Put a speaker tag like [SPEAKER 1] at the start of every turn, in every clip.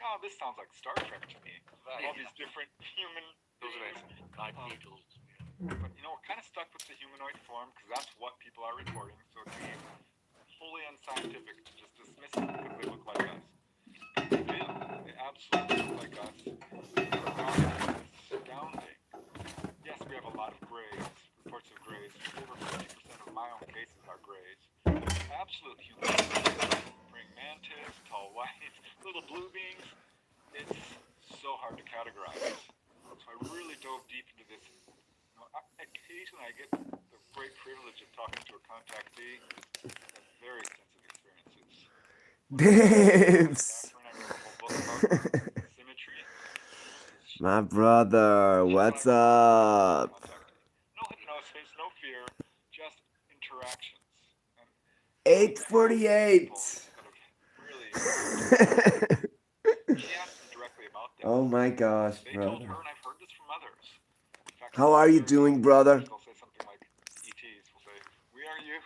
[SPEAKER 1] oh, this sounds like Star Trek to me. All these different human beings.
[SPEAKER 2] Bipedals.
[SPEAKER 1] But we're kind of stuck with the humanoid form because that's what people are reporting. So it seems fully unscientific to just dismiss it because they look like us. They do. They absolutely look like us. It's astounding. Yes, we have a lot of grays, reports of grays. Over 50% of my own cases are grays. Absolute humanoid. Praying mantis, tall whites, little blue beings. It's so hard to categorize. So I really dove deep into this. Occasionally I get the great privilege of talking to a contactee who has very sensitive experiences.
[SPEAKER 3] Dibs.
[SPEAKER 1] I wrote a whole book about symmetry.
[SPEAKER 3] My brother, what's up?
[SPEAKER 1] No hypnosis, no fear, just interactions.
[SPEAKER 3] 8:48.
[SPEAKER 1] She asked them directly about that.
[SPEAKER 3] Oh my gosh,
[SPEAKER 1] They told
[SPEAKER 3] brother.
[SPEAKER 1] her, and I've heard this from others. In fact,
[SPEAKER 3] How are you doing, brother?
[SPEAKER 1] They'll say something like, ETs will say, we are you,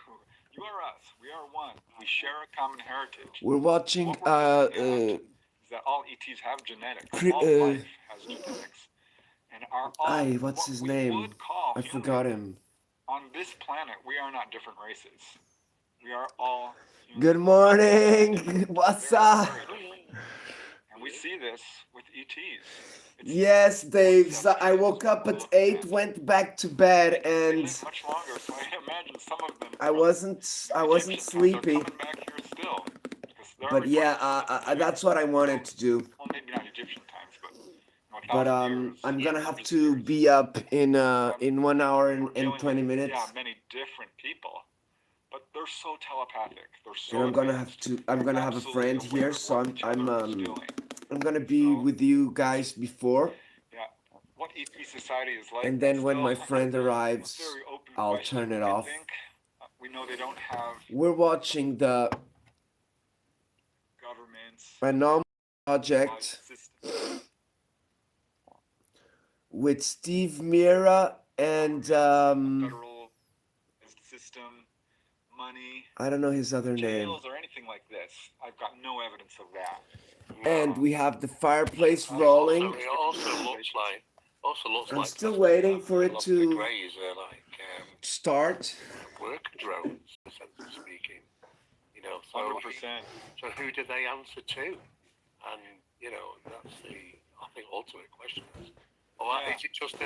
[SPEAKER 1] you are us, we are one, we share a common heritage.
[SPEAKER 3] We're watching
[SPEAKER 1] What we're finding out is that all ETs have genetics, all life has genetics, and are all
[SPEAKER 3] what's
[SPEAKER 1] what
[SPEAKER 3] his
[SPEAKER 1] we
[SPEAKER 3] name?
[SPEAKER 1] would call
[SPEAKER 3] I forgot him.
[SPEAKER 1] On this planet, we are not different races. We are all humans.
[SPEAKER 3] Good morning. What's up?
[SPEAKER 1] And we see this with ETs.
[SPEAKER 3] Yes, Dave. So I woke up at 8, went back to bed, and
[SPEAKER 1] much longer, so I imagine some of them
[SPEAKER 3] I wasn't sleepy. But yeah, that's what I wanted to do.
[SPEAKER 1] Well, maybe not Egyptian times,
[SPEAKER 3] but I'm gonna have to be up in 1 hour and 20 minutes.
[SPEAKER 1] Yeah, many different people, but they're so telepathic. They're so.
[SPEAKER 3] And I'm gonna have a friend here, so I'm gonna be with you guys before.
[SPEAKER 1] Yeah, what ET society is like.
[SPEAKER 3] And then when my friend arrives, I'll turn it off.
[SPEAKER 1] We know they don't have.
[SPEAKER 3] We're watching the
[SPEAKER 1] government's
[SPEAKER 3] Anomaly Project with Steve Mira and
[SPEAKER 1] federal system, money.
[SPEAKER 3] I don't know his other name.
[SPEAKER 1] Or anything like this. I've got no evidence of that.
[SPEAKER 3] And we have the fireplace rolling.
[SPEAKER 2] It also looks like.
[SPEAKER 3] I'm still waiting for it to
[SPEAKER 2] grays are like
[SPEAKER 3] start.
[SPEAKER 2] Work drones, essentially speaking. So
[SPEAKER 1] 100%.
[SPEAKER 2] So who do they answer to? And that's the ultimate question. Or is it just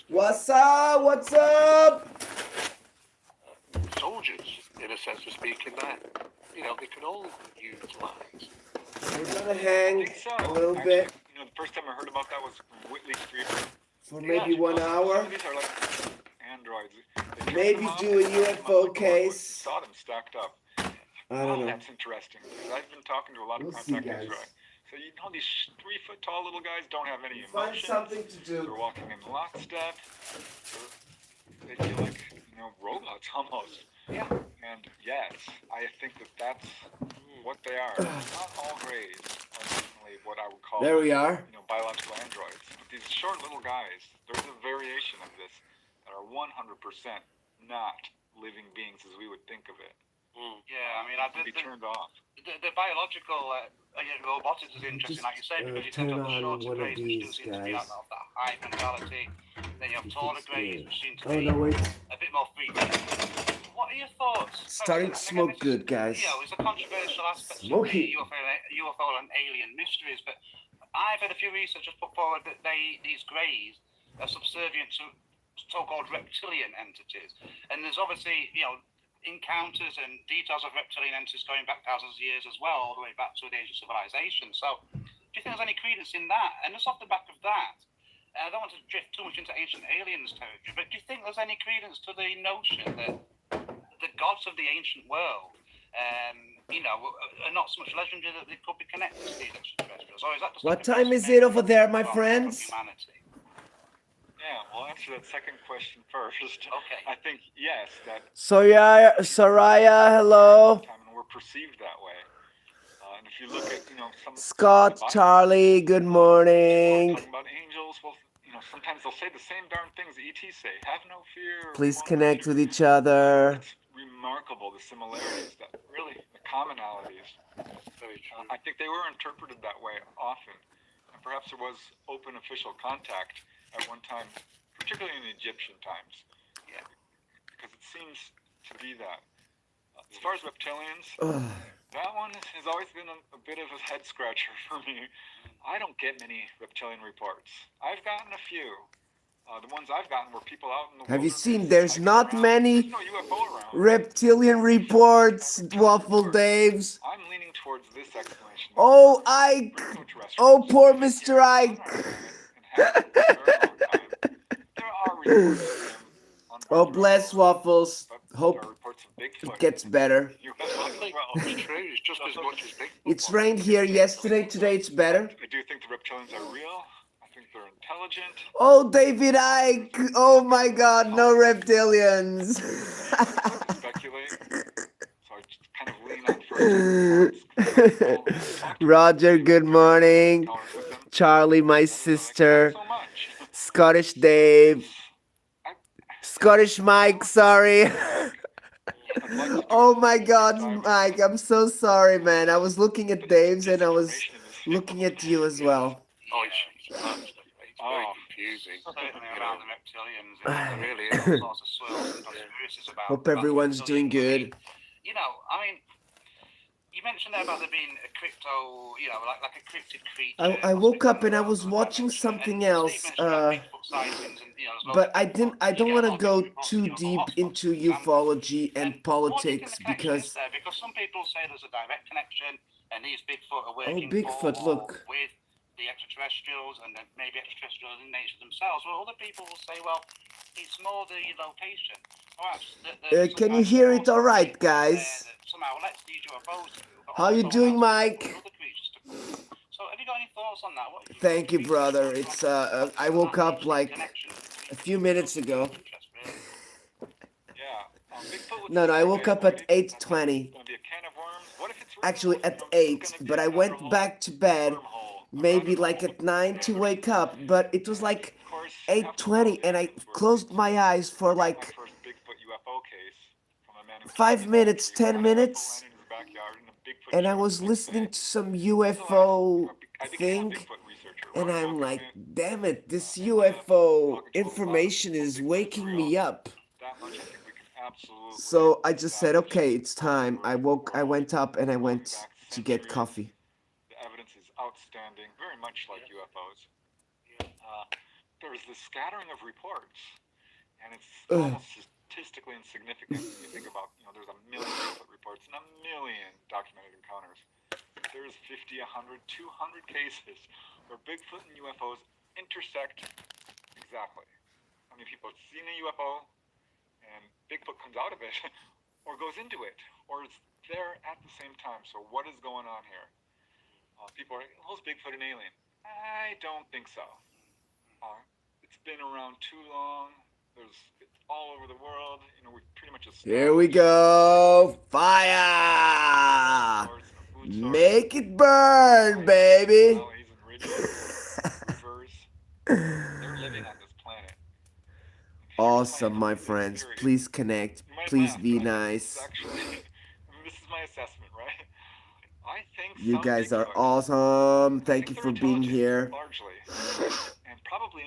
[SPEAKER 3] What's up? What's up?
[SPEAKER 2] Soldiers, in a sense of speaking, that they can all utilize.
[SPEAKER 3] We're gonna hang a little bit.
[SPEAKER 1] The first time I heard about that was from Whitley Street.
[SPEAKER 3] For maybe 1 hour.
[SPEAKER 1] These are like androids.
[SPEAKER 3] Maybe do a UFO case.
[SPEAKER 1] Saw them stacked up.
[SPEAKER 3] I don't know.
[SPEAKER 1] That's interesting. I've been talking to a lot of contactees. So these 3-foot tall little guys don't have any emotion.
[SPEAKER 3] Find something to do.
[SPEAKER 1] They're walking in lockstep. They feel like robots almost.
[SPEAKER 2] Yeah.
[SPEAKER 1] And yes, I think that's what they are. Not all grays are definitely what I would call.
[SPEAKER 3] There we are.
[SPEAKER 1] Biological androids. But these short little guys, there's a variation of this that are 100% not living beings as we would think of it.
[SPEAKER 4] Yeah, I mean, I did
[SPEAKER 1] be turned off.
[SPEAKER 4] The biological robotics is interesting, like you say, because you tend to have the shorter grays, which do seem to be out of that high mentality. Then you have taller grays, which seem to be a bit more free. What are your thoughts?
[SPEAKER 3] Starting to smoke good, guys.
[SPEAKER 4] It's a controversial aspect of the UFO and alien mysteries, but I've had a few researchers put forward that these greys are subservient to so-called reptilian entities, and there's obviously encounters and details of reptilian entities going back thousands of years as well, all the way back to the age of civilization. So, do you think there's any credence in that? And just off the back of that, I don't want to drift too much into ancient aliens territory, but do you think there's any credence to the notion that the gods of the ancient world, are not so much legendary that they could be connected to these extraterrestrials? Or is that just
[SPEAKER 3] what time is it over there, my friends?
[SPEAKER 4] Humanity?
[SPEAKER 1] Yeah, we'll answer that second question first.
[SPEAKER 4] Okay.
[SPEAKER 1] I think, yes, that...
[SPEAKER 3] Soraya, hello.
[SPEAKER 1] And we're perceived that way. And if you look at, some...
[SPEAKER 3] Scott, Charlie, good morning.
[SPEAKER 1] Talking about angels, well, sometimes they'll say the same darn things ETs say. Have no fear.
[SPEAKER 3] Please connect with each other.
[SPEAKER 1] It's remarkable, the similarities that really, the commonalities.
[SPEAKER 2] Very true.
[SPEAKER 1] I think they were interpreted that way often, and perhaps there was open official contact at one time, particularly in Egyptian times.
[SPEAKER 4] Yeah.
[SPEAKER 1] Because it seems to be that. As far as reptilians,
[SPEAKER 3] Ugh.
[SPEAKER 1] that one has always been a bit of a head scratcher for me. I don't get many reptilian reports. I've gotten a few. The ones I've gotten were people out in the
[SPEAKER 3] Have you
[SPEAKER 1] wilderness,
[SPEAKER 3] seen? There's
[SPEAKER 1] hiking
[SPEAKER 3] not
[SPEAKER 1] around.
[SPEAKER 3] many
[SPEAKER 1] There's no UFO around.
[SPEAKER 3] reptilian reports, Waffle Daves.
[SPEAKER 1] I'm leaning towards this explanation.
[SPEAKER 3] Oh, Ike.
[SPEAKER 1] Extraterrestrials
[SPEAKER 3] Oh, poor
[SPEAKER 1] live
[SPEAKER 3] Mr.
[SPEAKER 1] here on our
[SPEAKER 3] Ike.
[SPEAKER 1] planet and have for a very long time. There are reports of them on
[SPEAKER 3] Oh,
[SPEAKER 1] Earth,
[SPEAKER 3] bless Waffles.
[SPEAKER 1] but there
[SPEAKER 3] Hope
[SPEAKER 1] are reports of
[SPEAKER 3] it
[SPEAKER 1] Bigfoot.
[SPEAKER 3] gets better.
[SPEAKER 1] UFOs
[SPEAKER 2] I
[SPEAKER 1] as
[SPEAKER 2] think
[SPEAKER 1] well.
[SPEAKER 2] it's true. It's just as much as big.
[SPEAKER 3] It's rained here yesterday. Today it's better.
[SPEAKER 1] I do think the reptilians are real. I think they're intelligent.
[SPEAKER 3] Oh, David Ike. Oh my God, no reptilians.
[SPEAKER 1] I like to speculate, so I just kind of lean on first accounts.
[SPEAKER 3] Roger, good morning.
[SPEAKER 1] Encounters with them.
[SPEAKER 3] Charlie, my
[SPEAKER 1] I don't
[SPEAKER 3] sister.
[SPEAKER 1] know, like, not so much.
[SPEAKER 3] Scottish Dave. Scottish Mike, sorry.
[SPEAKER 1] I'd like to do
[SPEAKER 3] Oh
[SPEAKER 1] this
[SPEAKER 3] my
[SPEAKER 1] deep
[SPEAKER 3] God,
[SPEAKER 1] dive
[SPEAKER 3] Mike, I'm so sorry, man. I was looking at Dave's and I was looking at you as well.
[SPEAKER 2] Oh, it's mad stuff. It's very confusing.
[SPEAKER 4] Certainly
[SPEAKER 2] You
[SPEAKER 4] around
[SPEAKER 2] know,
[SPEAKER 4] the reptilians,
[SPEAKER 2] it really
[SPEAKER 4] all
[SPEAKER 2] is.
[SPEAKER 4] sorts of swirls and conspiracies about.
[SPEAKER 3] Hope
[SPEAKER 4] about
[SPEAKER 3] everyone's
[SPEAKER 4] reptilians.
[SPEAKER 3] doing good.
[SPEAKER 4] You know, I mean, you mentioned there about there being a crypto, you know, like a cryptid creature.
[SPEAKER 3] I woke up and I was watching something else, but I don't want to go too deep into ufology and politics because
[SPEAKER 4] because some people say there's a direct connection and these Bigfoot are working
[SPEAKER 3] Bigfoot, look.
[SPEAKER 4] with the extraterrestrials and then maybe extraterrestrials in nature themselves. Well, other people will say, well, it's more the location. Perhaps
[SPEAKER 3] can you hear it all right, guys?
[SPEAKER 4] Somehow let's these UFOs do, but
[SPEAKER 3] How you
[SPEAKER 4] also
[SPEAKER 3] doing,
[SPEAKER 4] allows
[SPEAKER 3] Mike?
[SPEAKER 4] other creatures to come. So have you got any thoughts on that? What
[SPEAKER 3] Thank you, brother. It's I woke up like a few minutes ago.
[SPEAKER 1] Yeah. Bigfoot would
[SPEAKER 3] No,
[SPEAKER 1] say
[SPEAKER 3] I woke up at 8:20.
[SPEAKER 1] it's gonna be a can of worms. What if it's real?
[SPEAKER 3] Actually at
[SPEAKER 1] You know, it's
[SPEAKER 3] 8,
[SPEAKER 1] gonna
[SPEAKER 3] but
[SPEAKER 1] be
[SPEAKER 3] I
[SPEAKER 1] a
[SPEAKER 3] went
[SPEAKER 1] rabbit
[SPEAKER 3] back to
[SPEAKER 1] hole,
[SPEAKER 3] bed
[SPEAKER 1] wormhole, a
[SPEAKER 3] maybe
[SPEAKER 1] rabbit
[SPEAKER 3] like
[SPEAKER 1] hole.
[SPEAKER 3] at 9 to wake up, but it was like
[SPEAKER 1] Of course,
[SPEAKER 3] 8:20 and I closed my eyes for
[SPEAKER 1] my
[SPEAKER 3] like
[SPEAKER 1] first Bigfoot UFO case from a man who
[SPEAKER 3] 5 minutes, 10
[SPEAKER 1] found a UFO
[SPEAKER 3] minutes,
[SPEAKER 1] landing in his backyard and a Bigfoot
[SPEAKER 3] and I
[SPEAKER 1] showed up
[SPEAKER 3] was
[SPEAKER 1] the next
[SPEAKER 3] listening
[SPEAKER 1] day.
[SPEAKER 3] to some
[SPEAKER 1] So
[SPEAKER 3] UFO
[SPEAKER 1] I became a
[SPEAKER 3] thing,
[SPEAKER 1] Bigfoot researcher.
[SPEAKER 3] and
[SPEAKER 1] Wrote a
[SPEAKER 3] I'm
[SPEAKER 1] book on
[SPEAKER 3] like,
[SPEAKER 1] it.
[SPEAKER 3] damn it, this
[SPEAKER 1] And,
[SPEAKER 3] UFO
[SPEAKER 1] talking to a lot of
[SPEAKER 3] information
[SPEAKER 1] people,
[SPEAKER 3] is
[SPEAKER 1] Bigfoot's
[SPEAKER 3] waking
[SPEAKER 1] real.
[SPEAKER 3] me up.
[SPEAKER 1] That much I think we can absolutely.
[SPEAKER 3] So I just said,
[SPEAKER 1] establish
[SPEAKER 3] okay, it's
[SPEAKER 1] all over
[SPEAKER 3] time. I
[SPEAKER 1] the
[SPEAKER 3] went
[SPEAKER 1] world,
[SPEAKER 3] up and I
[SPEAKER 1] going
[SPEAKER 3] went
[SPEAKER 1] back
[SPEAKER 3] to get
[SPEAKER 1] centuries.
[SPEAKER 3] coffee.
[SPEAKER 1] The evidence is outstanding, very much like UFOs. There's this scattering of reports, and it's almost statistically insignificant when you think about, there's a million Bigfoot reports and a million documented encounters. There's 50, 100, 200 cases where Bigfoot and UFOs intersect exactly. I mean, people have seen a UFO, and Bigfoot comes out of it, or goes into it, or it's there at the same time. So what is going on here? People are like, well, is Bigfoot an alien? I don't think so. It's been around too long. It's all over the world. We pretty much established.
[SPEAKER 3] Here we go. Fire! Make it burn, baby.
[SPEAKER 1] Valleys and ridges, rivers. They're living on this planet.
[SPEAKER 3] Awesome, my friends.
[SPEAKER 1] Theory.
[SPEAKER 3] Please connect.
[SPEAKER 1] You might
[SPEAKER 3] Please
[SPEAKER 1] laugh,
[SPEAKER 3] be
[SPEAKER 1] but I think
[SPEAKER 3] nice.
[SPEAKER 1] this is my assessment, right? I think
[SPEAKER 3] You
[SPEAKER 1] some
[SPEAKER 3] guys are
[SPEAKER 1] Bigfoot-
[SPEAKER 3] awesome.
[SPEAKER 1] I
[SPEAKER 3] Thank you
[SPEAKER 1] think
[SPEAKER 3] for
[SPEAKER 1] they're
[SPEAKER 3] being
[SPEAKER 1] intelligent,
[SPEAKER 3] here.
[SPEAKER 1] largely, and probably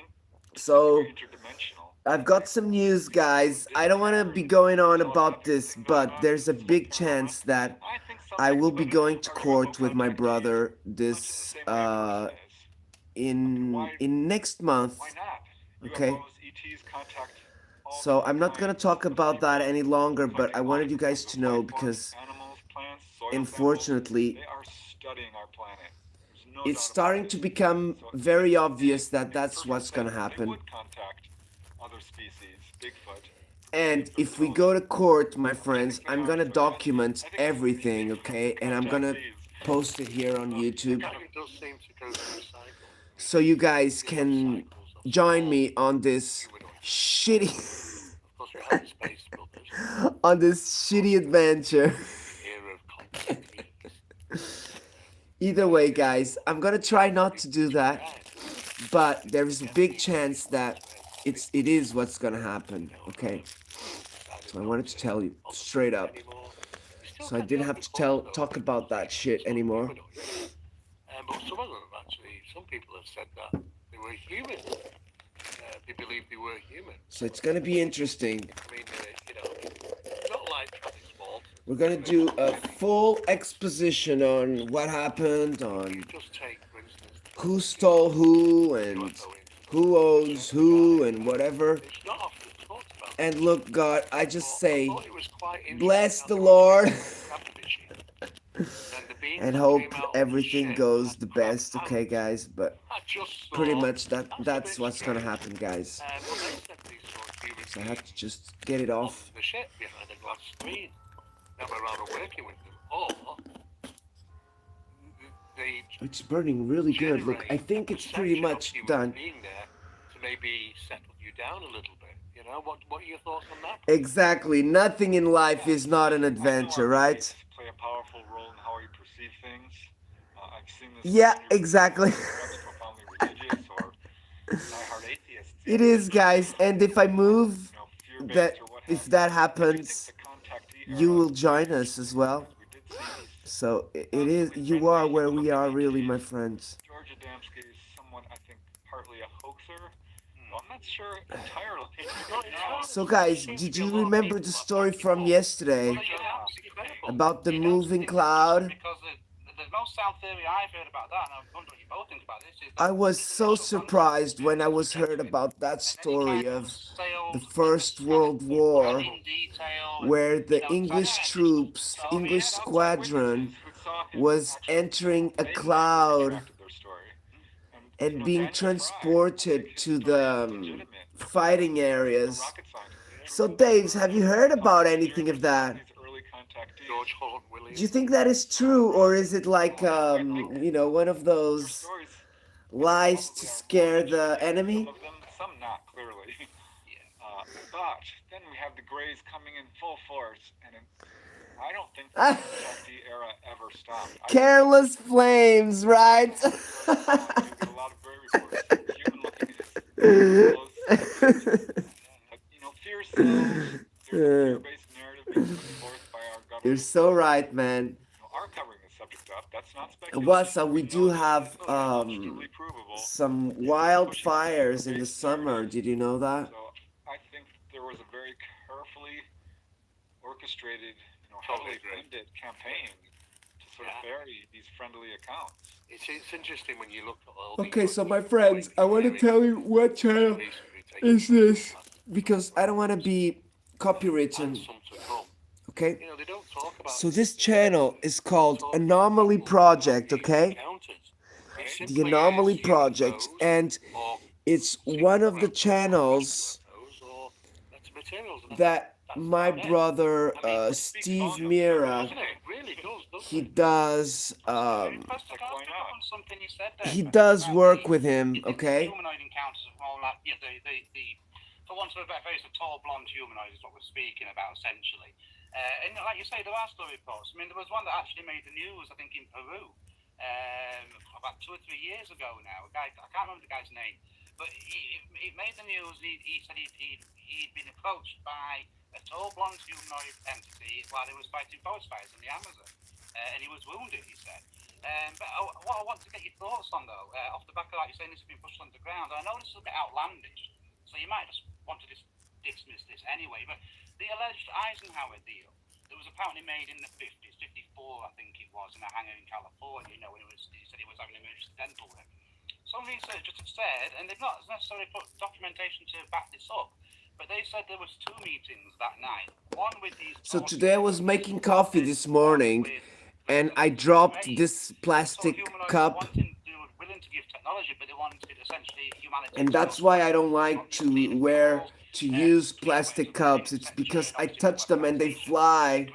[SPEAKER 3] So,
[SPEAKER 1] interdimensional.
[SPEAKER 3] I've got some news, guys. I don't want to be going on about this, but there's a big chance that
[SPEAKER 1] I think some
[SPEAKER 3] I will be
[SPEAKER 1] Bigfoot
[SPEAKER 3] going to
[SPEAKER 1] are
[SPEAKER 3] court
[SPEAKER 1] UFO
[SPEAKER 3] with my
[SPEAKER 1] contactees,
[SPEAKER 3] brother
[SPEAKER 1] much in
[SPEAKER 3] this
[SPEAKER 1] the same way a person is.
[SPEAKER 3] in next month.
[SPEAKER 1] Why not?
[SPEAKER 3] Okay.
[SPEAKER 1] UFOs, ETs contact all
[SPEAKER 3] So I'm not gonna
[SPEAKER 1] kinds
[SPEAKER 3] talk
[SPEAKER 1] of
[SPEAKER 3] about that
[SPEAKER 1] people,
[SPEAKER 3] any longer, but I
[SPEAKER 1] collecting
[SPEAKER 3] wanted
[SPEAKER 1] all
[SPEAKER 3] you guys
[SPEAKER 1] kinds
[SPEAKER 3] to
[SPEAKER 1] of
[SPEAKER 3] know
[SPEAKER 1] life forms,
[SPEAKER 3] because
[SPEAKER 1] animals, plants, soil
[SPEAKER 3] unfortunately
[SPEAKER 1] samples. They are studying our planet. There's no
[SPEAKER 3] it's
[SPEAKER 1] doubt about
[SPEAKER 3] starting
[SPEAKER 1] it.
[SPEAKER 3] to become
[SPEAKER 1] So
[SPEAKER 3] very
[SPEAKER 1] it's
[SPEAKER 3] obvious
[SPEAKER 1] a
[SPEAKER 3] that that's
[SPEAKER 1] perfect
[SPEAKER 3] what's gonna
[SPEAKER 1] sense that they
[SPEAKER 3] happen.
[SPEAKER 1] would contact other species, Bigfoot.
[SPEAKER 3] And if we go to court, my friends, I'm gonna document everything, okay? And I'm gonna post it here on YouTube,
[SPEAKER 2] It does seem to go through cycles.
[SPEAKER 3] so you guys can join me on this shitty
[SPEAKER 2] Of course, we have the space brothers,
[SPEAKER 3] on this shitty adventure.
[SPEAKER 2] era of contact techniques.
[SPEAKER 3] Either way, guys, I'm gonna try not to do that, but there is a big chance that it is what's gonna happen, okay? So I wanted to tell you straight up. So I didn't have to talk about that shit anymore.
[SPEAKER 2] But some of them actually, some people have said that they were human. They believe they were human.
[SPEAKER 3] So it's gonna be interesting.
[SPEAKER 2] I mean, not like Travis Walton.
[SPEAKER 3] We're gonna do a full exposition on what happened, on
[SPEAKER 2] Just take, for instance,
[SPEAKER 3] who stole who, and who owes who, and whatever.
[SPEAKER 2] it's not often talked about.
[SPEAKER 3] And look, God, I just say,
[SPEAKER 2] I thought it was quite interesting
[SPEAKER 3] bless
[SPEAKER 2] how
[SPEAKER 3] the
[SPEAKER 2] they
[SPEAKER 3] Lord,
[SPEAKER 2] were fishing. And the beans
[SPEAKER 3] and
[SPEAKER 2] that
[SPEAKER 3] hope
[SPEAKER 2] came out of the
[SPEAKER 3] everything
[SPEAKER 2] ship
[SPEAKER 3] goes
[SPEAKER 2] had
[SPEAKER 3] the
[SPEAKER 2] crab
[SPEAKER 3] best, okay,
[SPEAKER 2] hands.
[SPEAKER 3] guys? But
[SPEAKER 2] I just
[SPEAKER 3] pretty
[SPEAKER 2] thought,
[SPEAKER 3] much
[SPEAKER 2] that's a
[SPEAKER 3] that's
[SPEAKER 2] bit
[SPEAKER 3] what's gonna
[SPEAKER 2] strange.
[SPEAKER 3] happen, guys.
[SPEAKER 2] But they said they saw human
[SPEAKER 3] So I had to
[SPEAKER 2] beings
[SPEAKER 3] just get it
[SPEAKER 2] on
[SPEAKER 3] off.
[SPEAKER 2] the ship behind a glass screen. Now we're rather working with them. Or they
[SPEAKER 3] It's burning really good. Look, I
[SPEAKER 2] generate
[SPEAKER 3] think
[SPEAKER 2] a
[SPEAKER 3] it's pretty
[SPEAKER 2] perception of
[SPEAKER 3] much
[SPEAKER 2] human
[SPEAKER 3] done.
[SPEAKER 2] being there to maybe settle you down a little bit. You know, what are your thoughts on that?
[SPEAKER 3] Exactly. Nothing in life is not an adventure, right?
[SPEAKER 1] Play a powerful role in how we perceive things. I've seen this.
[SPEAKER 3] Yeah, exactly.
[SPEAKER 1] Perhaps profoundly religious or diehard atheists.
[SPEAKER 3] It is, guys. And if I move,
[SPEAKER 1] Fear-based
[SPEAKER 3] that
[SPEAKER 1] or what
[SPEAKER 3] if
[SPEAKER 1] have
[SPEAKER 3] that
[SPEAKER 1] you.
[SPEAKER 3] happens,
[SPEAKER 1] The contactee
[SPEAKER 3] you
[SPEAKER 1] era,
[SPEAKER 3] will join us as well.
[SPEAKER 1] we did see these
[SPEAKER 3] So it is. You are where we are, really, my friends.
[SPEAKER 1] George Adamski is someone, I think, partly a hoaxer. Well, I'm not sure entirely.
[SPEAKER 3] So, guys, did you remember the story from yesterday about the moving cloud?
[SPEAKER 4] Because the most sound theory I've heard about that, and I wonder what you both think about this, is that
[SPEAKER 3] I was so surprised when I was heard about that story of the First World War, where the English troops, English squadron, was entering a cloud and being transported to the fighting areas. So, Dave, have you heard about anything of that?
[SPEAKER 2] George Holland Williams.
[SPEAKER 3] Do you think that is true, or is it like, one of those lies to scare the enemy?
[SPEAKER 1] Some of them, some not, clearly. But then we have the Greys coming in full force, and I don't think the contactee era ever stopped.
[SPEAKER 3] Careless flames, right?
[SPEAKER 1] I get a lot of Grey reports. Human looking is fear sells. There's a fear-based narrative being put forth by our government.
[SPEAKER 3] You're so right, man.
[SPEAKER 1] Are covering this subject up. That's not
[SPEAKER 3] And
[SPEAKER 1] speculation.
[SPEAKER 3] we do have some wildfires in the summer. Did you know that?
[SPEAKER 1] So I think there was a very carefully orchestrated, heavily funded campaign to sort of bury these friendly accounts.
[SPEAKER 2] It's interesting when you look at all.
[SPEAKER 3] Okay, so my friends, I want to tell you what channel is this, because I don't want to be copywritten. Okay? So this channel is called Anomaly Project, okay? The Anomaly Project, and it's one of the channels that my brother Steve Mira, he does work with him, okay?
[SPEAKER 4] Humanoid encounters of all that, for want of a better phrase, the tall blonde humanoid is what we're speaking about, essentially. And like you say, there are story reports. I mean, there was one that actually made the news, I think, in Peru, about 2 or 3 years ago now. A guy, I can't remember the guy's name, but he made the news. He said he'd been approached by a tall blonde humanoid entity while he was fighting forest fires in the Amazon, and he was wounded, he said. But what I want to get your thoughts on, though, off the back of that, you're saying this has been pushed underground. I know this is a bit outlandish, so you might just want to dismiss this anyway, but the alleged Eisenhower deal that was apparently made in the 50s, 54 I think it was, in a hangar in California, when he said he was having emergency dental work. Some researchers have said, and they've not necessarily put documentation to back this up, but they said there was 2 meetings that night. One with these...
[SPEAKER 3] So today I was making coffee this morning, and I dropped this plastic cup, and that's why I don't like to use plastic cups. It's because I touch them and they fly.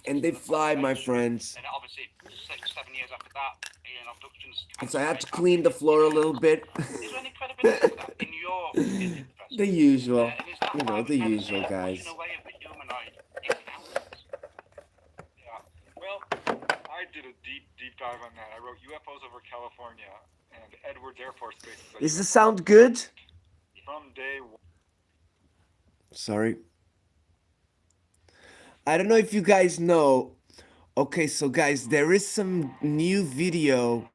[SPEAKER 3] And they fly, my friends. And so I had to clean the floor a little bit. The usual, the usual, guys.
[SPEAKER 1] Well, I did a deep dive on that. I wrote UFOs over California and Edwards Air Force Base.
[SPEAKER 3] Does this sound good?
[SPEAKER 1] From day one.
[SPEAKER 3] Sorry. I don't know if you guys know. Okay, so guys, there is some new video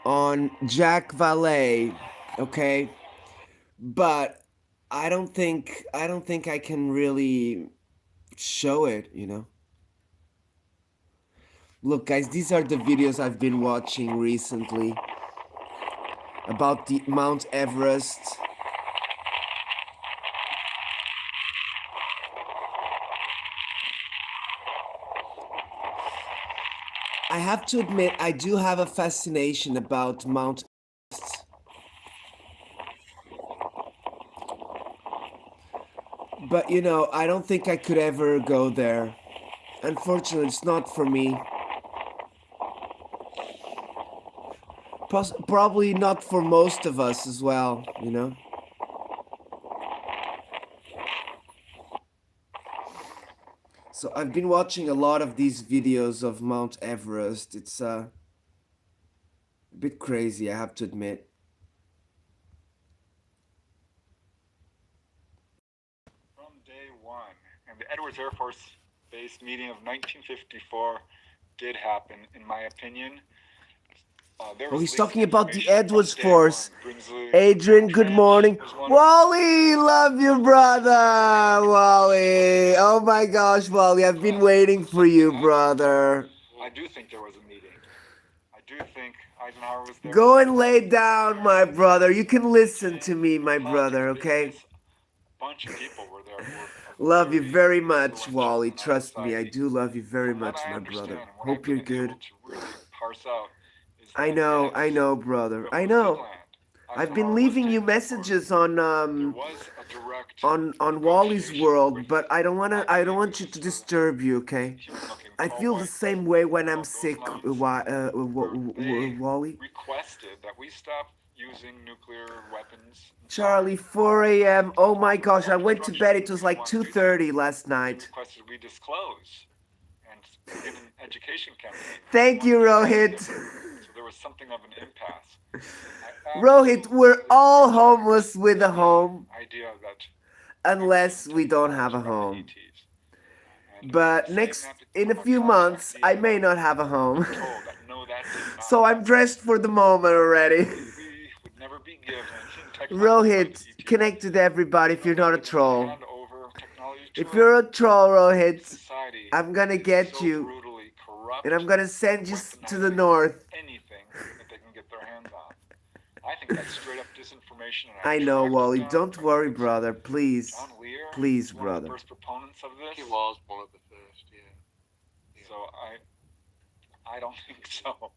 [SPEAKER 3] on Jack Valet, okay? But I don't think I can really show it, you know. Look, guys, these are the videos I've been watching recently about the Mount Everest. I have to admit, I do have a fascination about Mount Everest. But you know, I don't think I could ever go there. Unfortunately, it's not for me. Probably not for most of us as well, you know? So I've been watching a lot of these videos of Mount Everest. It's a bit crazy, I have to admit.
[SPEAKER 1] From day one, and the Edwards Air Force Base meeting of 1954 did happen, in my opinion.
[SPEAKER 3] Oh, he's talking about the Edwards Force. Adrian, good morning. Wally, love you, brother. Wally. Oh my gosh, Wally, I've been waiting for you, brother.
[SPEAKER 1] I do think there was a meeting. I do think Eisenhower was there.
[SPEAKER 3] Go and lay down, my brother. You can listen to me, my brother, okay?
[SPEAKER 1] A bunch of people were there.
[SPEAKER 3] Love you very much, Wally. Trust me, I do love you very much, my brother. Hope you're good. I know, brother. I know. I've been leaving you messages on Wally's World, but I don't want you to disturb you, okay? I feel the same way when I'm sick, Wally.
[SPEAKER 1] Requested that we stop using nuclear weapons.
[SPEAKER 3] Charlie, 4 a.m. Oh my gosh, I went to bed. It was like 2:30 last night.
[SPEAKER 1] Requested we disclose and begin an education campaign.
[SPEAKER 3] Thank you, Rohit.
[SPEAKER 1] So there was something of an impasse.
[SPEAKER 3] Rohit, we're all homeless with a home,
[SPEAKER 1] idea that
[SPEAKER 3] unless we don't have a home. But in a few months, I may not have a home. So I'm dressed for the moment already. Rohit, connect with everybody if you're not a troll. If you're a troll, Rohit, I'm gonna get you. And I'm gonna send you to the north.
[SPEAKER 1] I think that's straight up disinformation.
[SPEAKER 3] I know, Wally. Don't worry, brother. Please. Please, brother.
[SPEAKER 1] First proponents of this.
[SPEAKER 2] He was one of the first, yeah.
[SPEAKER 1] So I don't think so.
[SPEAKER 2] Of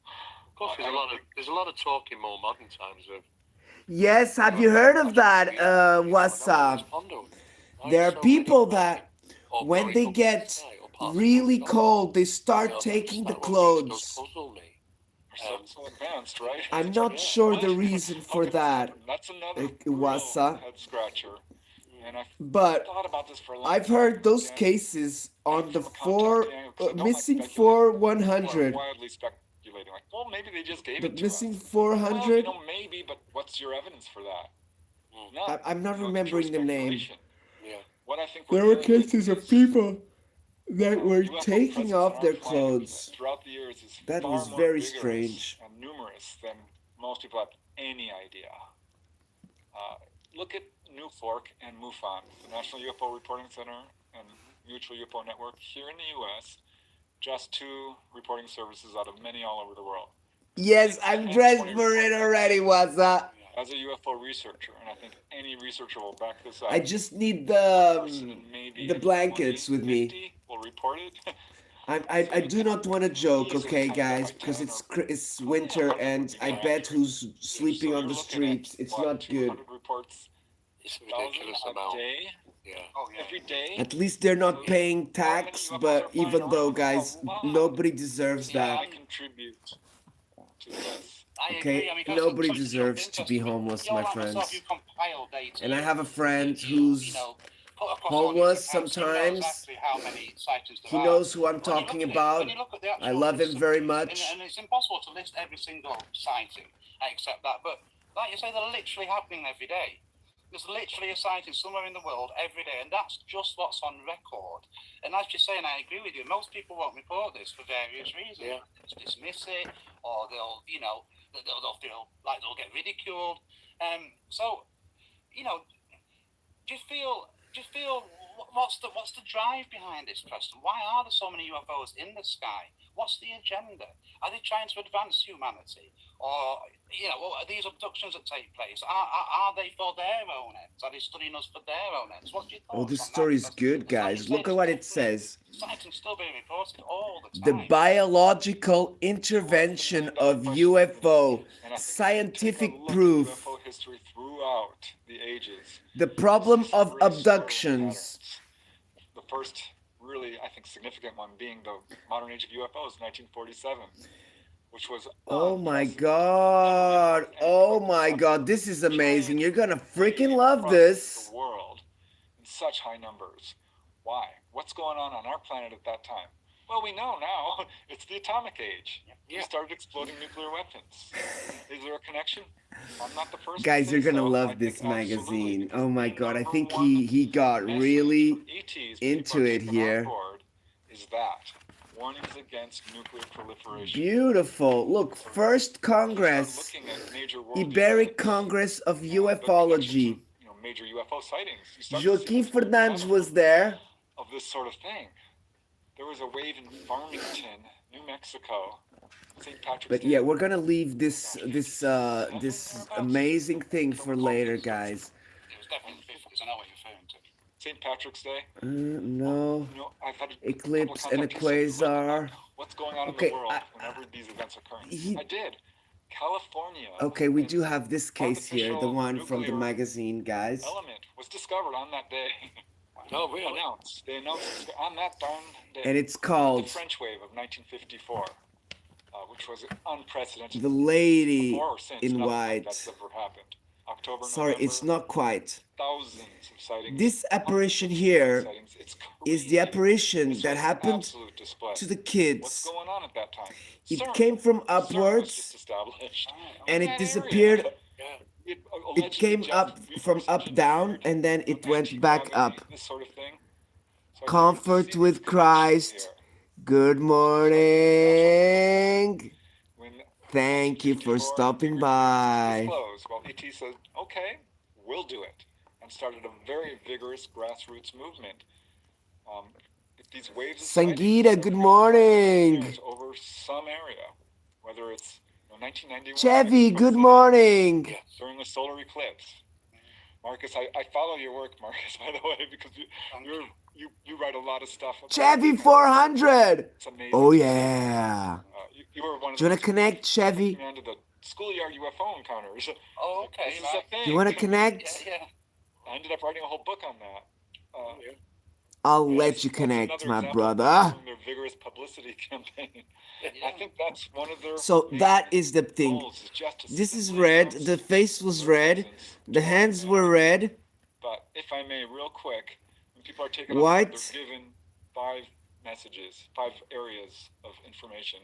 [SPEAKER 2] course, there's a lot of talk in more modern times of.
[SPEAKER 3] Yes, have you heard of that? What's up? There are people that, when they get really cold, they start taking the clothes.
[SPEAKER 1] So advanced, right?
[SPEAKER 3] I'm not sure the reason for that.
[SPEAKER 1] That's another head scratcher.
[SPEAKER 3] But I've heard those cases on the missing 4-100.
[SPEAKER 1] Wildly speculating, like, well, maybe they just gave
[SPEAKER 3] The
[SPEAKER 1] it to
[SPEAKER 3] missing
[SPEAKER 1] us.
[SPEAKER 3] 400.
[SPEAKER 1] Well, maybe, but what's your evidence for that?
[SPEAKER 3] I'm not remembering the name.
[SPEAKER 1] Yeah. What I think
[SPEAKER 3] there were cases of people that were taking off their clothes.
[SPEAKER 1] Throughout the years is
[SPEAKER 3] that was very strange
[SPEAKER 1] and numerous than most people have any idea. Look at Fork and MUFON, the National UFO Reporting Center and Mutual UFO Network here in the U.S. Just 2 reporting services out of many all over the world.
[SPEAKER 3] Yes, I'm dressed for it already. What's up?
[SPEAKER 1] As a UFO researcher, and I think any researcher will back this up.
[SPEAKER 3] I just need the blankets with me.
[SPEAKER 1] Will report it.
[SPEAKER 3] I do not want to joke, okay, guys, because it's winter and I bet who's sleeping on the streets. It's not good.
[SPEAKER 2] It's a ridiculous amount.
[SPEAKER 1] Yeah. Every day.
[SPEAKER 3] At least they're not paying tax, but even though, guys, nobody deserves that.
[SPEAKER 1] I contribute to this.
[SPEAKER 3] Okay, nobody deserves to be homeless, my friends. And I have a friend who's homeless sometimes. He knows who I'm talking about. I love him very much.
[SPEAKER 4] And it's impossible to list every single sighting. I accept that. But like you say, they're literally happening every day. There's literally a sighting somewhere in the world every day, and that's just what's on record. And as you're saying, I agree with you. Most people won't report this for various reasons.
[SPEAKER 2] Yeah.
[SPEAKER 4] They'll dismiss it, or they'll, they'll feel like they'll get ridiculed. So, do you feel what's the drive behind this, Preston? Why are there so many UFOs in the sky? What's the agenda? Are they trying to advance humanity, or these abductions that take place? Are they for their own ends? Are they studying us for their own ends? What's your thoughts?
[SPEAKER 3] Oh, this
[SPEAKER 4] on that?
[SPEAKER 3] story is
[SPEAKER 4] Because
[SPEAKER 3] good,
[SPEAKER 4] it's like you
[SPEAKER 3] guys.
[SPEAKER 4] say,
[SPEAKER 3] Look at what it says.
[SPEAKER 4] Sightings still being reported all the
[SPEAKER 3] The
[SPEAKER 4] time.
[SPEAKER 3] biological intervention of UFO, scientific proof.
[SPEAKER 1] UFO history throughout the ages.
[SPEAKER 3] The problem of
[SPEAKER 1] Very startling
[SPEAKER 3] abductions.
[SPEAKER 1] patterns. The first, really, I think, significant one being the modern age of UFOs, 1947, which was.
[SPEAKER 3] Oh my God. Oh my God. This is amazing. You're gonna freaking love this.
[SPEAKER 1] The world in such high numbers. Why? What's going on our planet at that time? Well, we know now. It's the atomic age. We started exploding nuclear weapons. Is there a connection? I'm not the first.
[SPEAKER 3] Guys, you're gonna love this magazine. Oh my God. I think he got really into it here.
[SPEAKER 1] Is that warnings against nuclear proliferation?
[SPEAKER 3] Beautiful. Look, First Congress, Iberic Congress of Ufology.
[SPEAKER 1] Major UFO sightings.
[SPEAKER 3] Joaquin Fernandez was there.
[SPEAKER 1] Of this sort of thing. There was a wave in Farmington, New Mexico. St. Patrick's
[SPEAKER 3] But
[SPEAKER 1] Day.
[SPEAKER 3] yeah, we're gonna leave this amazing thing for later, guys.
[SPEAKER 4] It was definitely the 50s. I know what you're referring to.
[SPEAKER 1] St. Patrick's Day.
[SPEAKER 3] No.
[SPEAKER 1] I've had
[SPEAKER 3] Eclipse and a quasar.
[SPEAKER 1] What's going on
[SPEAKER 3] Okay,
[SPEAKER 1] in the world whenever these events occur? I did. California.
[SPEAKER 3] Okay, we do have this case here, the one from the magazine, guys.
[SPEAKER 1] Element was discovered on that day.
[SPEAKER 2] No, really?
[SPEAKER 1] They announced on that darn day.
[SPEAKER 3] And it's
[SPEAKER 1] The
[SPEAKER 3] called
[SPEAKER 1] French Wave of 1954, which was unprecedented.
[SPEAKER 3] The Lady
[SPEAKER 1] Before or since,
[SPEAKER 3] in
[SPEAKER 1] nothing like
[SPEAKER 3] White.
[SPEAKER 1] that's ever happened. October,
[SPEAKER 3] Sorry,
[SPEAKER 1] November,
[SPEAKER 3] it's not quite.
[SPEAKER 1] thousands of sightings.
[SPEAKER 3] This apparition here is the apparition
[SPEAKER 1] This
[SPEAKER 3] that
[SPEAKER 1] was an
[SPEAKER 3] happened
[SPEAKER 1] absolute display.
[SPEAKER 3] to the
[SPEAKER 1] What's
[SPEAKER 3] kids.
[SPEAKER 1] going on at that time?
[SPEAKER 3] It
[SPEAKER 1] CERN.
[SPEAKER 3] came from
[SPEAKER 1] CERN was
[SPEAKER 3] upwards
[SPEAKER 1] just established
[SPEAKER 3] and
[SPEAKER 1] in
[SPEAKER 3] it
[SPEAKER 1] that
[SPEAKER 3] disappeared.
[SPEAKER 1] area.
[SPEAKER 2] Yeah.
[SPEAKER 3] It
[SPEAKER 1] allegedly
[SPEAKER 3] came
[SPEAKER 1] just
[SPEAKER 3] up from
[SPEAKER 1] researched
[SPEAKER 3] up down
[SPEAKER 1] engineered
[SPEAKER 3] and then it went
[SPEAKER 1] anti-gravity,
[SPEAKER 3] back up.
[SPEAKER 1] This sort of thing. So I
[SPEAKER 3] Comfort
[SPEAKER 1] think we
[SPEAKER 3] with
[SPEAKER 1] see these connections
[SPEAKER 3] Christ.
[SPEAKER 1] here.
[SPEAKER 3] Good morning.
[SPEAKER 1] When
[SPEAKER 3] Thank you for
[SPEAKER 1] 1954,
[SPEAKER 3] stopping
[SPEAKER 1] we
[SPEAKER 3] by.
[SPEAKER 1] disclosed. Well, ET said, okay, we'll do it. And started a very vigorous grassroots movement. If these waves of
[SPEAKER 3] Sangeeta,
[SPEAKER 1] sightings
[SPEAKER 3] good
[SPEAKER 1] are
[SPEAKER 3] morning.
[SPEAKER 1] over some area, whether it's 1991
[SPEAKER 3] Chevy, good
[SPEAKER 1] City,
[SPEAKER 3] morning.
[SPEAKER 1] during a solar eclipse. Marcus, I follow your work, Marcus, by the way, because you write a lot of stuff.
[SPEAKER 3] Chevy 400.
[SPEAKER 1] It's amazing.
[SPEAKER 3] Oh yeah.
[SPEAKER 1] You were one of
[SPEAKER 3] Do you wanna
[SPEAKER 1] those
[SPEAKER 3] connect, Chevy?
[SPEAKER 1] who commanded the schoolyard UFO encounters.
[SPEAKER 4] Oh, okay.
[SPEAKER 1] This is a thing.
[SPEAKER 3] You wanna connect?
[SPEAKER 4] Yeah.
[SPEAKER 1] I ended up writing a whole book on that.
[SPEAKER 3] I'll
[SPEAKER 1] Yes,
[SPEAKER 3] let you
[SPEAKER 1] that's
[SPEAKER 3] connect,
[SPEAKER 1] another
[SPEAKER 3] my
[SPEAKER 1] example
[SPEAKER 3] brother.
[SPEAKER 1] of their vigorous publicity campaign. I think that's one of their
[SPEAKER 3] So
[SPEAKER 1] main
[SPEAKER 3] that is the thing.
[SPEAKER 1] goals, is just to
[SPEAKER 3] This is
[SPEAKER 1] simply
[SPEAKER 3] red.
[SPEAKER 1] announce
[SPEAKER 3] The face was
[SPEAKER 1] their
[SPEAKER 3] red.
[SPEAKER 1] presence
[SPEAKER 3] The
[SPEAKER 1] to our
[SPEAKER 3] hands
[SPEAKER 1] fans.
[SPEAKER 3] were red.
[SPEAKER 1] But if I may, real quick, when people are taken
[SPEAKER 3] White.
[SPEAKER 1] off, they're given 5 messages, 5 areas of information.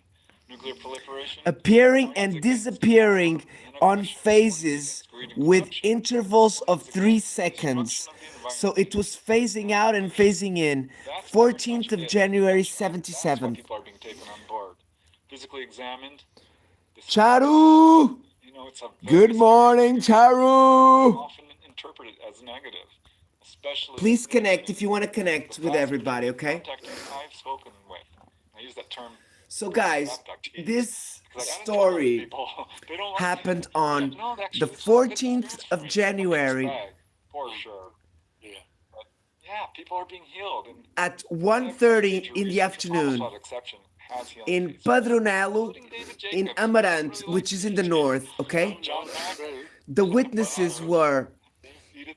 [SPEAKER 1] Nuclear proliferation.
[SPEAKER 3] Appearing and disappearing on phases with intervals of 3 seconds. So it was phasing out and phasing in. 14th of January,
[SPEAKER 1] That's why
[SPEAKER 3] 77.
[SPEAKER 1] people are being taken on board. Physically examined. This-
[SPEAKER 3] Charu!
[SPEAKER 1] It's a very
[SPEAKER 3] Good
[SPEAKER 1] scary
[SPEAKER 3] morning,
[SPEAKER 1] experience,
[SPEAKER 3] Charu!
[SPEAKER 1] often interpreted as negative, especially.
[SPEAKER 3] Please connect if you want to connect with everybody, okay?
[SPEAKER 1] Contacting I've spoken with. I use that term.
[SPEAKER 3] So guys,
[SPEAKER 1] abductees,
[SPEAKER 3] this
[SPEAKER 1] because I gotta tell those
[SPEAKER 3] story
[SPEAKER 1] people, they don't like
[SPEAKER 3] happened
[SPEAKER 1] it.
[SPEAKER 3] on
[SPEAKER 1] No, actually,
[SPEAKER 3] the
[SPEAKER 1] it's just a good
[SPEAKER 3] 14th
[SPEAKER 1] experience
[SPEAKER 3] of
[SPEAKER 1] for me.
[SPEAKER 3] January.
[SPEAKER 1] It's a mixed bag, for sure.
[SPEAKER 2] Yeah.
[SPEAKER 1] But yeah, people are being healed. And
[SPEAKER 3] At 1:30 in the afternoon in Padronelo, in Amarante, which is in the north, okay? The witnesses were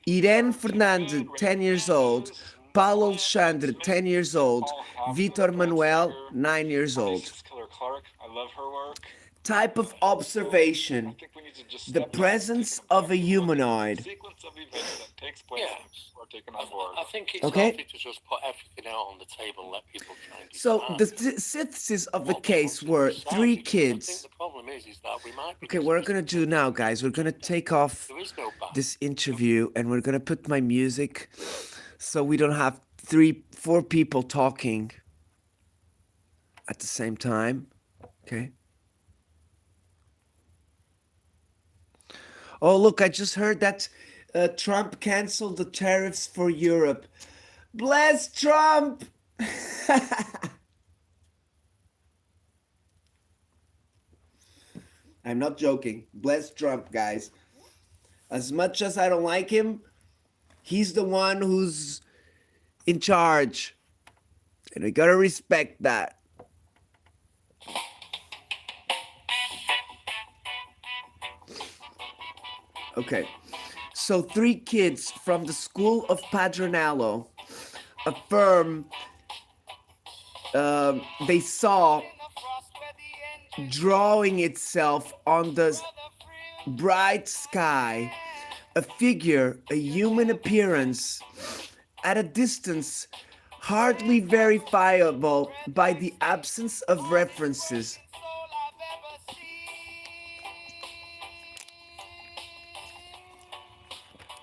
[SPEAKER 3] Irene Fernandez, 10 years old, Paulo Alexandre, 10 years old, Vitor Manuel, 9 years old.
[SPEAKER 1] Clark, I love her work.
[SPEAKER 3] Type of observation,
[SPEAKER 1] I think we need to just
[SPEAKER 3] the
[SPEAKER 1] step back,
[SPEAKER 3] presence
[SPEAKER 1] take a
[SPEAKER 3] of a
[SPEAKER 1] look at the
[SPEAKER 3] humanoid.
[SPEAKER 1] sequence of events that takes place
[SPEAKER 2] Yeah.
[SPEAKER 1] when people are taken on board.
[SPEAKER 2] I think it's
[SPEAKER 3] Okay.
[SPEAKER 2] healthy to just put everything out on the table and let people try and
[SPEAKER 3] So
[SPEAKER 2] decide
[SPEAKER 3] the synthesis of the
[SPEAKER 2] what they
[SPEAKER 3] case
[SPEAKER 2] want to
[SPEAKER 3] were
[SPEAKER 2] decide,
[SPEAKER 3] 3
[SPEAKER 2] because I think
[SPEAKER 3] kids.
[SPEAKER 2] the problem is that we might be
[SPEAKER 3] Okay, what we're gonna do now, guys, we're gonna take off
[SPEAKER 2] there is no bad
[SPEAKER 3] this interview, and we're gonna put my music so we don't have 3-4 people talking at the same time. Okay. Oh, look, I just heard that Trump canceled the tariffs for Europe. Bless Trump! I'm not joking. Bless Trump, guys. As much as I don't like him, he's the one who's in charge. And we gotta respect that. Okay. So 3 kids from the school of Padronalo affirm they saw drawing itself on the bright sky a figure, a human appearance, at a distance hardly verifiable by the absence of references.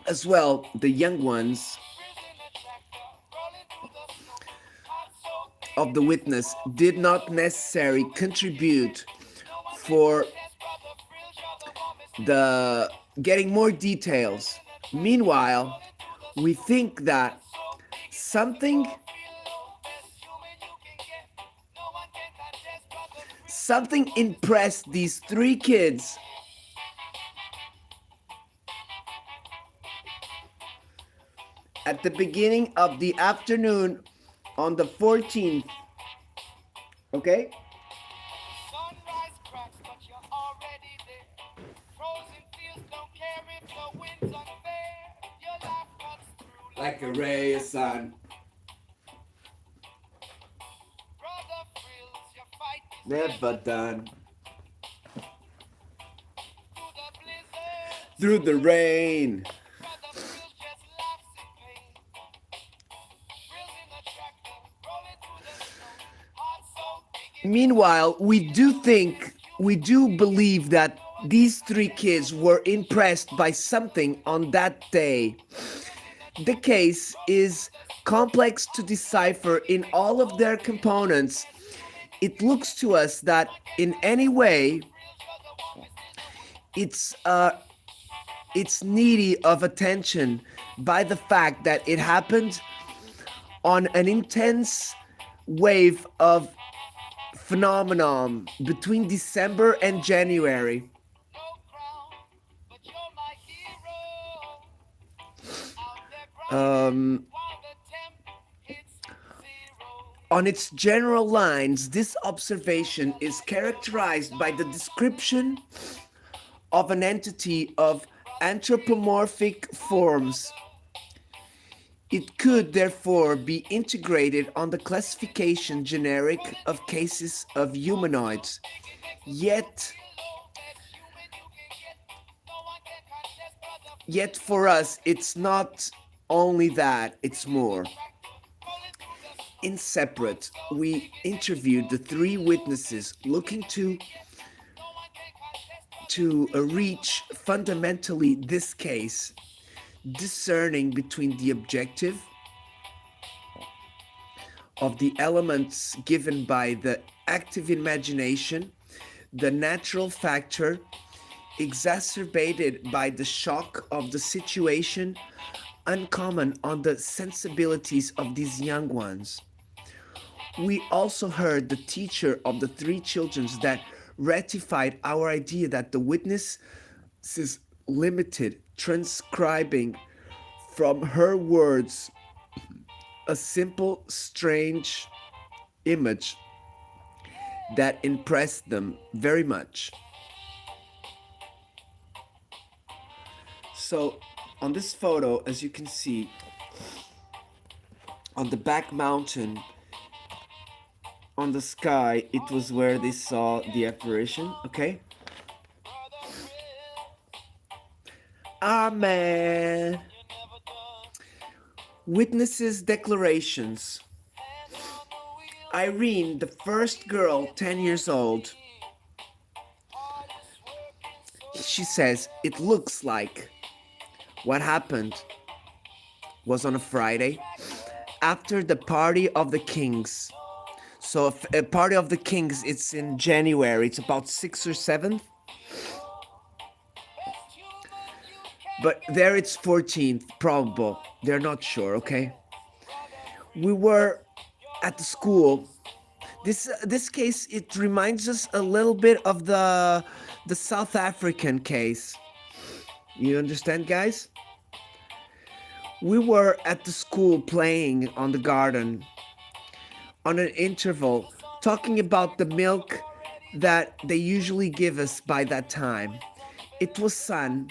[SPEAKER 3] As well, the young ones of the witness did not necessarily contribute for the getting more details. Meanwhile, we think that something impressed these 3 kids. At the beginning of the afternoon on the 14th, okay? Like a ray of sun. Never done. Through the rain. Meanwhile, we do believe that these 3 kids were impressed by something on that day. The case is complex to decipher in all of their components. It looks to us that in any way it's needy of attention by the fact that it happened on an intense wave of phenomenon between December and January. On its general lines, this observation is characterized by the description of an entity of anthropomorphic forms. It could therefore be integrated on the classification generic of cases of humanoids. Yet for us, it's not only that, it's more. In separate, we interviewed the 3 witnesses looking to reach fundamentally this case, discerning between the objective of the elements given by the active imagination, the natural factor exacerbated by the shock of the situation, uncommon on the sensibilities of these young ones. We also heard the teacher of the 3 children that ratified our idea that the witness is limited, transcribing from her words a simple, strange image that impressed them very much. So on this photo, as you can see, on the back mountain, on the sky, it was where they saw the apparition, okay? Amen. Witnesses' declarations. Irene, the first girl, 10 years old, she says, it looks like What happened was on a Friday after the Party of the Kings. So a Party of the Kings, it's in January. It's about 6th or 7th. But there it's 14th, probable. They're not sure, okay? We were at the school. This case, it reminds us a little bit of the South African case. You understand, guys? We were at the school playing on the garden on an interval, talking about the milk that they usually give us by that time. It was sun,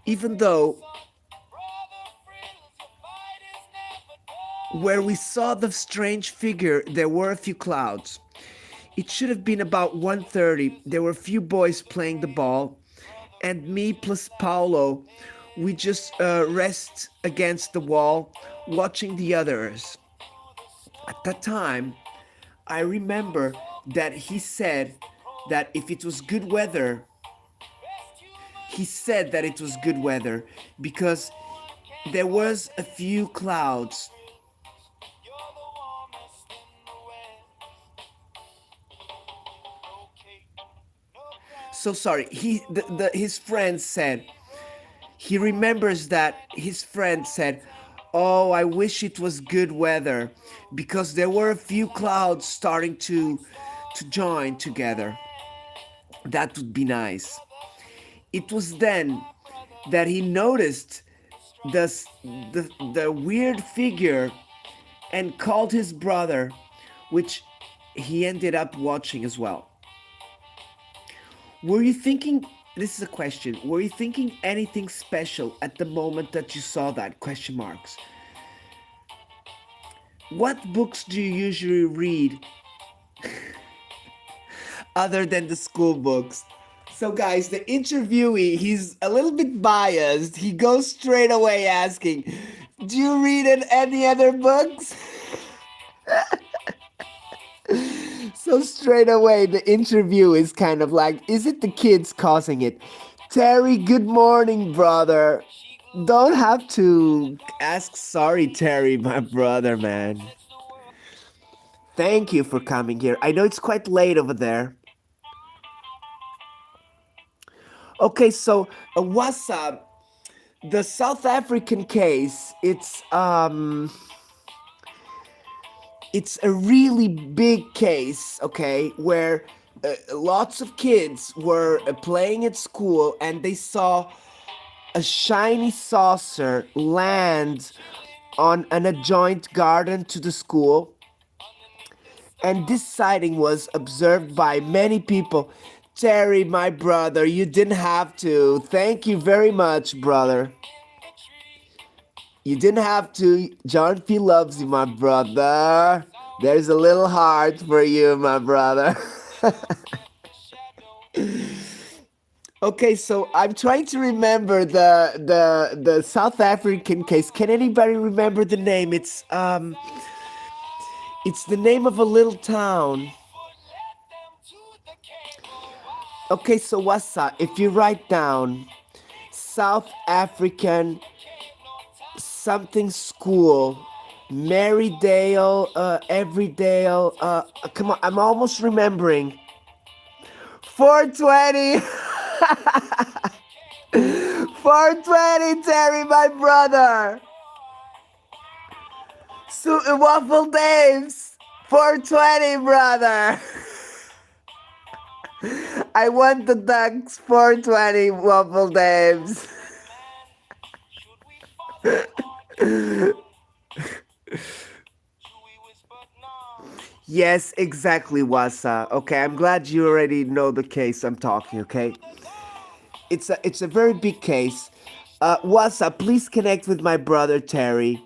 [SPEAKER 3] even though where we saw the strange figure, there were a few clouds. It should have been about 1:30. There were a few boys playing the ball, and me plus Paulo, we just rest against the wall, watching the others. At that time, I remember that he said that if it was good weather, he said that it was good weather because there was a few clouds. So sorry, his friend said, he remembers that his friend said, "Oh, I wish it was good weather because there were a few clouds starting to join together. That would be nice." It was then that he noticed the the weird figure and called his brother, which he ended up watching as well. Were you thinking, this is a question, were you thinking anything special at the moment that you saw that? Question marks. What books do you usually read other than the school books? So guys, the interviewee, he's a little bit biased. He goes straight away asking, "Do you read any other books?" So straight away, the interview is kind of like, is it the kids causing it? Terry, good morning, brother. Don't have to ask sorry, Terry, my brother, man. Thank you for coming here. I know it's quite late over there. Okay, so what's up? The South African case, it's a really big case, okay, where lots of kids were playing at school and they saw a shiny saucer land on an adjoint garden to the school. And this sighting was observed by many people. Terry, my brother, you didn't have to. Thank you very much, brother. You didn't have to. John P loves you, my brother. There's a little heart for you, my brother. Okay, so I'm trying to remember the South African case. Can anybody remember the name? It's the name of a little town. Okay, so Wassa, if you write down South African something school, Marydale, Everydale, come on, I'm almost remembering. 420! 420, Terry, my brother! Waffle Dave's! 420, brother! I want the ducks, 420, Waffle Dave's. Yes, exactly, Wasa. Okay, I'm glad you already know the case I'm talking, okay? It's a very big case. Wasa, please connect with my brother Terry.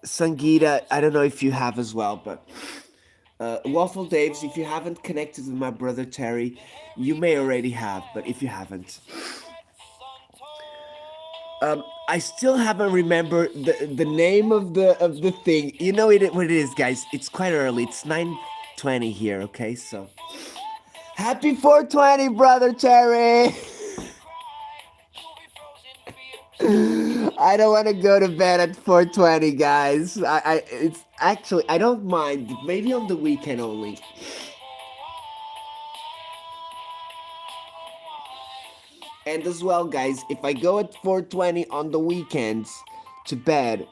[SPEAKER 3] Sangeeta, I don't know if you have as well, but Waffle Daves, if you haven't connected with my brother Terry, you may already have, but if you haven't. I still haven't remembered the name of the thing. You know what it is, guys. It's quite early. It's 9:20 here. Okay, so Happy 420, brother Terry. I don't want to go to bed at 4:20, guys. It's actually I don't mind. Maybe on the weekend only. And as well, guys, if I go at 4:20 on the weekends to bed,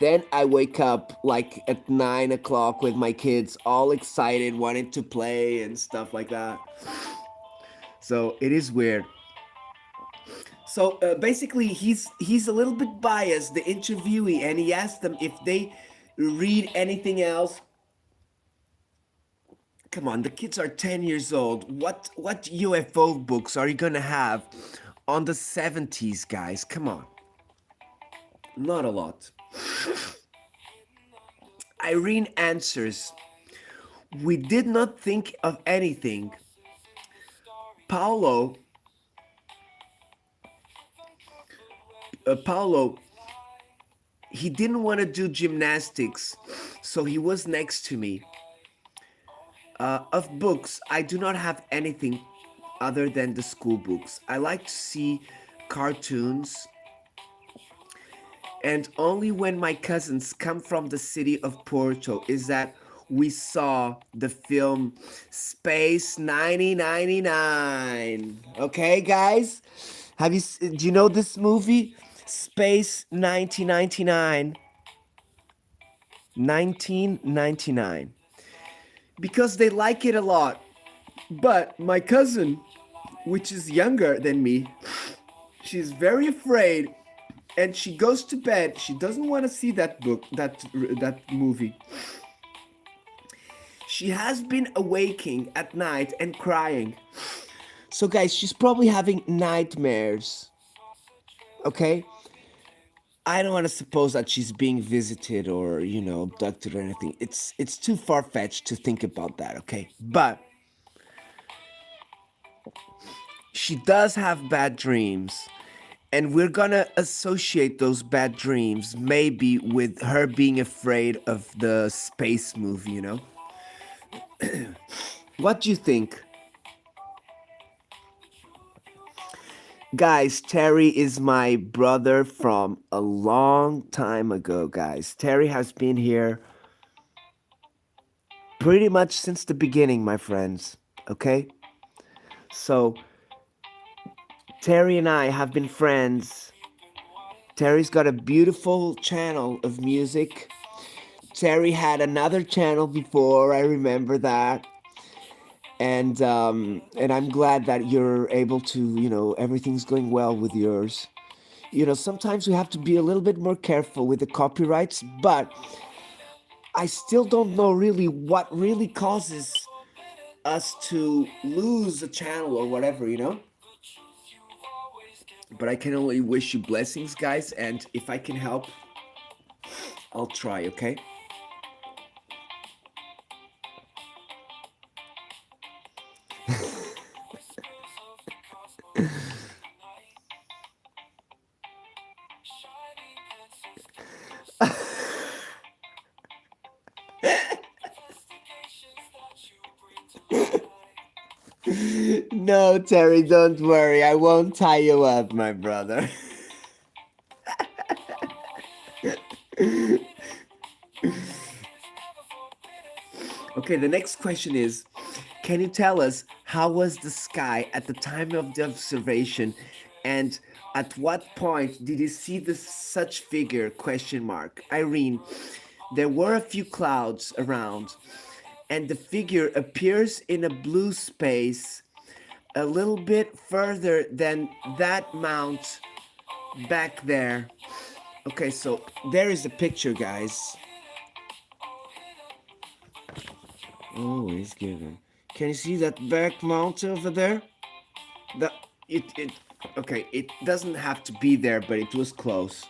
[SPEAKER 3] then I wake up like at 9 o'clock with my kids, all excited, wanting to play and stuff like that. So it is weird. So basically, he's a little bit biased, the interviewee, and he asked them if they read anything else. Come on, the kids are 10 years old. What UFO books are you gonna have on the 70s, guys? Come on, not a lot. Irene answers, we did not think of anything. Paulo, Paulo, he didn't want to do gymnastics, so he was next to me. Of books, I do not have anything other than the school books. I like to see cartoons, and only when my cousins come from the city of Porto is that we saw the film Space 1999. Okay, guys? Do you know this movie? Space 1999. 1999. Because they like it a lot. But my cousin, which is younger than me, she's very afraid and she goes to bed. She doesn't want to see that book, that movie. She has been awaking at night and crying. So guys, she's probably having nightmares. Okay? I don't want to suppose that she's being visited or, abducted or anything. It's too far-fetched to think about that, okay? But she does have bad dreams. And we're gonna associate those bad dreams maybe with her being afraid of the space movie. What do you think? Guys, Terry is my brother from a long time ago, guys. Terry has been here pretty much since the beginning, my friends. Okay? So, Terry and I have been friends. Terry's got a beautiful channel of music. Terry had another channel before, I remember that. And I'm glad that you're able to, everything's going well with yours. Sometimes we have to be a little bit more careful with the copyrights, but I still don't know really what really causes us to lose a channel or whatever. But I can only wish you blessings, guys, and if I can help, I'll try, okay? No, Terry, don't worry. I won't tie you up, my brother. Okay, the next question is, can you tell us how was the sky at the time of the observation and at what point did you see this such figure? Question mark. Irene, there were a few clouds around and the figure appears in a blue space a little bit further than that mount back there. Okay, so there is a picture, guys. Oh, he's given. Can you see that back mount over there? Okay, it doesn't have to be there, but it was close.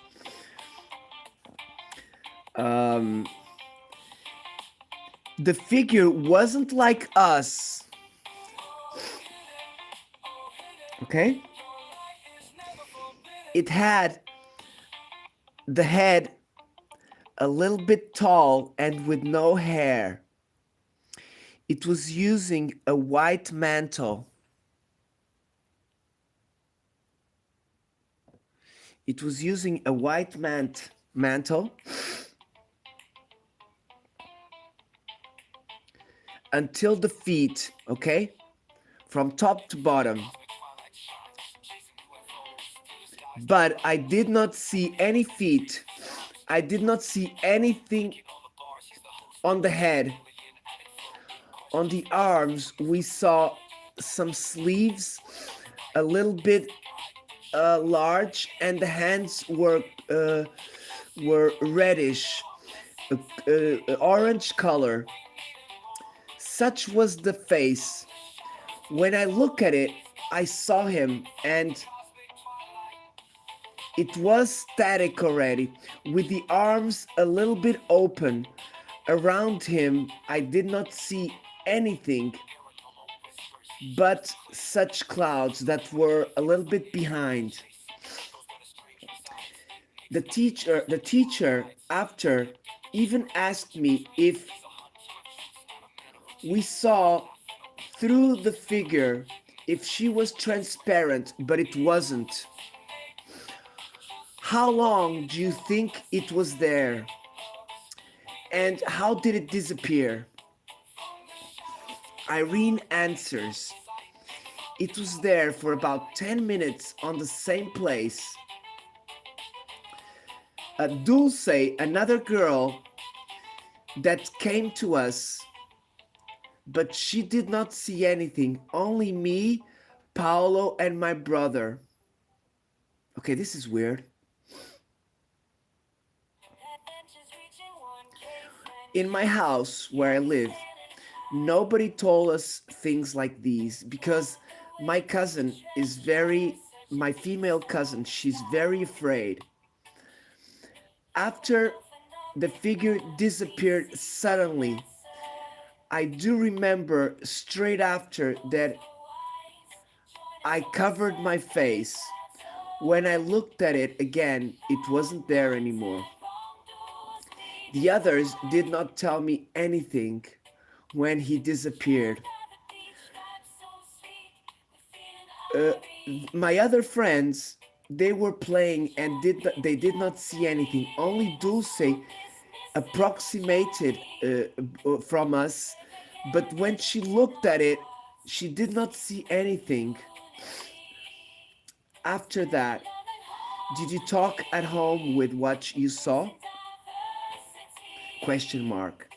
[SPEAKER 3] The figure wasn't like us. Okay? It had the head a little bit tall and with no hair. It was using a white mantle. It was using a white mantle until the feet, okay? From top to bottom. But I did not see any feet. I did not see anything on the head. On the arms, we saw some sleeves, a little bit large, and the hands were reddish, orange color. Such was the face. When I look at it, I saw him, and it was static already, with the arms a little bit open. Around him, I did not see anything but such clouds that were a little bit behind. The teacher after even asked me if we saw through the figure, if she was transparent, but it wasn't. How long do you think it was there? And how did it disappear? Irene answers. It was there for about 10 minutes on the same place. Dulce, another girl that came to us, but she did not see anything, only me, Paolo, and my brother. Okay, this is weird. In my house where I live, nobody told us things like these because my cousin is my female cousin, she's very afraid. After the figure disappeared suddenly, I do remember straight after that I covered my face. When I looked at it again, it wasn't there anymore. The others did not tell me anything when he disappeared. My other friends, they were playing and they did not see anything. Only Dulce approximated from us, but when she looked at it, she did not see anything. After that, did you talk at home with what you saw? Question mark.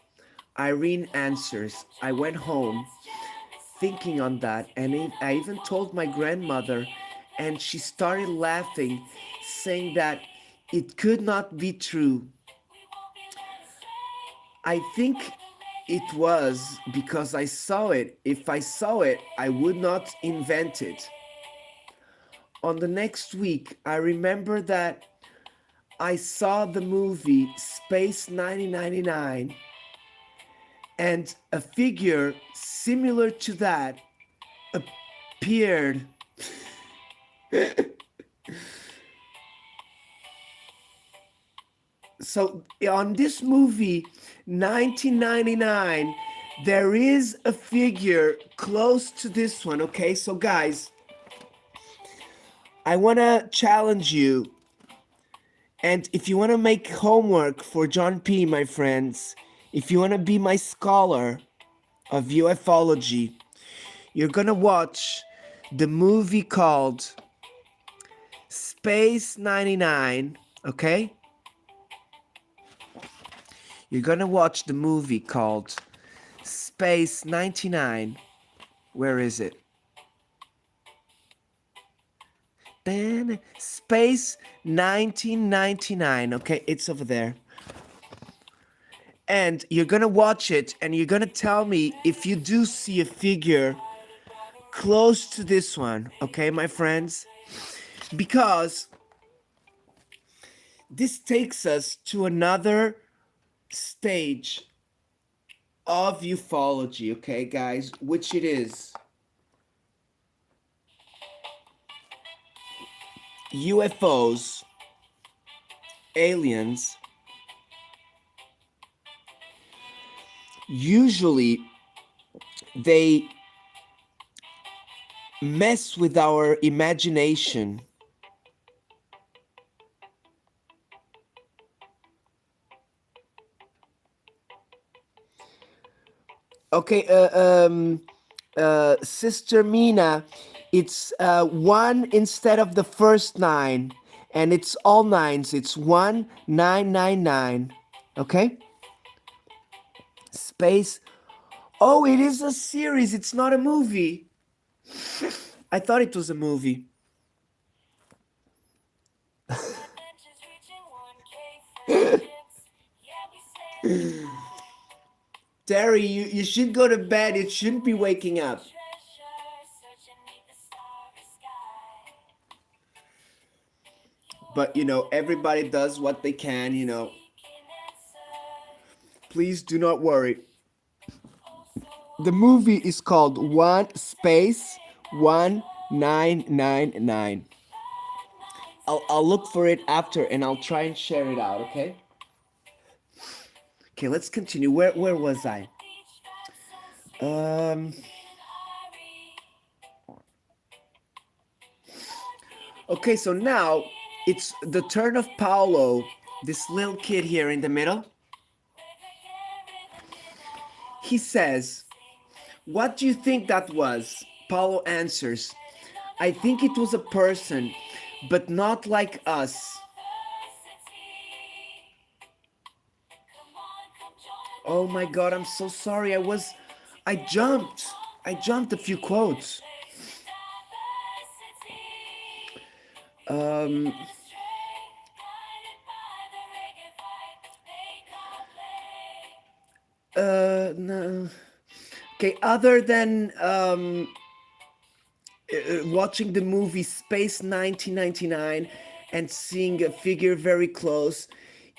[SPEAKER 3] Irene answers, I went home thinking on that, and I even told my grandmother, and she started laughing, saying that it could not be true. I think it was because I saw it. If I saw it, I would not invent it. On the next week, I remember that I saw the movie Space 1999, and a figure similar to that appeared. So on this movie 1999, there is a figure close to this one. Okay, so guys, I want to challenge you, and if you want to make homework for John P, my friends, if you want to be my scholar of ufology, you're gonna watch the movie called Space 99, okay? You're gonna watch the movie called Space 99. Where is it? Then Space 1999, okay? It's over there. And you're gonna watch it and you're gonna tell me if you do see a figure close to this one, okay, my friends? Because this takes us to another stage of ufology, okay, guys, which it is UFOs, aliens, usually they mess with our imagination. Okay, Sister Mina, it's one instead of the first nine, and it's all nines. It's 1999. Okay? Space. Oh, it is a series. It's not a movie. I thought it was a movie. Terry, you should go to bed. It shouldn't be waking up. But, everybody does what they can. Please do not worry. The movie is called 1999. I'll look for it after and I'll try and share it out, okay? Okay, let's continue. Where was I? Okay, so now it's the turn of Paolo, this little kid here in the middle. He says, "What do you think that was?" Paolo answers, "I think it was a person, but not like us." Oh my God, I'm so sorry. I jumped a few quotes. No. Okay, other than watching the movie Space 1999 and seeing a figure very close,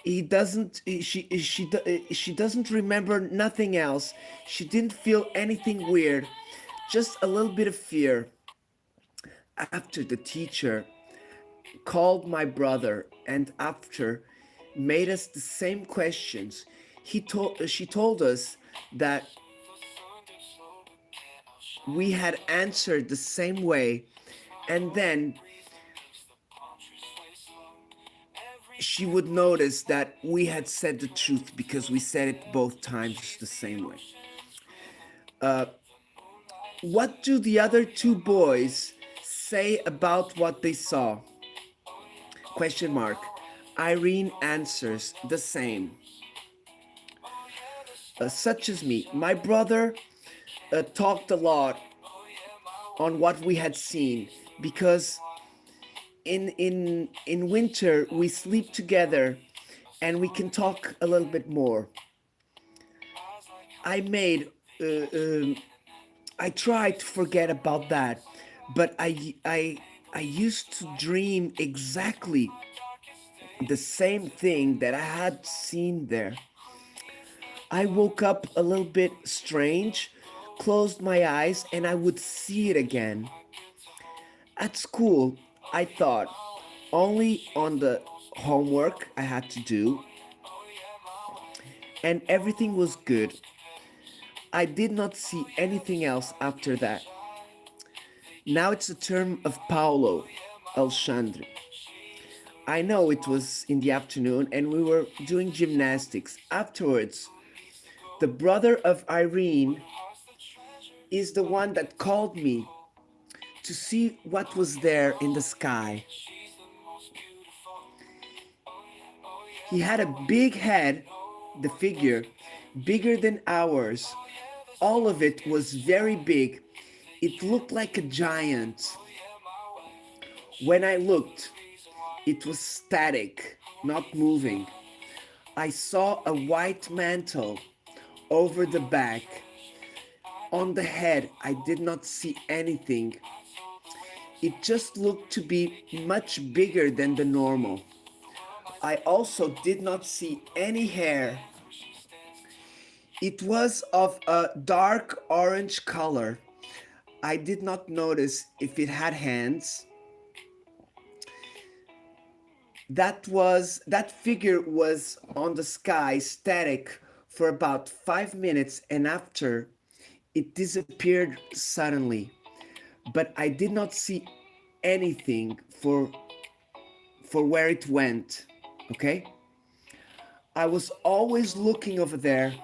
[SPEAKER 3] he doesn't she doesn't remember nothing else. She didn't feel anything weird, just a little bit of fear. After the teacher called my brother and after made us the same questions, she told us that we had answered the same way, and then she would notice that we had said the truth because we said it both times the same way. What do the other two boys say about what they saw? Question mark. Irene answers the same. Such as me. My brother talked a lot on what we had seen because in winter we sleep together and we can talk a little bit more. I made I tried to forget about that, but I used to dream exactly the same thing that I had seen there. I woke up a little bit strange, closed my eyes, and I would see it again. At school, I thought only on the homework I had to do, and everything was good. I did not see anything else after that. Now it's the turn of Paolo Alexandre. I know it was in the afternoon and we were doing gymnastics. Afterwards, the brother of Irene is the one that called me to see what was there in the sky. He had a big head, the figure, bigger than ours. All of it was very big. It looked like a giant. When I looked, it was static, not moving. I saw a white mantle over the back. On the head, I did not see anything. It just looked to be much bigger than the normal. I also did not see any hair. It was of a dark orange color. I did not notice if it had hands. That figure was on the sky static for about 5 minutes, and after it disappeared suddenly, but I did not see anything for where it went. Okay? I was always looking over there.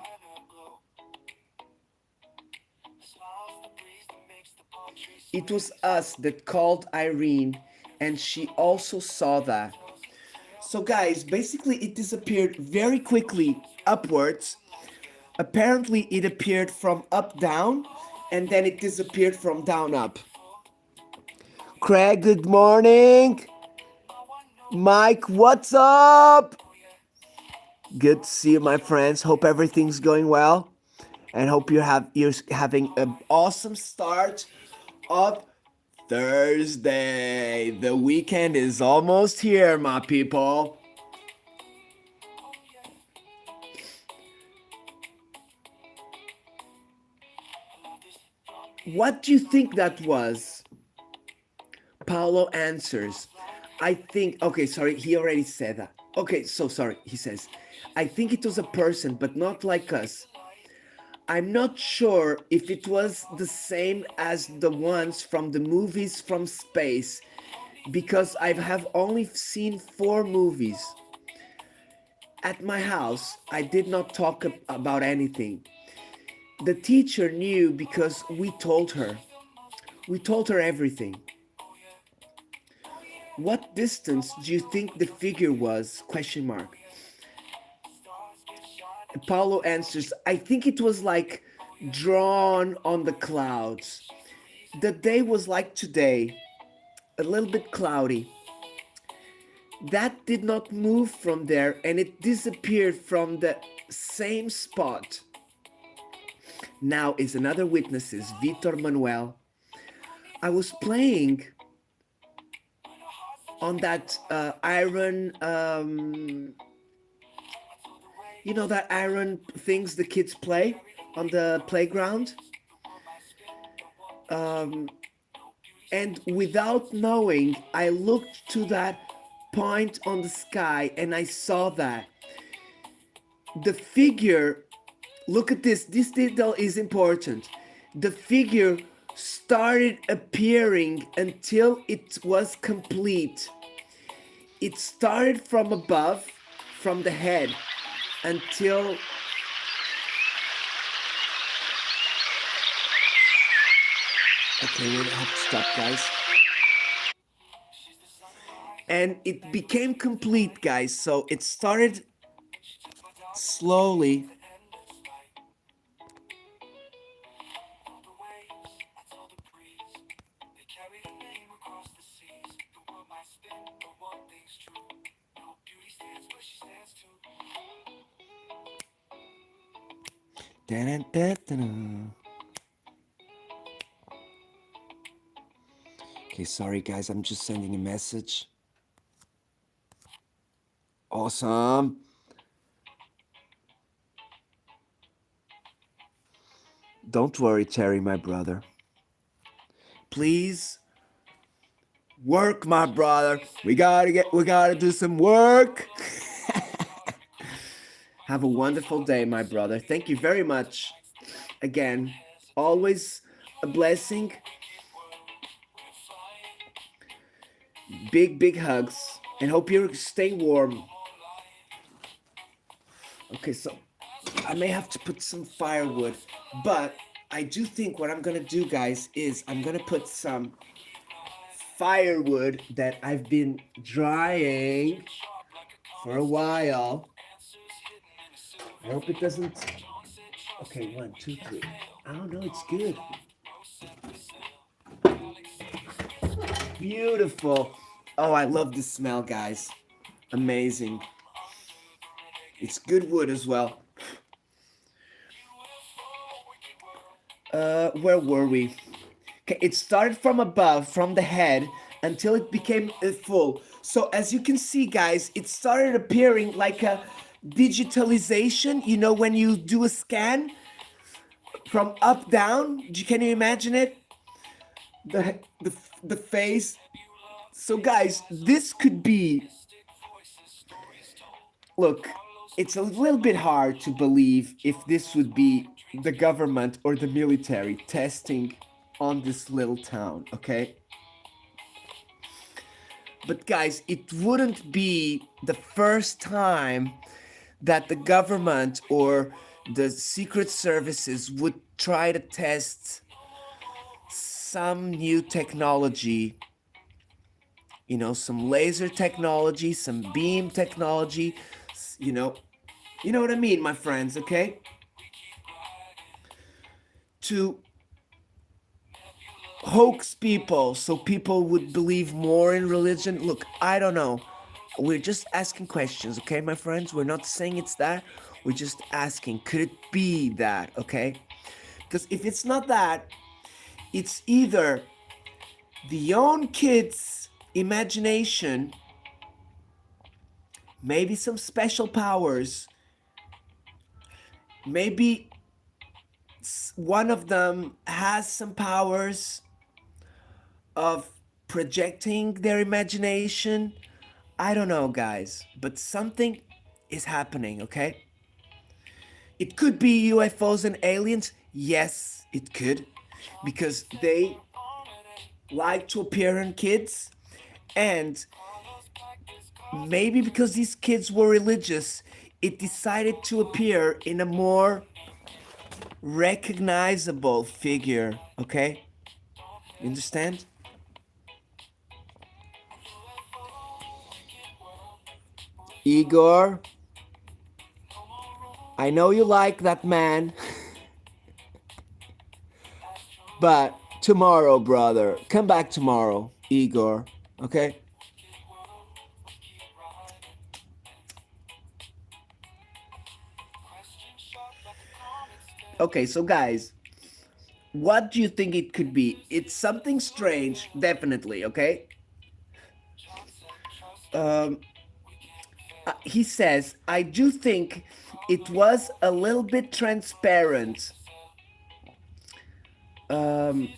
[SPEAKER 3] It was us that called Irene, and she also saw that. So, guys, basically, it disappeared very quickly upwards. Apparently, it appeared from up down, and then it disappeared from down up. Craig, good morning. Mike, what's up? Good to see you, my friends. Hope everything's going well, and hope you're having an awesome start of Thursday. The weekend is almost here, my people. What do you think that was? Paulo answers, I think, okay, sorry, he already said that. Okay, so sorry, he says, I think it was a person, but not like us. I'm not sure if it was the same as the ones from the movies from space, because I have only seen 4 movies. At my house, I did not talk about anything. The teacher knew because we told her. We told her everything. What distance do you think the figure was? Question mark. Paulo answers, I think it was like drawn on the clouds. The day was like today, a little bit cloudy. That did not move from there and it disappeared from the same spot. Now is another witnesses, Vitor Manuel. I was playing on that iron, you know, that iron things the kids play on the playground. And without knowing, I looked to that point on the sky and I saw that the figure, look at this detail is important. The figure started appearing until it was complete. It started from above, from the head, until okay, we have to stop, guys. And it became complete, guys. So it started slowly. Okay, sorry guys, I'm just sending a message. Awesome. Don't worry, Terry, my brother. Please work, my brother. We gotta do some work. Have a wonderful day, my brother. Thank you very much. Again, always a blessing. Big hugs. And hope you're staying warm. Okay, so I may have to put some firewood. But I do think what I'm gonna do, guys, is I'm gonna put some firewood that I've been drying for a while. I hope it doesn't. Okay, 1, 2, 3. Oh no, it's good. Beautiful. Oh, I love the smell, guys. Amazing. It's good wood as well. Where were we? Okay, it started from above, from the head, until it became full. So as you can see, guys, it started appearing like a digitalization. You know, when you do a scan from up down, can you imagine it? The face. So guys, this could be, look, it's a little bit hard to believe if this would be the government or the military testing on this little town, okay? But guys, it wouldn't be the first time that the government or the secret services would try to test some new technology, some laser technology, some beam technology, you know, you know what I mean, my friends, okay? To hoax people so people would believe more in religion. Look, I don't know. We're just asking questions, okay, my friends? We're not saying it's that. We're just asking, could it be that, okay? Because if it's not that, it's either the own kids' imagination, maybe some special powers, maybe one of them has some powers of projecting their imagination. I don't know, guys, but something is happening, okay? It could be UFOs and aliens. Yes, it could, because they like to appear in kids, and maybe because these kids were religious, it decided to appear in a more recognizable figure, okay? You understand? Igor, I know you like that man, but tomorrow, brother, come back tomorrow, Igor, okay? Okay, so guys, what do you think it could be? It's something strange, definitely, okay? Um, he says, I do think it was a little bit transparent. Um,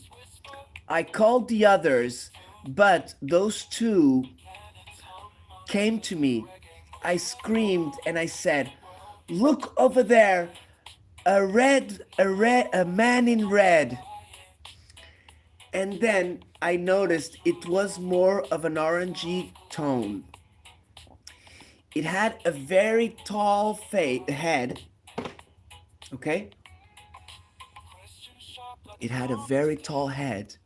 [SPEAKER 3] I called the others, but those two came to me. I screamed and I said, "Look over there, a man in red." And then I noticed it was more of an orangey tone. It had a very tall head, okay? It had a very tall head.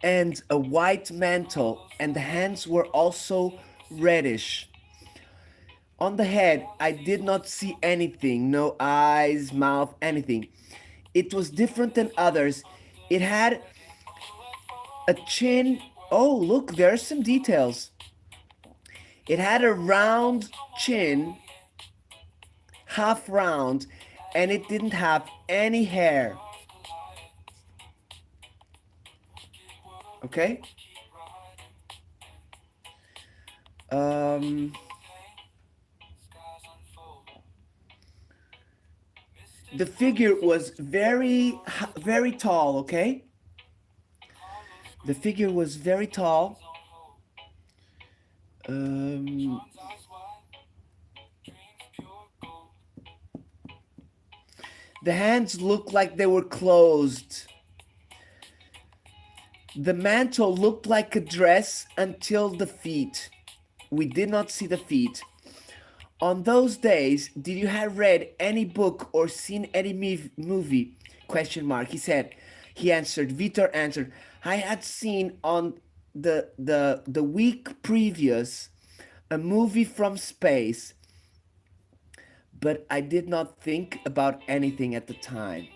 [SPEAKER 3] And a white mantle, and the hands were also reddish. On the head, I did not see anything, no eyes, mouth, anything. It was different than others. It had a chin. Oh, look, there are some details. It had a round chin, half round, and it didn't have any hair. Okay? The figure was very tall, okay? The figure was very tall. The hands looked like they were closed. The mantle looked like a dress until the feet. We did not see the feet. On those days, did you have read any book or seen any movie? Question mark. He answered, Vitor answered, I had seen on the week previous a movie from space, but I did not think about anything at the time.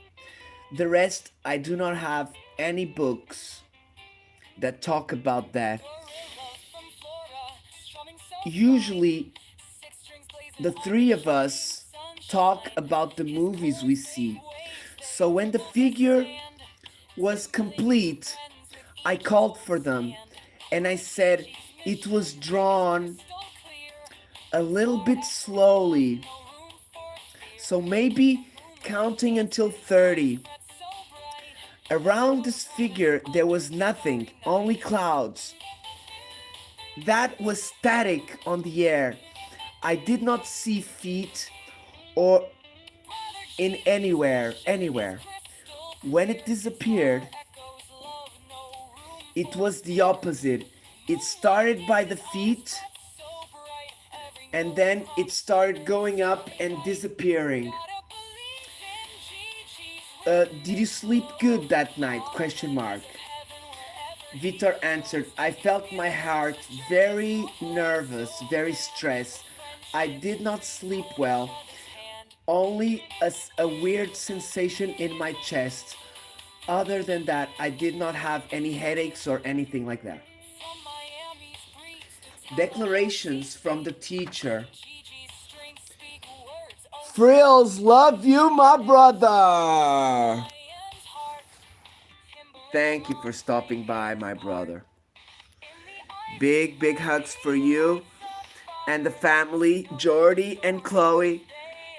[SPEAKER 3] The rest, I do not have any books that talk about that. Usually, the three of us talk about the movies we see. So when the figure was complete, I called for them and I said it was drawn a little bit slowly. So maybe counting until 30. Around this figure there was nothing, only clouds. That was static on the air. I did not see feet or in anywhere. When it disappeared, it was the opposite. It started by the feet and then it started going up and disappearing. Did you sleep good that night? Question mark. Vitor answered, I felt my heart very nervous, very stressed. I did not sleep well. Only a weird sensation in my chest. Other than that, I did not have any headaches or anything like that. Declarations from the teacher. Frills, love you, my brother. Thank you for stopping by, my brother. Big hugs for you and the family, Jordy and Chloe.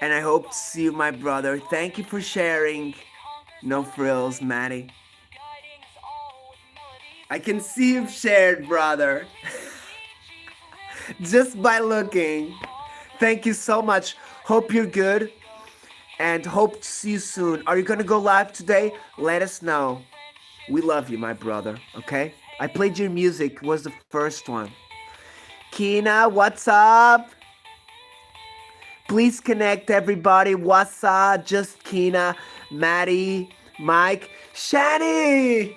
[SPEAKER 3] And I hope to see you, my brother. Thank you for sharing. No frills, Maddie. I can see you've shared, brother. Just by looking. Thank you so much. Hope you're good. And hope to see you soon. Are you gonna go live today? Let us know. We love you, my brother. Okay? I played your music. Was the first one. Kina, what's up? Please connect everybody. What's up? Just Kina, Maddie, Mike, Shani.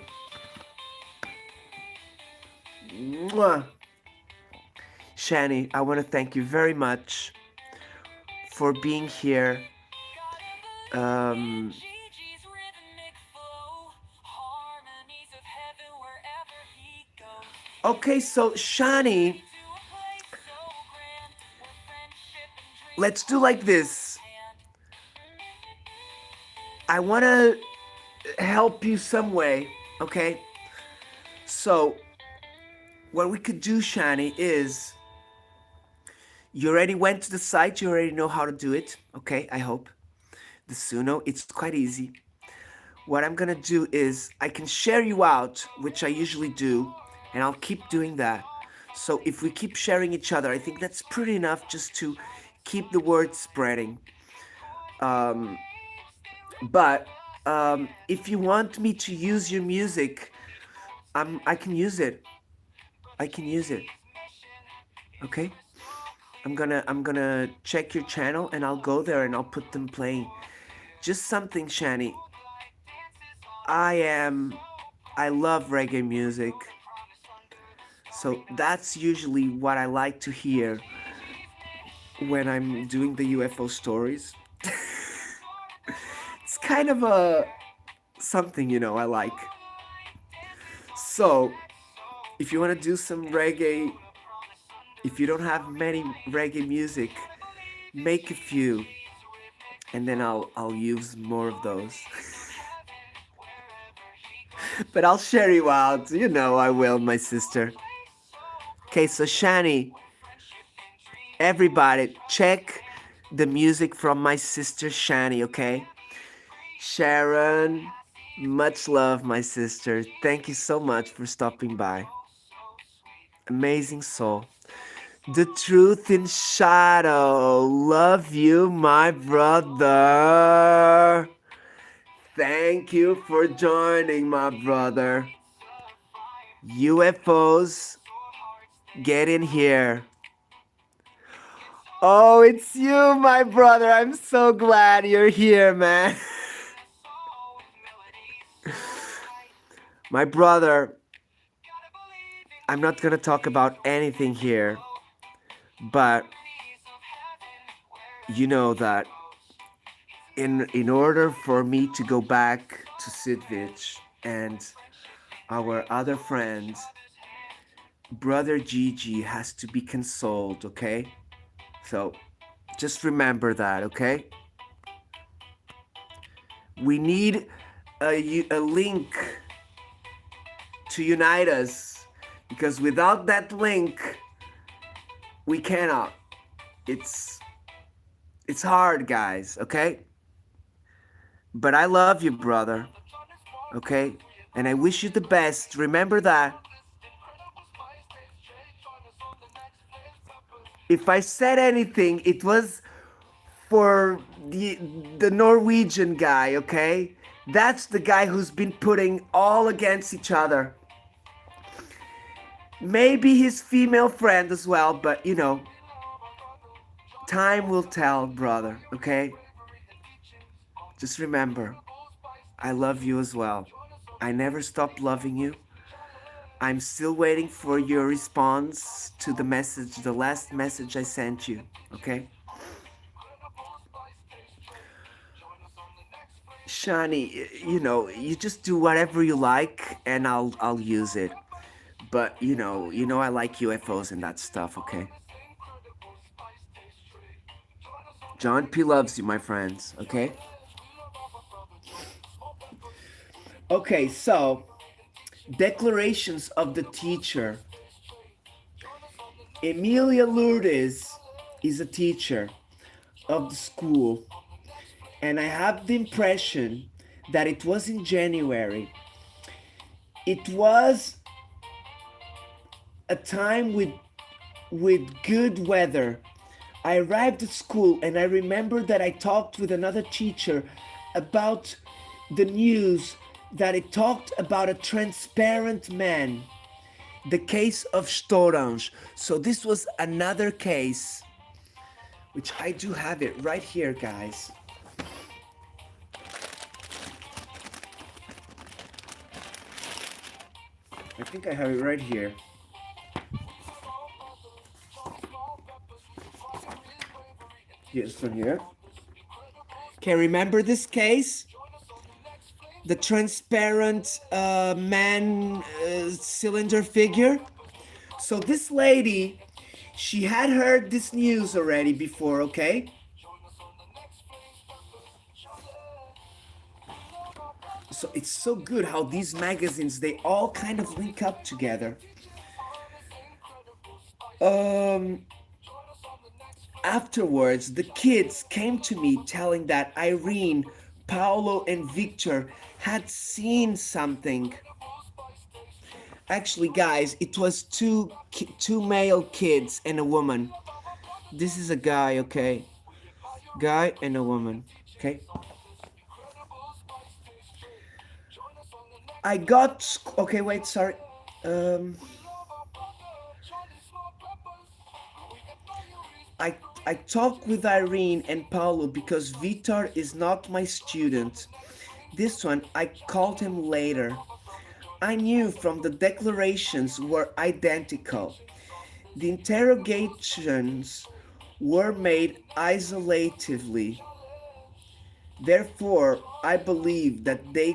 [SPEAKER 3] Mwah. Shani, I want to thank you very much for being here. Okay, so Shani, let's do like this. I want to help you some way, okay? So, what we could do, Shani, is you already went to the site, you already know how to do it, okay? I hope. The Suno, it's quite easy. What I'm gonna do is I can share you out, which I usually do, and I'll keep doing that. So if we keep sharing each other, I think that's pretty enough just to keep the word spreading. But if you want me to use your music, I can use it. I can use it. Okay? I'm gonna check your channel and I'll go there and I'll put them playing. Just something, Shani. I love reggae music. So that's usually what I like to hear when I'm doing the UFO stories. It's kind of a something, I like. So, if you want to do some reggae, if you don't have many reggae music, make a few and then I'll use more of those. But I'll share you out. I will, my sister. Okay, so Shani, everybody, check the music from my sister Shani, okay? Sharon, much love, my sister. Thank you so much for stopping by. Amazing soul. The truth in shadow. Love you, my brother. Thank you for joining, my brother. UFOs, get in here. Oh, it's you, my brother. I'm so glad you're here, man. My brother, I'm not gonna talk about anything here, but you know that in order for me to go back to Sidvich and our other friends, brother Gigi has to be consoled, okay? So just remember that, okay? We need a link to unite us, because without that link, we cannot. It's hard, guys, okay? But I love you, brother. Okay? And I wish you the best. Remember that. If I said anything, it was for the Norwegian guy, okay? That's the guy who's been putting all against each other. Maybe his female friend as well, but you know, time will tell, brother, okay? Just remember, I love you as well. I never stopped loving you. I'm still waiting for your response to the message, the last message I sent you, okay? Shani, you know, you just do whatever you like and I'll use it. But you know I like UFOs and that stuff, okay? John P loves you, my friends, okay? Okay, so declarations of the teacher. Emilia Lourdes is a teacher of the school, and I have the impression that it was in January. It was a time with good weather. I arrived at school and I remember that I talked with another teacher about the news, that it talked about a transparent man, the case of Storange. So this was another case, which I do have it right here, guys. I think I have it right here. Here's one here. Can you remember this case? The transparent man cylinder figure. So this lady, she had heard this news already before, okay? So it's so good how these magazines, they all kind of link up together. Afterwards, the kids came to me telling that Irene, Paolo, and Victor had seen something. Actually, guys, it was two male kids and a woman. This is a guy, okay? Guy and a woman, okay? I got okay. Wait, sorry. Um, I I talked with Irene and Paulo because Vitor is not my student. This one I called him later. I knew from the declarations were identical. The interrogations were made isolatively. Therefore, I believe that they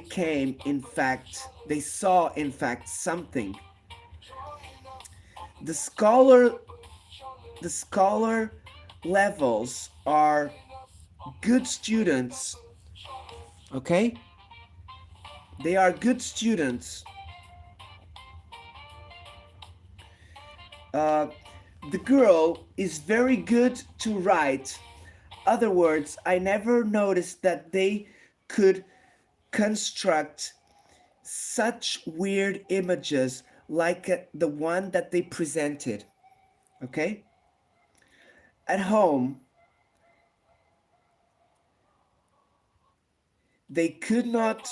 [SPEAKER 3] saw in fact something. The scholar the scholar levels are good students. Okay? They are good students. Uh, the girl is very good to write. Other words, I never noticed that they could construct such weird images like the one that they presented. Okay? At home, they could not,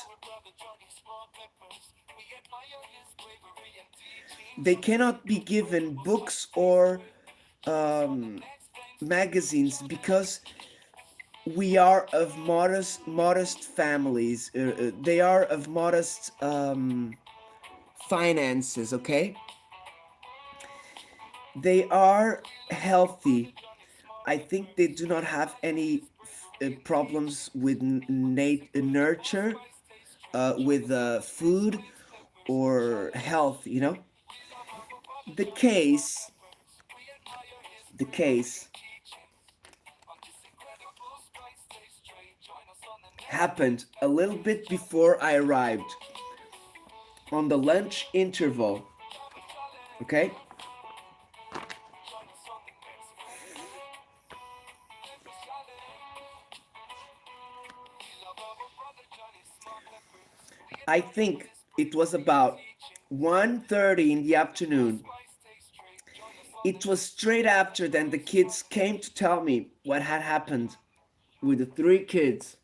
[SPEAKER 3] they cannot be given books or magazines because we are of modest families. They are of modest finances, okay? They are healthy. I think they do not have any problems with nurture, with food or health, you know? The case, the case happened a little bit before I arrived on the lunch interval. Okay? I think it was about 1:30 in the afternoon. It was straight after then the kids came to tell me what had happened with the three kids.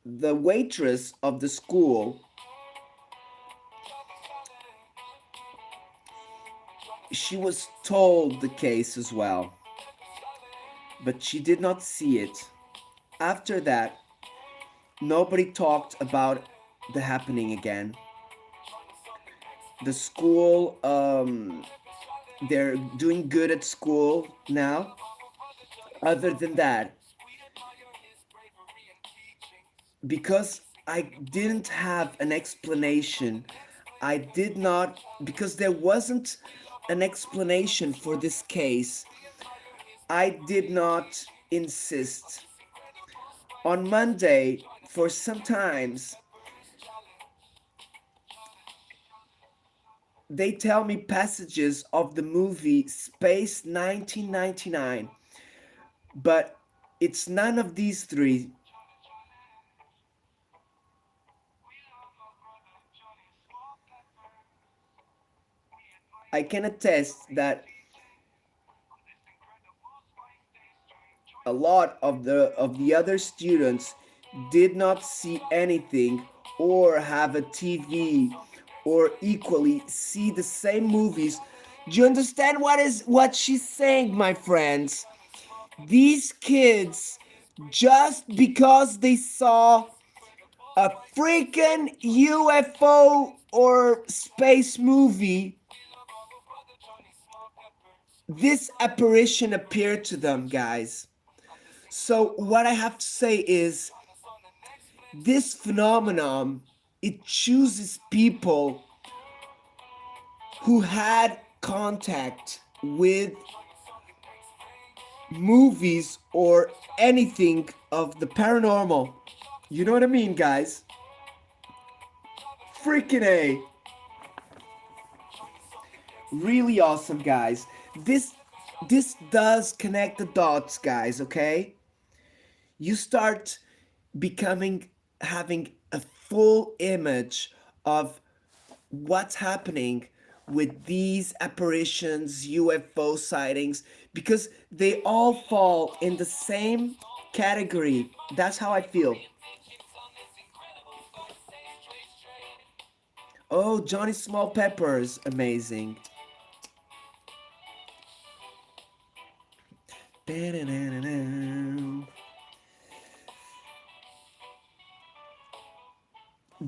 [SPEAKER 3] The waitress of the school, she was told the case as well, but she did not see it. After that, nobody talked about the happening again. The school, they're doing good at school now. Other than that, because I didn't have an explanation, I did not, because there wasn't an explanation for this case, I did not insist. On Monday, for sometimes, they tell me passages of the movie Space 1999, but it's none of these three. I can attest that a lot of the other students did not see anything or have a TV or equally see the same movies. Do you understand what she's saying, my friends? These kids, just because they saw a freaking UFO or space movie, this apparition appeared to them, guys. So what I have to say is this phenomenon, it chooses people who had contact with movies or anything of the paranormal. You know what I mean, guys? Freaking A. Really awesome, guys. This does connect the dots, guys, okay? You start becoming having a full image of what's happening with these apparitions, UFO sightings, because they all fall in the same category. That's how I feel. Oh, Johnny Small Peppers, amazing.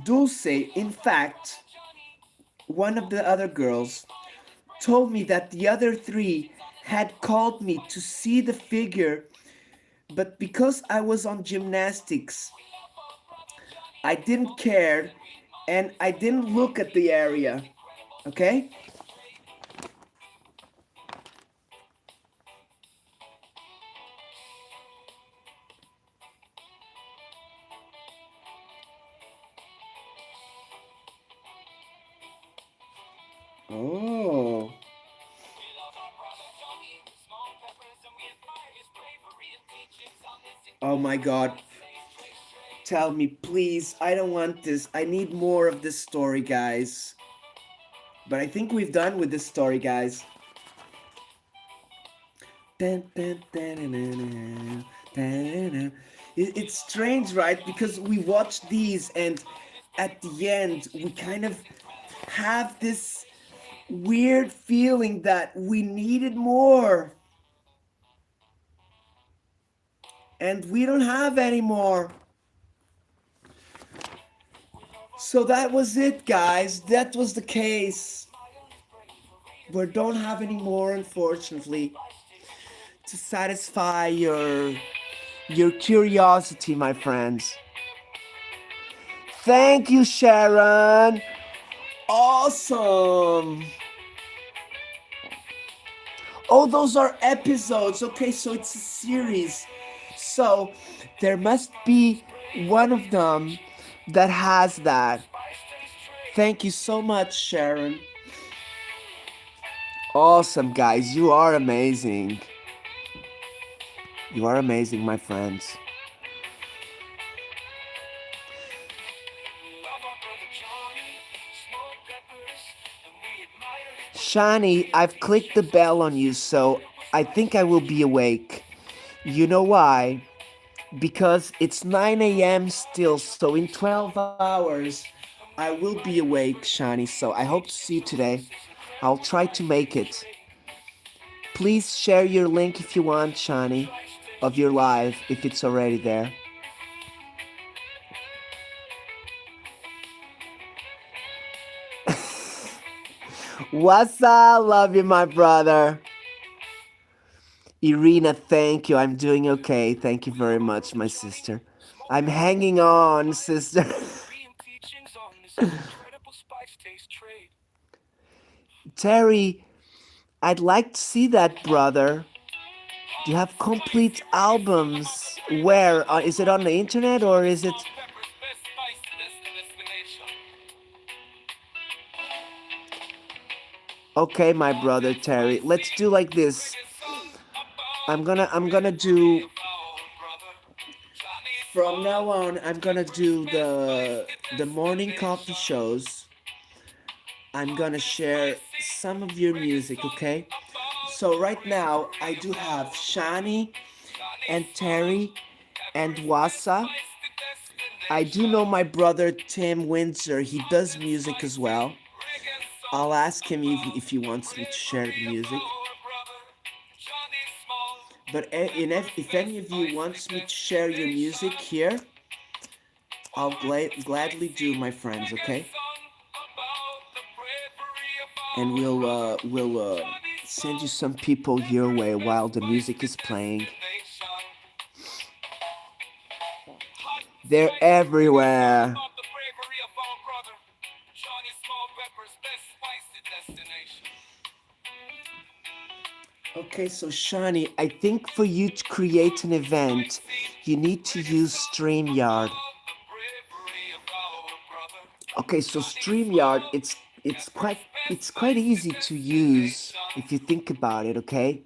[SPEAKER 3] Dulce, in fact, one of the other girls, told me that the other three had called me to see the figure, but because I was on gymnastics, I didn't care and I didn't look at the area. Okay? Oh. Oh my god. Tell me, please. I don't want this. I need more of this story, guys. But I think we've done with this story, guys. It's strange, right? Because we watch these and at the end we kind of have this weird feeling that we needed more. And we don't have any more. So that was it, guys. That was the case. We don't have any more, unfortunately, to satisfy your curiosity, my friends. Thank you, Sharon. Awesome. Oh, those are episodes. Okay, so it's a series. So there must be one of them that has that. Thank you so much, Sharon. Awesome, guys. You are amazing. You are amazing, my friends. Shani, I've clicked the bell on you, so I think I will be awake. You know why? Because it's 9 a.m. still, so in 12 hours, I will be awake, Shani, so I hope to see you today. I'll try to make it. Please share your link if you want, Shani, of your live, if it's already there. What's up? Love you, my brother. Irina, thank you. I'm doing okay. Thank you very much, my sister. I'm hanging on, sister. Terry, I'd like to see that, brother. Do you have complete albums? Where? Is it on the internet or is it? Okay, my brother Terry. Let's do like this. I'm gonna do from now on. I'm gonna do the morning coffee shows. I'm gonna share some of your music, okay? So right now I do have Shani and Terry and Wasa. I do know my brother Tim Windsor. He does music as well. I'll ask him if he wants me to share the music. But if any of you wants me to share your music here, I'll gladly do, my friends. Okay, and we'll send you some people your way while the music is playing. They're everywhere. Okay, so Shani, I think for you to create an event, you need to use StreamYard. Okay, so StreamYard, it's quite easy to use if you think about it. Okay,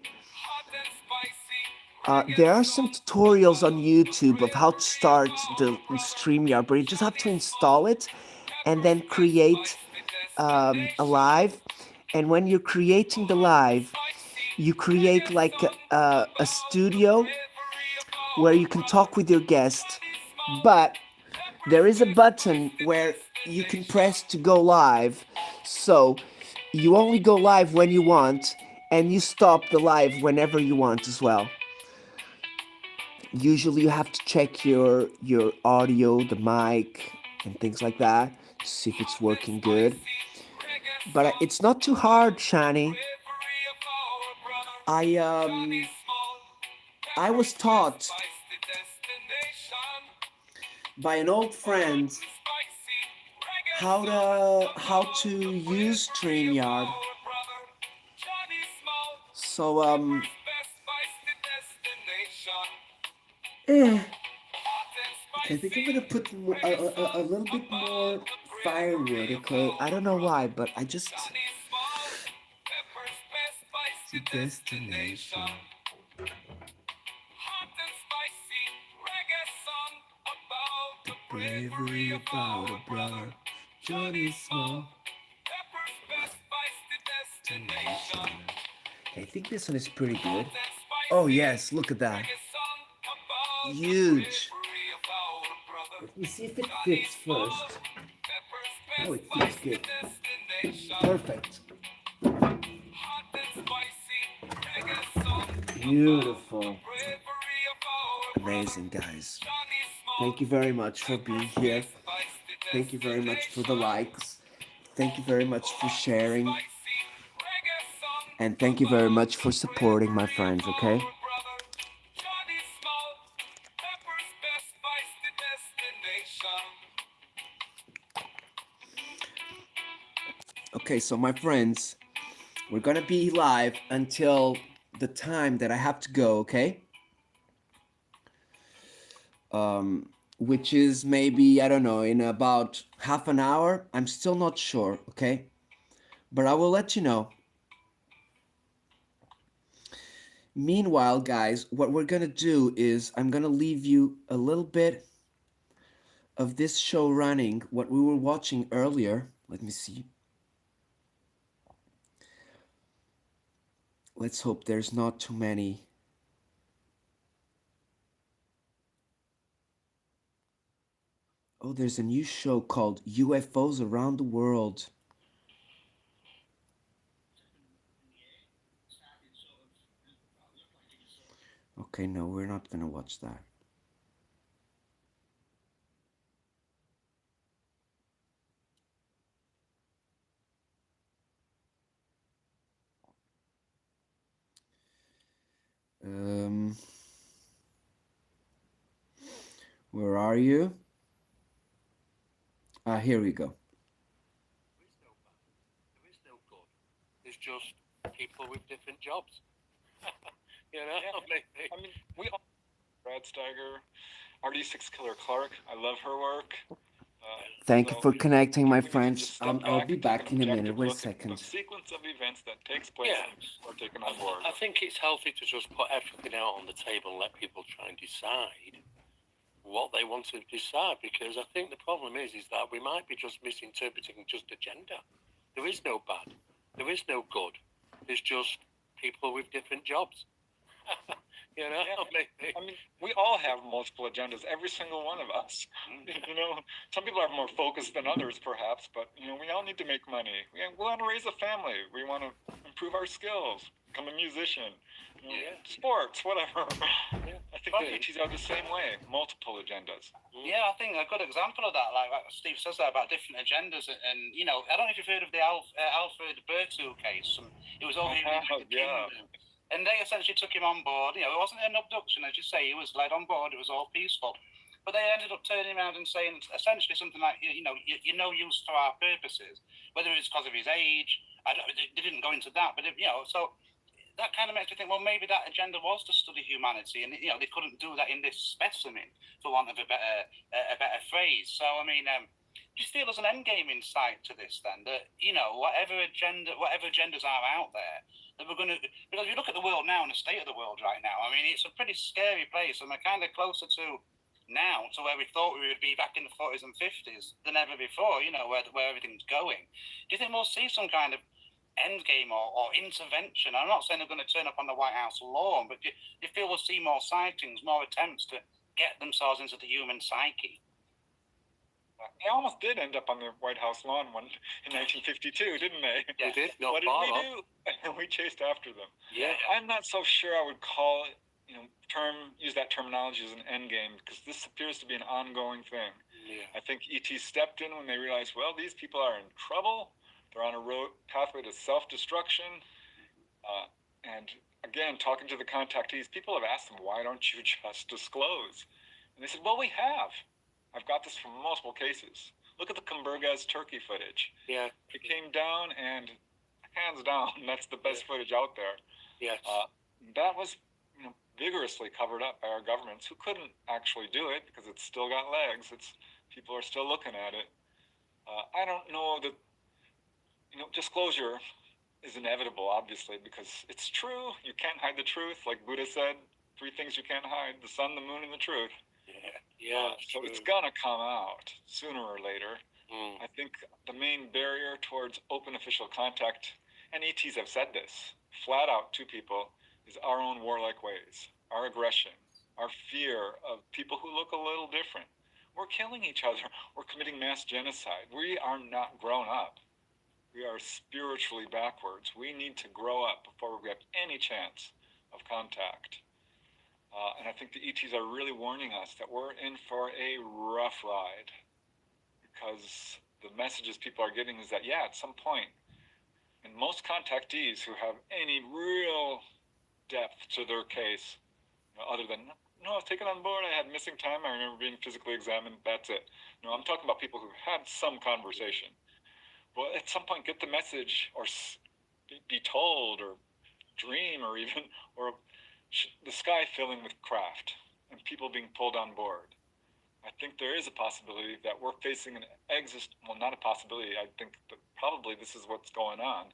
[SPEAKER 3] there are some tutorials on YouTube of how to start the StreamYard, but you just have to install it and then create a live. And when you're creating the live, you create like a studio where you can talk with your guest, but there is a button where you can press to go live. So you only go live when you want, and you stop the live whenever you want as well. Usually you have to check your audio, the mic, and things like that to see if it's working good. But it's not too hard, Shani. I was taught by an old friend how to use StreamYard. So eh, I think I'm gonna put a little bit more firewood. Okay, I don't know why, but I just the destination. The bravery about a brother, Johnny Small. Destination. I think this one is pretty good. Oh yes, look at that. Huge. Let me see if it fits first. Oh, it fits good. Perfect. Beautiful. Amazing, guys. Thank you very much for being here. Thank you very much for the likes. Thank you very much for sharing. And thank you very much for supporting my friends, okay? Okay, so my friends, we're gonna be live until the time that I have to go, okay? Which is maybe, I don't know, in about half an hour. I'm still not sure, okay? But I will let you know. Meanwhile, guys, what we're gonna do is I'm gonna leave you a little bit of this show running, what we were watching earlier. Let me see. Let's hope there's not too many. Oh, there's a new show called UFOs Around the World. Okay, no, we're not gonna watch that. Where are you? Ah, here we go.
[SPEAKER 2] There is no bad. There is no good. There's just people with different jobs. You know,
[SPEAKER 1] I mean, we all Brad Steiger, RD6 Killer Clark. I love her work.
[SPEAKER 3] Thank you for connecting, my
[SPEAKER 1] we need to
[SPEAKER 3] friends.
[SPEAKER 1] just step
[SPEAKER 3] I'll
[SPEAKER 1] back
[SPEAKER 3] be
[SPEAKER 1] and take
[SPEAKER 3] back
[SPEAKER 1] an
[SPEAKER 3] in a minute.
[SPEAKER 1] objective
[SPEAKER 3] Wait a
[SPEAKER 1] look at the
[SPEAKER 3] second.
[SPEAKER 1] sequence of events that takes place
[SPEAKER 2] Yeah.
[SPEAKER 1] and people are taken on board.
[SPEAKER 2] I think it's healthy to just put everything out on the table and let people try and decide what they want to decide, because I think the problem is that we might be just misinterpreting just a gender. There is no bad. There is no good. There's just people with different jobs. You know,
[SPEAKER 1] I mean, we all have multiple agendas, every single one of us. You know, some people are more focused than others, perhaps, but you know, we all need to make money. We want to raise a family. We want to improve our skills, become a musician, you know, sports, whatever. I think the ETs are the same way, multiple agendas.
[SPEAKER 4] Yeah, I think a good example of that, like Steve says that about different agendas, and you know, I don't know if you've heard of the Alfred Bertu case. It was over in the United Kingdom. And they essentially took him on board. You know, it wasn't an abduction, as you say. He was led on board. It was all peaceful. But they ended up turning around and saying essentially something like, you know, you're no use for our purposes. Whether it's because of his age, they didn't go into that. But, you know, so that kind of makes me think, well, maybe that agenda was to study humanity. And, you know, they couldn't do that in this specimen, for want of a better phrase. So, I mean, do you feel there's an end game in sight to this then? That, you know, whatever agendas are out there, that we're going to, because if you look at the world now and the state of the world right now, I mean, it's a pretty scary place, and we're kind of closer to now to where we thought we would be back in the 40s and 50s than ever before, you know, where everything's going. Do you think we'll see some kind of end game or intervention? I'm not saying they're going to turn up on the White House lawn, but do you feel we'll see more sightings, more attempts to get themselves into the human psyche?
[SPEAKER 1] They almost did end up on the White House lawn in 1952, didn't they?
[SPEAKER 2] They did.
[SPEAKER 1] What did we do? We chased after them.
[SPEAKER 2] Yeah.
[SPEAKER 1] I'm not so sure I would call it, you know, use that terminology as an end game, because this appears to be an ongoing thing.
[SPEAKER 2] Yeah.
[SPEAKER 1] I think ET stepped in when they realized, well, these people are in trouble. They're on a pathway to self-destruction. And again, talking to the contactees, people have asked them, why don't you just disclose? And they said, well, we have. I've got this from multiple cases. Look at the Kumburgaz turkey footage.
[SPEAKER 2] Yeah.
[SPEAKER 1] It came down, and hands down, that's the best footage out there.
[SPEAKER 2] Yes.
[SPEAKER 1] That was, you know, vigorously covered up by our governments, who couldn't actually do it because it's still got legs. People are still looking at it. I don't know that, you know, disclosure is inevitable, obviously, because it's true. You can't hide the truth. Like Buddha said, 3 things you can't hide: the sun, the moon, and the truth. So it's gonna come out sooner or later. I think the main barrier towards open official contact, and ETs have said this flat out to people, is our own warlike ways, our aggression, our fear of people who look a little different. We're killing each other. We're committing mass genocide. We are not grown up. We are spiritually backwards. We need to grow up before we have any chance of contact. And I think the ETs are really warning us that we're in for a rough ride, because the messages people are getting is that, yeah, at some point, and most contactees who have any real depth to their case, you know, other than, no, I was taken on board, I had missing time, I remember being physically examined, that's it. No, I'm talking about people who had some conversation. Well, at some point, get the message, or be told, or dream, or even, or the sky filling with craft and people being pulled on board. I think there is a possibility that we're facing well, not a possibility, I think that probably this is what's going on.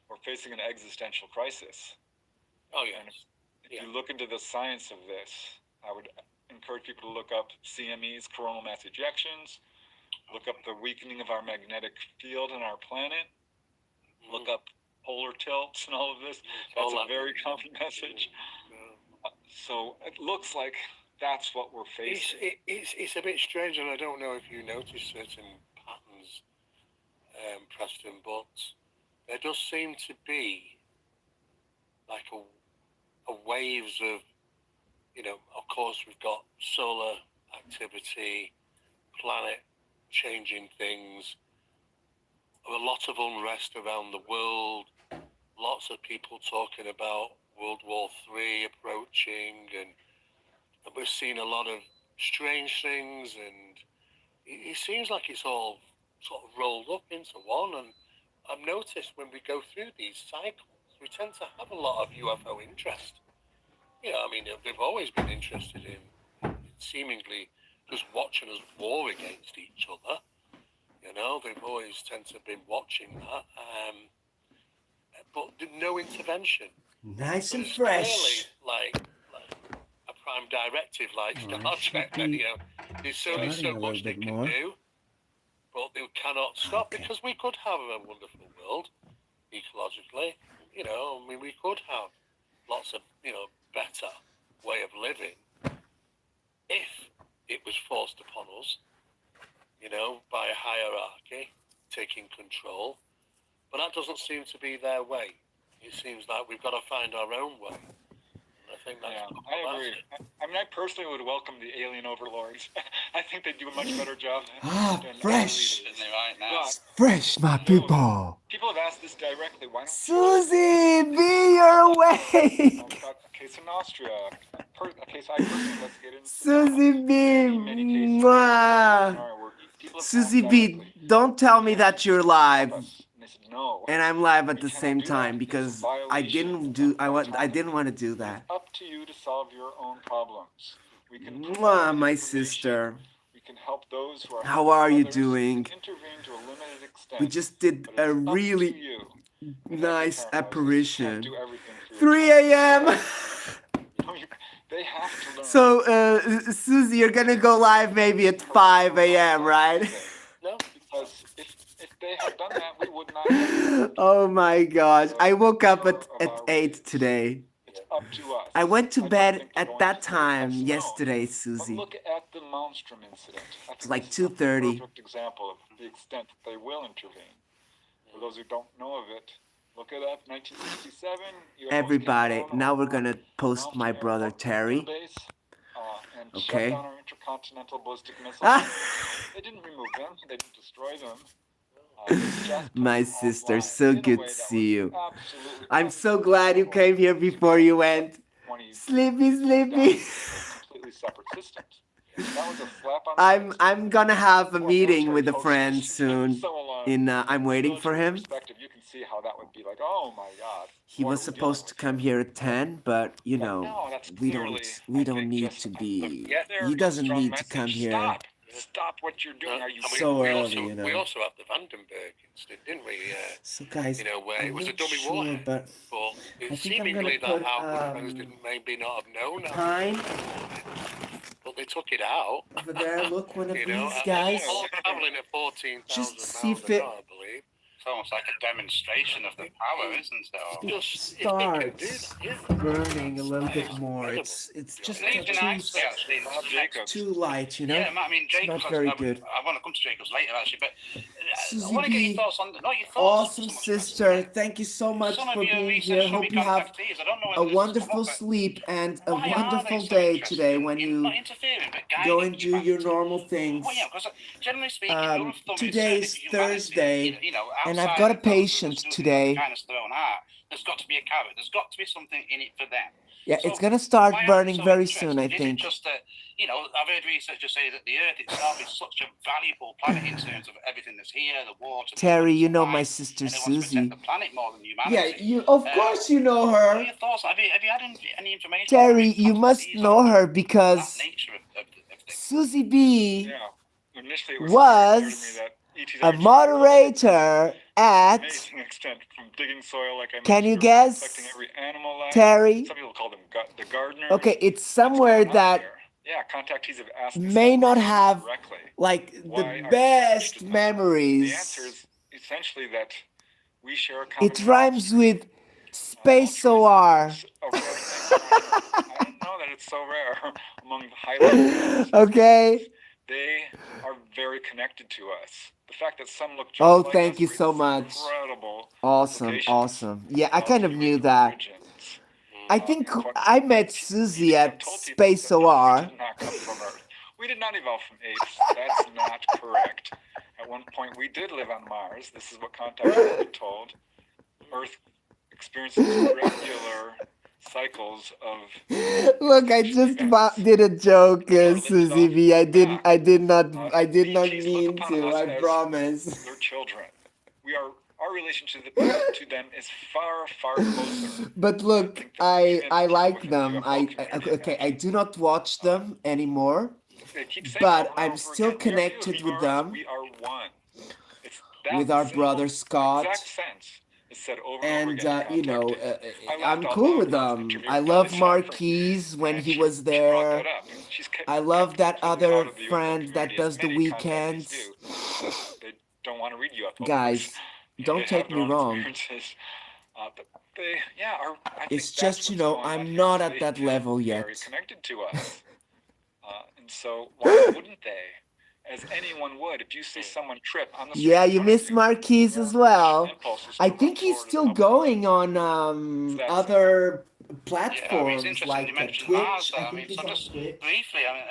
[SPEAKER 1] We're facing an existential crisis.
[SPEAKER 2] Oh, yeah.
[SPEAKER 1] If you look into the science of this, I would encourage people to look up CMEs, coronal mass ejections, look up the weakening of our magnetic field on our planet, look up polar tilts and all of this. That's a very common message. So it looks like that's what we're facing.
[SPEAKER 2] It's a bit strange, and I don't know if you notice certain patterns, Preston, but there does seem to be like a waves of, of course we've got solar activity, planet changing things, a lot of unrest around the world, lots of people talking about World War III approaching, and we're seeing a lot of strange things, and it seems like it's all sort of rolled up into one. And I've noticed when we go through these cycles, we tend to have a lot of UFO interest. I mean, they've always been interested in seemingly just watching us war against each other. They've always tend to have been watching that, but no intervention.
[SPEAKER 3] Nice and
[SPEAKER 2] it's
[SPEAKER 3] fresh.
[SPEAKER 2] Clearly, like a prime directive, like Star Trek. There's certainly so much they can do, but they cannot stop, because we could have a wonderful world ecologically. I mean, we could have lots of better way of living if it was forced upon us, by a hierarchy taking control. But that doesn't seem to be their way. It seems like we've got to find our own way. I think that's
[SPEAKER 1] I agree. I mean, I personally would welcome the alien overlords. I think they do a much better job than
[SPEAKER 3] fresh.
[SPEAKER 4] Right now.
[SPEAKER 3] Fresh, my people.
[SPEAKER 1] People have asked this directly. Why don't
[SPEAKER 3] Susie, be your way.
[SPEAKER 1] a case in Austria, a case I personally investigated.
[SPEAKER 3] Susie B. Mwah. Susie B, don't tell me that you're live. And I'm live at the same time, because I didn't want to do that.
[SPEAKER 1] It's up to you to solve your own problems. We can
[SPEAKER 3] Mwah, my sister.
[SPEAKER 1] We can help those who are.
[SPEAKER 3] How are you doing?
[SPEAKER 1] Intervene to a limited extent.
[SPEAKER 3] We just did a really nice apparition. 3
[SPEAKER 1] 3
[SPEAKER 3] a.m.
[SPEAKER 1] They have to learn.
[SPEAKER 3] So, Susie, you're gonna go live maybe at 5 a.m., right?
[SPEAKER 1] No, because if they had done that, we would not have.
[SPEAKER 3] Oh my gosh. I woke up at 8 today.
[SPEAKER 1] It's up to us.
[SPEAKER 3] I went to bed at that time yesterday, Susie.
[SPEAKER 1] But look at the Malmstrom incident.
[SPEAKER 3] It's like 2:30.
[SPEAKER 1] Perfect example of the extent that they will intervene. For those who don't know of it, look it up. 1967.
[SPEAKER 3] Everybody, now we're gonna post my brother Terry.
[SPEAKER 1] And
[SPEAKER 3] okay.
[SPEAKER 1] Shut down our intercontinental ballistic missiles. They didn't remove them. They didn't destroy them.
[SPEAKER 3] My sister, so good to see you. I'm so glad you came here before you went. Sleepy.
[SPEAKER 1] Completely separate systems. That was a slap on
[SPEAKER 3] I'm gonna have a meeting with a friend soon. I'm waiting for him.
[SPEAKER 1] You can see how that would be like, oh my God.
[SPEAKER 3] He was supposed to come here at 10, but we don't need to be. He doesn't need to come here.
[SPEAKER 1] Stop what you're doing. Are you
[SPEAKER 3] so early,
[SPEAKER 2] We also had the Vandenberg incident, didn't we?
[SPEAKER 3] So guys,
[SPEAKER 2] where it was a dummy
[SPEAKER 3] sure,
[SPEAKER 2] warhead,
[SPEAKER 3] but
[SPEAKER 2] it seemingly that our friends didn't maybe not have known.
[SPEAKER 3] Time.
[SPEAKER 2] But they took it out.
[SPEAKER 3] Over there, look, one of these guys.
[SPEAKER 2] All traveling at 14,000
[SPEAKER 3] Just see
[SPEAKER 2] miles
[SPEAKER 3] if
[SPEAKER 2] an
[SPEAKER 3] it
[SPEAKER 2] hour, I believe.
[SPEAKER 4] It's almost like a demonstration of the power, isn't it?
[SPEAKER 3] starts burning a little bit more. It's just too light,
[SPEAKER 4] Yeah, I mean, Jacobs,
[SPEAKER 3] not very good.
[SPEAKER 4] I want to come to Jacobs later, actually, but
[SPEAKER 3] Susie
[SPEAKER 4] I want to get your thoughts on.
[SPEAKER 3] Awesome sister, thank you so much for being here. Hope you have a wonderful sleep and a wonderful day today when you go and do your normal things. Today is Thursday, and I've got a patient today.
[SPEAKER 4] There's got to be a carrot. There's got to be something in it for them.
[SPEAKER 3] Yeah, it's gonna start burning very soon, I think.
[SPEAKER 4] Just that, I've heard researchers say that the Earth itself is such a valuable planet in terms of everything that's here, the water.
[SPEAKER 3] Terry, you know my sister Susie.
[SPEAKER 4] The planet more than humanity.
[SPEAKER 3] Yeah, of course you know her.
[SPEAKER 4] What are your thoughts? Have you had any information?
[SPEAKER 3] Terry, you must know her because Susie B was a moderator at,
[SPEAKER 1] amazing extent, from digging soil, like I
[SPEAKER 3] can you
[SPEAKER 1] mentioned,
[SPEAKER 3] guess,
[SPEAKER 1] collecting every animal life.
[SPEAKER 3] Terry?
[SPEAKER 1] Some people call them the gardeners.
[SPEAKER 3] Okay, it's
[SPEAKER 1] What's
[SPEAKER 3] somewhere
[SPEAKER 1] going on
[SPEAKER 3] that
[SPEAKER 1] here? Yeah, contactees have asked me
[SPEAKER 3] may
[SPEAKER 1] some
[SPEAKER 3] not
[SPEAKER 1] questions
[SPEAKER 3] have
[SPEAKER 1] directly.
[SPEAKER 3] like
[SPEAKER 1] Why
[SPEAKER 3] the
[SPEAKER 1] are you
[SPEAKER 3] best
[SPEAKER 1] interested in them? The
[SPEAKER 3] memories.
[SPEAKER 1] answer is essentially that we share a common
[SPEAKER 3] It rhymes
[SPEAKER 1] ancestry.
[SPEAKER 3] with Space
[SPEAKER 1] Ultra
[SPEAKER 3] OR.
[SPEAKER 1] recently, a rare thing around. I don't know that it's so rare among the high-level beings.
[SPEAKER 3] Okay.
[SPEAKER 1] They are very connected to us. The fact that some look just
[SPEAKER 3] Oh,
[SPEAKER 1] like
[SPEAKER 3] thank
[SPEAKER 1] us
[SPEAKER 3] you so
[SPEAKER 1] raises
[SPEAKER 3] much.
[SPEAKER 1] incredible
[SPEAKER 3] Awesome,
[SPEAKER 1] implications
[SPEAKER 3] awesome. Yeah, I
[SPEAKER 1] about
[SPEAKER 3] kind of
[SPEAKER 1] human
[SPEAKER 3] knew that.
[SPEAKER 1] origins.
[SPEAKER 3] I think
[SPEAKER 1] And what
[SPEAKER 3] I met
[SPEAKER 1] meaning
[SPEAKER 3] Susie
[SPEAKER 1] I've
[SPEAKER 3] at
[SPEAKER 1] told people is
[SPEAKER 3] Space
[SPEAKER 1] that we
[SPEAKER 3] OR.
[SPEAKER 1] did not come from Earth. We did not evolve from apes. That's not correct. At one point, we did live on Mars. This is what contacts have been told. Earth experiences regular cycles of
[SPEAKER 3] Look, I just did a joke, Susie B. I did not
[SPEAKER 1] deities look
[SPEAKER 3] mean
[SPEAKER 1] upon
[SPEAKER 3] to.
[SPEAKER 1] us
[SPEAKER 3] I
[SPEAKER 1] as
[SPEAKER 3] promise.
[SPEAKER 1] their children. Our relationship to them is far, far closer.
[SPEAKER 3] But look,
[SPEAKER 1] think that even
[SPEAKER 3] I
[SPEAKER 1] people
[SPEAKER 3] like
[SPEAKER 1] within the
[SPEAKER 3] them.
[SPEAKER 1] UFO community
[SPEAKER 3] Okay, I
[SPEAKER 1] imagine.
[SPEAKER 3] do not watch them anymore,
[SPEAKER 1] They keep saying
[SPEAKER 3] but
[SPEAKER 1] over and
[SPEAKER 3] I'm
[SPEAKER 1] over
[SPEAKER 3] still
[SPEAKER 1] again, we are
[SPEAKER 3] connected
[SPEAKER 1] you,
[SPEAKER 3] with
[SPEAKER 1] are us,
[SPEAKER 3] them,
[SPEAKER 1] we are one. It's that
[SPEAKER 3] with our
[SPEAKER 1] simple,
[SPEAKER 3] brother Scott.
[SPEAKER 1] exact sense is said over and over
[SPEAKER 3] And
[SPEAKER 1] again to
[SPEAKER 3] you know,
[SPEAKER 1] contactees. I
[SPEAKER 3] I'm
[SPEAKER 1] laughed out
[SPEAKER 3] cool
[SPEAKER 1] loud
[SPEAKER 3] with
[SPEAKER 1] when I was
[SPEAKER 3] them.
[SPEAKER 1] interviewing
[SPEAKER 3] I
[SPEAKER 1] Kelly
[SPEAKER 3] love
[SPEAKER 1] Sarford,
[SPEAKER 3] Marquise when
[SPEAKER 1] and
[SPEAKER 3] he
[SPEAKER 1] she
[SPEAKER 3] was
[SPEAKER 1] brought
[SPEAKER 3] there.
[SPEAKER 1] that up. And she's
[SPEAKER 3] I love that
[SPEAKER 1] completely
[SPEAKER 3] other
[SPEAKER 1] out of the UFO
[SPEAKER 3] friend that
[SPEAKER 1] community,
[SPEAKER 3] does
[SPEAKER 1] as
[SPEAKER 3] the
[SPEAKER 1] many contactees
[SPEAKER 3] weekends.
[SPEAKER 1] do. They don't want to read UFO books.
[SPEAKER 3] Guys, don't
[SPEAKER 1] They
[SPEAKER 3] take
[SPEAKER 1] have their
[SPEAKER 3] me
[SPEAKER 1] own
[SPEAKER 3] wrong.
[SPEAKER 1] experiences. But they, yeah, I think
[SPEAKER 3] It's
[SPEAKER 1] that's
[SPEAKER 3] just, you
[SPEAKER 1] what's
[SPEAKER 3] know,
[SPEAKER 1] going on
[SPEAKER 3] I'm
[SPEAKER 1] here.
[SPEAKER 3] not
[SPEAKER 1] They
[SPEAKER 3] at that
[SPEAKER 1] feel
[SPEAKER 3] level
[SPEAKER 1] very
[SPEAKER 3] yet.
[SPEAKER 1] connected to us. And so why wouldn't they? As anyone would, if you see someone trip on the street
[SPEAKER 3] Yeah,
[SPEAKER 1] in
[SPEAKER 3] you
[SPEAKER 1] front of
[SPEAKER 3] miss
[SPEAKER 1] you,
[SPEAKER 3] Marquise
[SPEAKER 1] your
[SPEAKER 3] as well.
[SPEAKER 1] impulse is to
[SPEAKER 3] I
[SPEAKER 1] run
[SPEAKER 3] think he's
[SPEAKER 1] forward and
[SPEAKER 3] still
[SPEAKER 1] help them.
[SPEAKER 3] going on
[SPEAKER 1] It's that
[SPEAKER 3] other
[SPEAKER 4] Yeah, I mean, it's
[SPEAKER 3] platforms
[SPEAKER 4] interesting
[SPEAKER 3] like
[SPEAKER 4] you mentioned
[SPEAKER 3] Twitch.
[SPEAKER 4] Mars.
[SPEAKER 3] I
[SPEAKER 4] I
[SPEAKER 3] think
[SPEAKER 4] mean,
[SPEAKER 3] he's
[SPEAKER 4] so
[SPEAKER 3] on
[SPEAKER 4] just
[SPEAKER 3] Twitch.
[SPEAKER 4] briefly, I mean,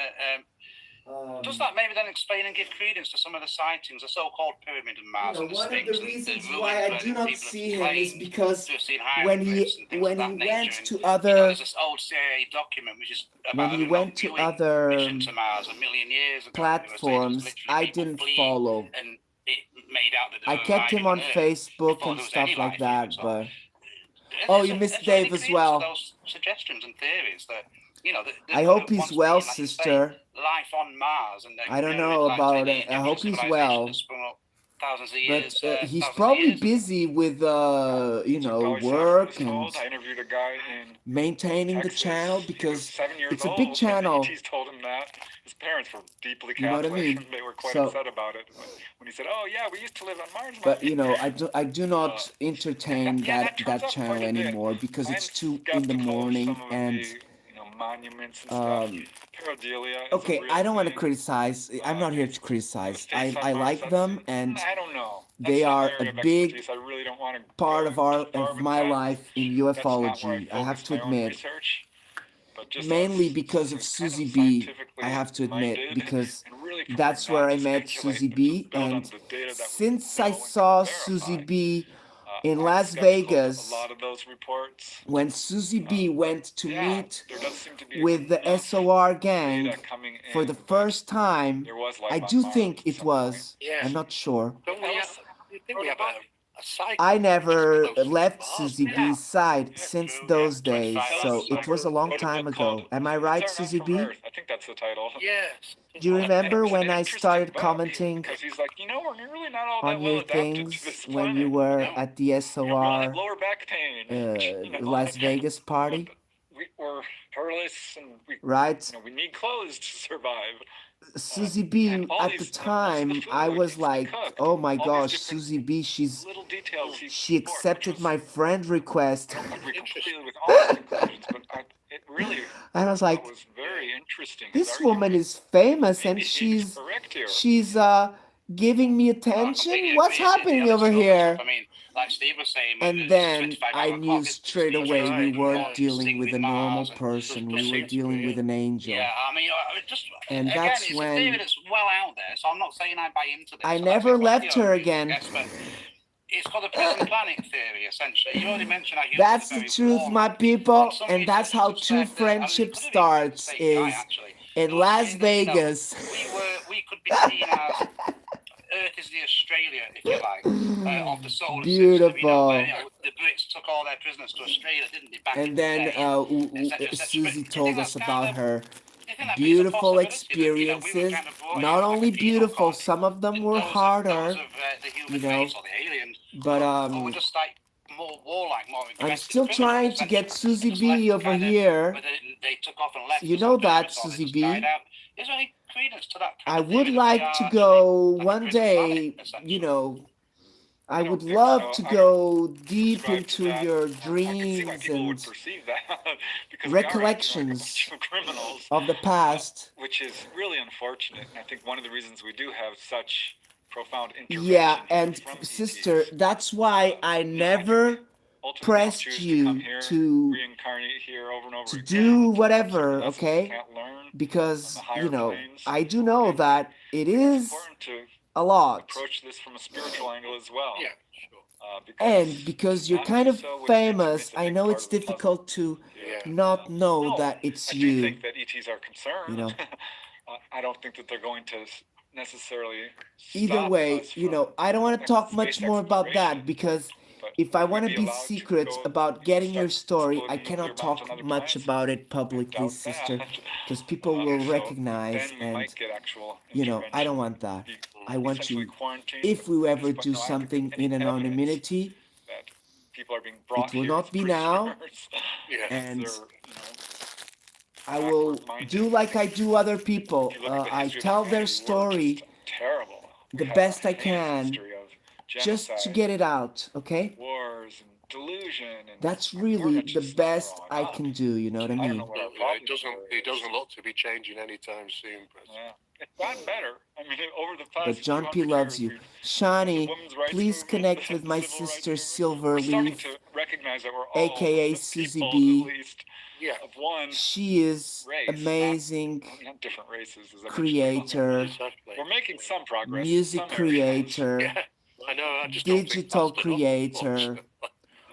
[SPEAKER 4] does that maybe then explain and give credence to some of the sightings, the so-called pyramid of Mars and the
[SPEAKER 3] One of
[SPEAKER 4] Sphinx
[SPEAKER 3] the
[SPEAKER 4] and
[SPEAKER 3] reasons
[SPEAKER 4] the
[SPEAKER 3] why
[SPEAKER 4] ruins
[SPEAKER 3] I
[SPEAKER 4] where
[SPEAKER 3] do not
[SPEAKER 4] people have
[SPEAKER 3] see him is
[SPEAKER 4] claimed
[SPEAKER 3] because
[SPEAKER 4] to have seen
[SPEAKER 3] when
[SPEAKER 4] hieroglyphs and things of that
[SPEAKER 3] he
[SPEAKER 4] nature.
[SPEAKER 3] went
[SPEAKER 4] And
[SPEAKER 3] to
[SPEAKER 4] you know,
[SPEAKER 3] other
[SPEAKER 4] there's this old CIA document which is
[SPEAKER 3] when
[SPEAKER 4] about
[SPEAKER 3] he
[SPEAKER 4] a
[SPEAKER 3] went to
[SPEAKER 4] viewing
[SPEAKER 3] other
[SPEAKER 4] mission to Mars a million years ago. They were saying it was
[SPEAKER 3] platforms,
[SPEAKER 4] literally
[SPEAKER 3] I
[SPEAKER 4] people
[SPEAKER 3] didn't
[SPEAKER 4] fleeing,
[SPEAKER 3] follow.
[SPEAKER 4] and it made out that they
[SPEAKER 3] I
[SPEAKER 4] were
[SPEAKER 3] kept him
[SPEAKER 4] arriving on
[SPEAKER 3] on
[SPEAKER 4] Earth
[SPEAKER 3] Facebook
[SPEAKER 4] before
[SPEAKER 3] and
[SPEAKER 4] there was
[SPEAKER 3] stuff
[SPEAKER 4] any
[SPEAKER 3] like
[SPEAKER 4] life even.
[SPEAKER 3] that,
[SPEAKER 4] So,
[SPEAKER 3] but oh, you
[SPEAKER 4] is
[SPEAKER 3] missed
[SPEAKER 4] there any
[SPEAKER 3] Dave as
[SPEAKER 4] credence to
[SPEAKER 3] well.
[SPEAKER 4] those suggestions and theories that you know that
[SPEAKER 3] I
[SPEAKER 4] could
[SPEAKER 3] hope
[SPEAKER 4] have
[SPEAKER 3] he's
[SPEAKER 4] once
[SPEAKER 3] well,
[SPEAKER 4] been, like you say,
[SPEAKER 3] sister.
[SPEAKER 4] life on Mars, and
[SPEAKER 3] I don't
[SPEAKER 4] you know,
[SPEAKER 3] know
[SPEAKER 4] like say
[SPEAKER 3] about
[SPEAKER 4] the
[SPEAKER 3] it. I
[SPEAKER 4] Egyptian
[SPEAKER 3] hope he's
[SPEAKER 4] civilization
[SPEAKER 3] well.
[SPEAKER 4] that sprung up thousands of
[SPEAKER 3] But
[SPEAKER 4] years,
[SPEAKER 3] he's
[SPEAKER 4] thousands of
[SPEAKER 3] probably
[SPEAKER 4] years.
[SPEAKER 3] busy with you
[SPEAKER 1] So
[SPEAKER 3] know,
[SPEAKER 1] Kelly Sarford
[SPEAKER 3] work
[SPEAKER 1] was
[SPEAKER 3] and
[SPEAKER 1] told. I interviewed a guy in
[SPEAKER 3] maintaining the
[SPEAKER 1] Texas.
[SPEAKER 3] channel
[SPEAKER 1] He was
[SPEAKER 3] because
[SPEAKER 1] 7 years
[SPEAKER 3] it's a
[SPEAKER 1] old.
[SPEAKER 3] big channel.
[SPEAKER 1] ET's told him that. His parents were deeply
[SPEAKER 3] You know what I
[SPEAKER 1] Catholic,
[SPEAKER 3] mean?
[SPEAKER 1] and they were quite
[SPEAKER 3] So,
[SPEAKER 1] upset about it. When he said, "Oh yeah, we used to live on Mars,
[SPEAKER 3] but
[SPEAKER 1] Mommy."
[SPEAKER 3] you know, I do not entertain
[SPEAKER 1] Yeah, that comes
[SPEAKER 3] that
[SPEAKER 1] up
[SPEAKER 3] channel
[SPEAKER 1] quite a bit.
[SPEAKER 3] anymore because
[SPEAKER 1] I'm
[SPEAKER 3] it's 2 in the
[SPEAKER 1] skeptical of
[SPEAKER 3] morning
[SPEAKER 1] some of
[SPEAKER 3] and
[SPEAKER 1] the monuments and stuff. Pareidolia is a
[SPEAKER 3] okay,
[SPEAKER 1] real
[SPEAKER 3] I don't want to
[SPEAKER 1] thing.
[SPEAKER 3] criticize. I'm not here to
[SPEAKER 1] The
[SPEAKER 3] criticize.
[SPEAKER 1] face on
[SPEAKER 3] I
[SPEAKER 1] Mars,
[SPEAKER 3] like them and
[SPEAKER 1] I don't know.
[SPEAKER 3] they
[SPEAKER 1] That's not my
[SPEAKER 3] are a
[SPEAKER 1] area of
[SPEAKER 3] big
[SPEAKER 1] expertise. I really don't want to
[SPEAKER 3] part
[SPEAKER 1] go too far
[SPEAKER 3] of
[SPEAKER 1] with
[SPEAKER 3] my
[SPEAKER 1] that.
[SPEAKER 3] life in
[SPEAKER 1] That's not where I
[SPEAKER 3] ufology. I have
[SPEAKER 1] focus
[SPEAKER 3] to
[SPEAKER 1] my own
[SPEAKER 3] admit.
[SPEAKER 1] research. But just
[SPEAKER 3] Mainly
[SPEAKER 1] as
[SPEAKER 3] because of
[SPEAKER 1] kind
[SPEAKER 3] Susie
[SPEAKER 1] of
[SPEAKER 3] B.
[SPEAKER 1] scientifically
[SPEAKER 3] I have to admit
[SPEAKER 1] minded,
[SPEAKER 3] because
[SPEAKER 1] and really
[SPEAKER 3] that's
[SPEAKER 1] prefer
[SPEAKER 3] where
[SPEAKER 1] not
[SPEAKER 3] I
[SPEAKER 1] to
[SPEAKER 3] met
[SPEAKER 1] speculate,
[SPEAKER 3] Susie
[SPEAKER 1] but just
[SPEAKER 3] B.
[SPEAKER 1] build on
[SPEAKER 3] And
[SPEAKER 1] the data that we
[SPEAKER 3] since I
[SPEAKER 1] know and
[SPEAKER 3] saw
[SPEAKER 1] can
[SPEAKER 3] Susie
[SPEAKER 1] verify.
[SPEAKER 3] B. in
[SPEAKER 1] I'm
[SPEAKER 3] Las
[SPEAKER 1] skeptical of
[SPEAKER 3] Vegas,
[SPEAKER 1] a lot of those reports.
[SPEAKER 3] when Susie B. went to meet
[SPEAKER 1] There does seem to be
[SPEAKER 3] with the
[SPEAKER 1] enough
[SPEAKER 3] SOR gang
[SPEAKER 1] data coming
[SPEAKER 3] for
[SPEAKER 1] in
[SPEAKER 3] the
[SPEAKER 1] that
[SPEAKER 3] first time,
[SPEAKER 1] there was
[SPEAKER 3] I
[SPEAKER 1] life on
[SPEAKER 3] do
[SPEAKER 1] Mars
[SPEAKER 3] think
[SPEAKER 1] at
[SPEAKER 3] it
[SPEAKER 1] some point.
[SPEAKER 3] was.
[SPEAKER 2] Yeah.
[SPEAKER 3] I'm not sure.
[SPEAKER 2] Don't we have, you think we have a cycle
[SPEAKER 3] I
[SPEAKER 2] just
[SPEAKER 3] never
[SPEAKER 2] close to
[SPEAKER 3] left
[SPEAKER 2] Mars?
[SPEAKER 3] Susie
[SPEAKER 2] Yeah.
[SPEAKER 3] B's side
[SPEAKER 1] Yeah,
[SPEAKER 3] since
[SPEAKER 1] true,
[SPEAKER 3] those
[SPEAKER 4] yeah,
[SPEAKER 3] days,
[SPEAKER 4] 25
[SPEAKER 3] so
[SPEAKER 4] hours
[SPEAKER 3] it was a long
[SPEAKER 1] Wrote a
[SPEAKER 3] time
[SPEAKER 1] book
[SPEAKER 3] ago.
[SPEAKER 1] called
[SPEAKER 3] Am I
[SPEAKER 1] Humans
[SPEAKER 3] right,
[SPEAKER 1] Are Not
[SPEAKER 3] Susie
[SPEAKER 1] From
[SPEAKER 3] B?
[SPEAKER 1] Earth. I think that's the title.
[SPEAKER 2] Yes.
[SPEAKER 3] Do you
[SPEAKER 1] And it
[SPEAKER 3] remember
[SPEAKER 1] was an
[SPEAKER 3] when I
[SPEAKER 1] interesting
[SPEAKER 3] started
[SPEAKER 1] book
[SPEAKER 3] commenting
[SPEAKER 1] because he's like, we're really not all that
[SPEAKER 3] on
[SPEAKER 1] well
[SPEAKER 3] your
[SPEAKER 1] adapted to
[SPEAKER 3] things
[SPEAKER 1] this
[SPEAKER 3] when
[SPEAKER 1] planet.
[SPEAKER 3] you were
[SPEAKER 1] No.
[SPEAKER 3] at the
[SPEAKER 1] We all have
[SPEAKER 3] SOR
[SPEAKER 1] lower back pain.
[SPEAKER 3] Las Vegas party?
[SPEAKER 1] We're hairless and
[SPEAKER 3] Right?
[SPEAKER 1] we need clothes to survive.
[SPEAKER 3] Susie
[SPEAKER 1] And
[SPEAKER 3] B,
[SPEAKER 1] all
[SPEAKER 3] at
[SPEAKER 1] these,
[SPEAKER 3] the
[SPEAKER 1] most of the
[SPEAKER 3] time,
[SPEAKER 1] food
[SPEAKER 3] I was
[SPEAKER 1] needs to be
[SPEAKER 3] like,
[SPEAKER 1] cooked.
[SPEAKER 3] oh my
[SPEAKER 1] All these
[SPEAKER 3] gosh,
[SPEAKER 1] different
[SPEAKER 3] Susie B,
[SPEAKER 1] little details he
[SPEAKER 3] she
[SPEAKER 1] explored, which
[SPEAKER 3] accepted
[SPEAKER 1] was,
[SPEAKER 3] my friend request.
[SPEAKER 1] I don't agree completely with all his conclusions, but it really
[SPEAKER 3] And I was like,
[SPEAKER 1] was very interesting. His
[SPEAKER 3] this woman
[SPEAKER 1] argument.
[SPEAKER 3] is famous and
[SPEAKER 1] Maybe he's correct here.
[SPEAKER 3] she's giving me
[SPEAKER 4] I
[SPEAKER 3] attention.
[SPEAKER 4] completely
[SPEAKER 3] What's
[SPEAKER 4] agree.
[SPEAKER 3] happening
[SPEAKER 4] The
[SPEAKER 3] over
[SPEAKER 4] struggle
[SPEAKER 3] here?
[SPEAKER 4] stuff, I mean, like Steve was saying,
[SPEAKER 3] And
[SPEAKER 4] it's
[SPEAKER 3] then
[SPEAKER 4] 25
[SPEAKER 3] I
[SPEAKER 4] hour
[SPEAKER 3] knew
[SPEAKER 4] clock.
[SPEAKER 3] straight
[SPEAKER 4] Steve was
[SPEAKER 3] away we
[SPEAKER 4] right,
[SPEAKER 3] weren't dealing
[SPEAKER 4] syncing
[SPEAKER 3] with a
[SPEAKER 4] with
[SPEAKER 3] normal
[SPEAKER 4] Mars and
[SPEAKER 3] person. We were
[SPEAKER 2] seems to
[SPEAKER 3] dealing
[SPEAKER 2] be,
[SPEAKER 3] with an angel.
[SPEAKER 4] yeah, I mean, just
[SPEAKER 3] And
[SPEAKER 4] again,
[SPEAKER 3] that's
[SPEAKER 4] it's a theory
[SPEAKER 3] when
[SPEAKER 4] that's well out there. So I'm not saying I buy into this.
[SPEAKER 3] I
[SPEAKER 4] So
[SPEAKER 3] never
[SPEAKER 4] that's
[SPEAKER 3] left her again.
[SPEAKER 4] Guess, but it's called the prison planet theory, essentially. You already mentioned how humans
[SPEAKER 3] That's
[SPEAKER 4] are
[SPEAKER 3] the
[SPEAKER 4] very
[SPEAKER 3] truth,
[SPEAKER 4] warm.
[SPEAKER 3] my people,
[SPEAKER 4] Some
[SPEAKER 3] and that's
[SPEAKER 4] researchers
[SPEAKER 3] how
[SPEAKER 4] have
[SPEAKER 3] true
[SPEAKER 4] said that,
[SPEAKER 3] friendship
[SPEAKER 4] could have even been the
[SPEAKER 3] starts
[SPEAKER 4] same guy,
[SPEAKER 3] is
[SPEAKER 4] actually.
[SPEAKER 3] in
[SPEAKER 4] They were
[SPEAKER 3] Las
[SPEAKER 4] saying that,
[SPEAKER 3] Vegas.
[SPEAKER 4] we could be seen as Earth is the Australia, if you like, of the solar
[SPEAKER 3] Beautiful.
[SPEAKER 4] system. Where, the Brits took all their prisoners to Australia, didn't they? Back in
[SPEAKER 3] And then
[SPEAKER 4] the day, et cetera, et cetera.
[SPEAKER 3] Susie
[SPEAKER 4] But
[SPEAKER 3] told us about her
[SPEAKER 4] you think that'd be a
[SPEAKER 3] beautiful
[SPEAKER 4] possibility that, we were
[SPEAKER 3] experiences.
[SPEAKER 4] kind of brought in
[SPEAKER 3] Not
[SPEAKER 4] like a
[SPEAKER 3] only
[SPEAKER 4] penal
[SPEAKER 3] beautiful,
[SPEAKER 4] colony?
[SPEAKER 3] some of them were
[SPEAKER 4] Those
[SPEAKER 3] harder,
[SPEAKER 4] of the human
[SPEAKER 3] you know,
[SPEAKER 4] race or the aliens,
[SPEAKER 3] but
[SPEAKER 4] or were just like more warlike, more aggressive
[SPEAKER 3] I'm still trying
[SPEAKER 4] criminals,
[SPEAKER 3] to
[SPEAKER 4] and
[SPEAKER 3] get Susie
[SPEAKER 4] just
[SPEAKER 3] B
[SPEAKER 4] left
[SPEAKER 3] over
[SPEAKER 4] kind of,
[SPEAKER 3] here.
[SPEAKER 4] whether they took off and left
[SPEAKER 3] You
[SPEAKER 4] for
[SPEAKER 3] know
[SPEAKER 4] some
[SPEAKER 3] that,
[SPEAKER 4] purpose or they
[SPEAKER 3] Susie
[SPEAKER 4] just
[SPEAKER 3] B.
[SPEAKER 4] died out. Is there any credence to that kind
[SPEAKER 3] I
[SPEAKER 4] of
[SPEAKER 3] would
[SPEAKER 4] theory that we
[SPEAKER 3] like to
[SPEAKER 4] are
[SPEAKER 3] go
[SPEAKER 4] like a
[SPEAKER 3] one
[SPEAKER 4] prison planet,
[SPEAKER 3] day,
[SPEAKER 4] essentially?
[SPEAKER 3] you know, I would
[SPEAKER 1] think
[SPEAKER 3] love
[SPEAKER 1] so.
[SPEAKER 3] to
[SPEAKER 1] I
[SPEAKER 3] go deep
[SPEAKER 1] subscribe to
[SPEAKER 3] into
[SPEAKER 1] that.
[SPEAKER 3] your
[SPEAKER 1] I can see why
[SPEAKER 3] dreams
[SPEAKER 1] people would
[SPEAKER 3] and
[SPEAKER 1] perceive that because we are acting like a
[SPEAKER 3] recollections
[SPEAKER 1] bunch of criminals,
[SPEAKER 3] of the past.
[SPEAKER 1] which is really unfortunate. And I think one of the reasons we do have such profound intervention
[SPEAKER 3] Yeah,
[SPEAKER 1] here
[SPEAKER 3] and
[SPEAKER 1] from
[SPEAKER 3] sister,
[SPEAKER 1] ETs.
[SPEAKER 3] that's why I
[SPEAKER 1] I think
[SPEAKER 3] never
[SPEAKER 1] ultimately they'll
[SPEAKER 3] pressed
[SPEAKER 1] choose to come
[SPEAKER 3] you
[SPEAKER 1] here,
[SPEAKER 3] to
[SPEAKER 1] reincarnate here over and over again.
[SPEAKER 3] do
[SPEAKER 1] Some
[SPEAKER 3] whatever,
[SPEAKER 1] lessons you
[SPEAKER 3] okay?
[SPEAKER 1] can't learn on the
[SPEAKER 3] Because,
[SPEAKER 1] higher
[SPEAKER 3] you know,
[SPEAKER 1] planes.
[SPEAKER 3] I do know
[SPEAKER 1] Okay.
[SPEAKER 3] that it
[SPEAKER 1] It's
[SPEAKER 3] is
[SPEAKER 1] important to
[SPEAKER 3] a lot.
[SPEAKER 1] approach this from a spiritual angle as well.
[SPEAKER 2] Yeah, sure.
[SPEAKER 3] And because
[SPEAKER 1] to
[SPEAKER 3] you're
[SPEAKER 1] not
[SPEAKER 3] kind
[SPEAKER 1] do
[SPEAKER 3] of
[SPEAKER 1] so would
[SPEAKER 3] famous,
[SPEAKER 1] miss a
[SPEAKER 3] I
[SPEAKER 1] big
[SPEAKER 3] know
[SPEAKER 1] part
[SPEAKER 3] it's
[SPEAKER 1] of the puzzle
[SPEAKER 3] difficult to
[SPEAKER 1] here.
[SPEAKER 3] not know
[SPEAKER 1] No,
[SPEAKER 3] that it's
[SPEAKER 1] I do
[SPEAKER 3] you.
[SPEAKER 1] think that ETs are concerned.
[SPEAKER 3] You know.
[SPEAKER 1] I don't think that they're going to necessarily
[SPEAKER 3] Either
[SPEAKER 1] stop
[SPEAKER 3] way,
[SPEAKER 1] us
[SPEAKER 3] you
[SPEAKER 1] from
[SPEAKER 3] know, I don't want to talk
[SPEAKER 1] space
[SPEAKER 3] much more about
[SPEAKER 1] exploration,
[SPEAKER 3] that because
[SPEAKER 1] but
[SPEAKER 3] if I
[SPEAKER 1] would we
[SPEAKER 3] want to
[SPEAKER 1] be
[SPEAKER 3] be
[SPEAKER 1] allowed to
[SPEAKER 3] secret
[SPEAKER 1] go
[SPEAKER 3] about
[SPEAKER 1] and
[SPEAKER 3] getting
[SPEAKER 1] start
[SPEAKER 3] your story, I
[SPEAKER 1] exploding
[SPEAKER 3] cannot
[SPEAKER 1] nuclear bombs
[SPEAKER 3] talk
[SPEAKER 1] on other
[SPEAKER 3] much
[SPEAKER 1] planets?
[SPEAKER 3] about it
[SPEAKER 1] I
[SPEAKER 3] publicly,
[SPEAKER 1] doubt
[SPEAKER 3] sister,
[SPEAKER 1] that.
[SPEAKER 3] because people will
[SPEAKER 1] So
[SPEAKER 3] recognize
[SPEAKER 1] then we
[SPEAKER 3] and,
[SPEAKER 1] might get actual
[SPEAKER 3] you know, I don't
[SPEAKER 1] intervention.
[SPEAKER 3] want that.
[SPEAKER 1] Be
[SPEAKER 3] I want
[SPEAKER 1] essentially
[SPEAKER 3] you,
[SPEAKER 1] quarantined
[SPEAKER 3] if we
[SPEAKER 1] in this,
[SPEAKER 3] ever
[SPEAKER 1] but
[SPEAKER 3] do
[SPEAKER 1] no, I don't think
[SPEAKER 3] something
[SPEAKER 1] there's
[SPEAKER 3] in
[SPEAKER 1] any evidence
[SPEAKER 3] anonymity,
[SPEAKER 1] that people are being brought
[SPEAKER 3] it will
[SPEAKER 1] here as
[SPEAKER 3] not be now,
[SPEAKER 1] prisoners.
[SPEAKER 2] Yeah.
[SPEAKER 3] and
[SPEAKER 1] They're,
[SPEAKER 3] I will
[SPEAKER 1] backward-minded
[SPEAKER 3] do like I
[SPEAKER 1] things.
[SPEAKER 3] do other people.
[SPEAKER 1] If you look at the
[SPEAKER 3] I
[SPEAKER 1] history of
[SPEAKER 3] tell their
[SPEAKER 1] humanity, we're
[SPEAKER 3] story
[SPEAKER 1] just terrible. We
[SPEAKER 3] the
[SPEAKER 1] have
[SPEAKER 3] best
[SPEAKER 1] a
[SPEAKER 3] I
[SPEAKER 1] heinous
[SPEAKER 3] can
[SPEAKER 1] history of
[SPEAKER 3] just to
[SPEAKER 1] genocide,
[SPEAKER 3] get it out, okay?
[SPEAKER 1] wars, and delusion, and
[SPEAKER 3] That's
[SPEAKER 1] we're
[SPEAKER 3] really
[SPEAKER 1] not
[SPEAKER 3] the
[SPEAKER 1] just
[SPEAKER 3] best
[SPEAKER 1] growing
[SPEAKER 3] I
[SPEAKER 1] up.
[SPEAKER 3] can do, you know what I
[SPEAKER 1] I don't
[SPEAKER 3] mean?
[SPEAKER 1] know what our
[SPEAKER 2] It
[SPEAKER 1] problem
[SPEAKER 2] doesn't look to be changing anytime soon, President.
[SPEAKER 1] Yeah. It's gotten better. I mean, over the past
[SPEAKER 3] But John P
[SPEAKER 1] 200
[SPEAKER 3] loves
[SPEAKER 1] years,
[SPEAKER 3] you.
[SPEAKER 1] we've the
[SPEAKER 3] Shawnee,
[SPEAKER 1] women's rights
[SPEAKER 3] please
[SPEAKER 1] movement,
[SPEAKER 3] connect
[SPEAKER 1] the
[SPEAKER 3] with my
[SPEAKER 1] civil rights
[SPEAKER 3] sister
[SPEAKER 1] movement. We're starting
[SPEAKER 3] Silverleaf,
[SPEAKER 1] to recognize that we're all
[SPEAKER 3] aka
[SPEAKER 1] the
[SPEAKER 3] Susie
[SPEAKER 1] people,
[SPEAKER 3] B.
[SPEAKER 1] at least,
[SPEAKER 2] Yeah.
[SPEAKER 1] of one
[SPEAKER 3] She is
[SPEAKER 1] race,
[SPEAKER 3] amazing
[SPEAKER 1] not different races, as I mentioned.
[SPEAKER 3] creator,
[SPEAKER 2] Exactly.
[SPEAKER 1] We're making some progress.
[SPEAKER 3] music
[SPEAKER 1] in some areas.
[SPEAKER 3] creator,
[SPEAKER 2] Yeah. I know. I just don't think
[SPEAKER 3] digital
[SPEAKER 2] fast enough,
[SPEAKER 3] creator,
[SPEAKER 2] unfortunately.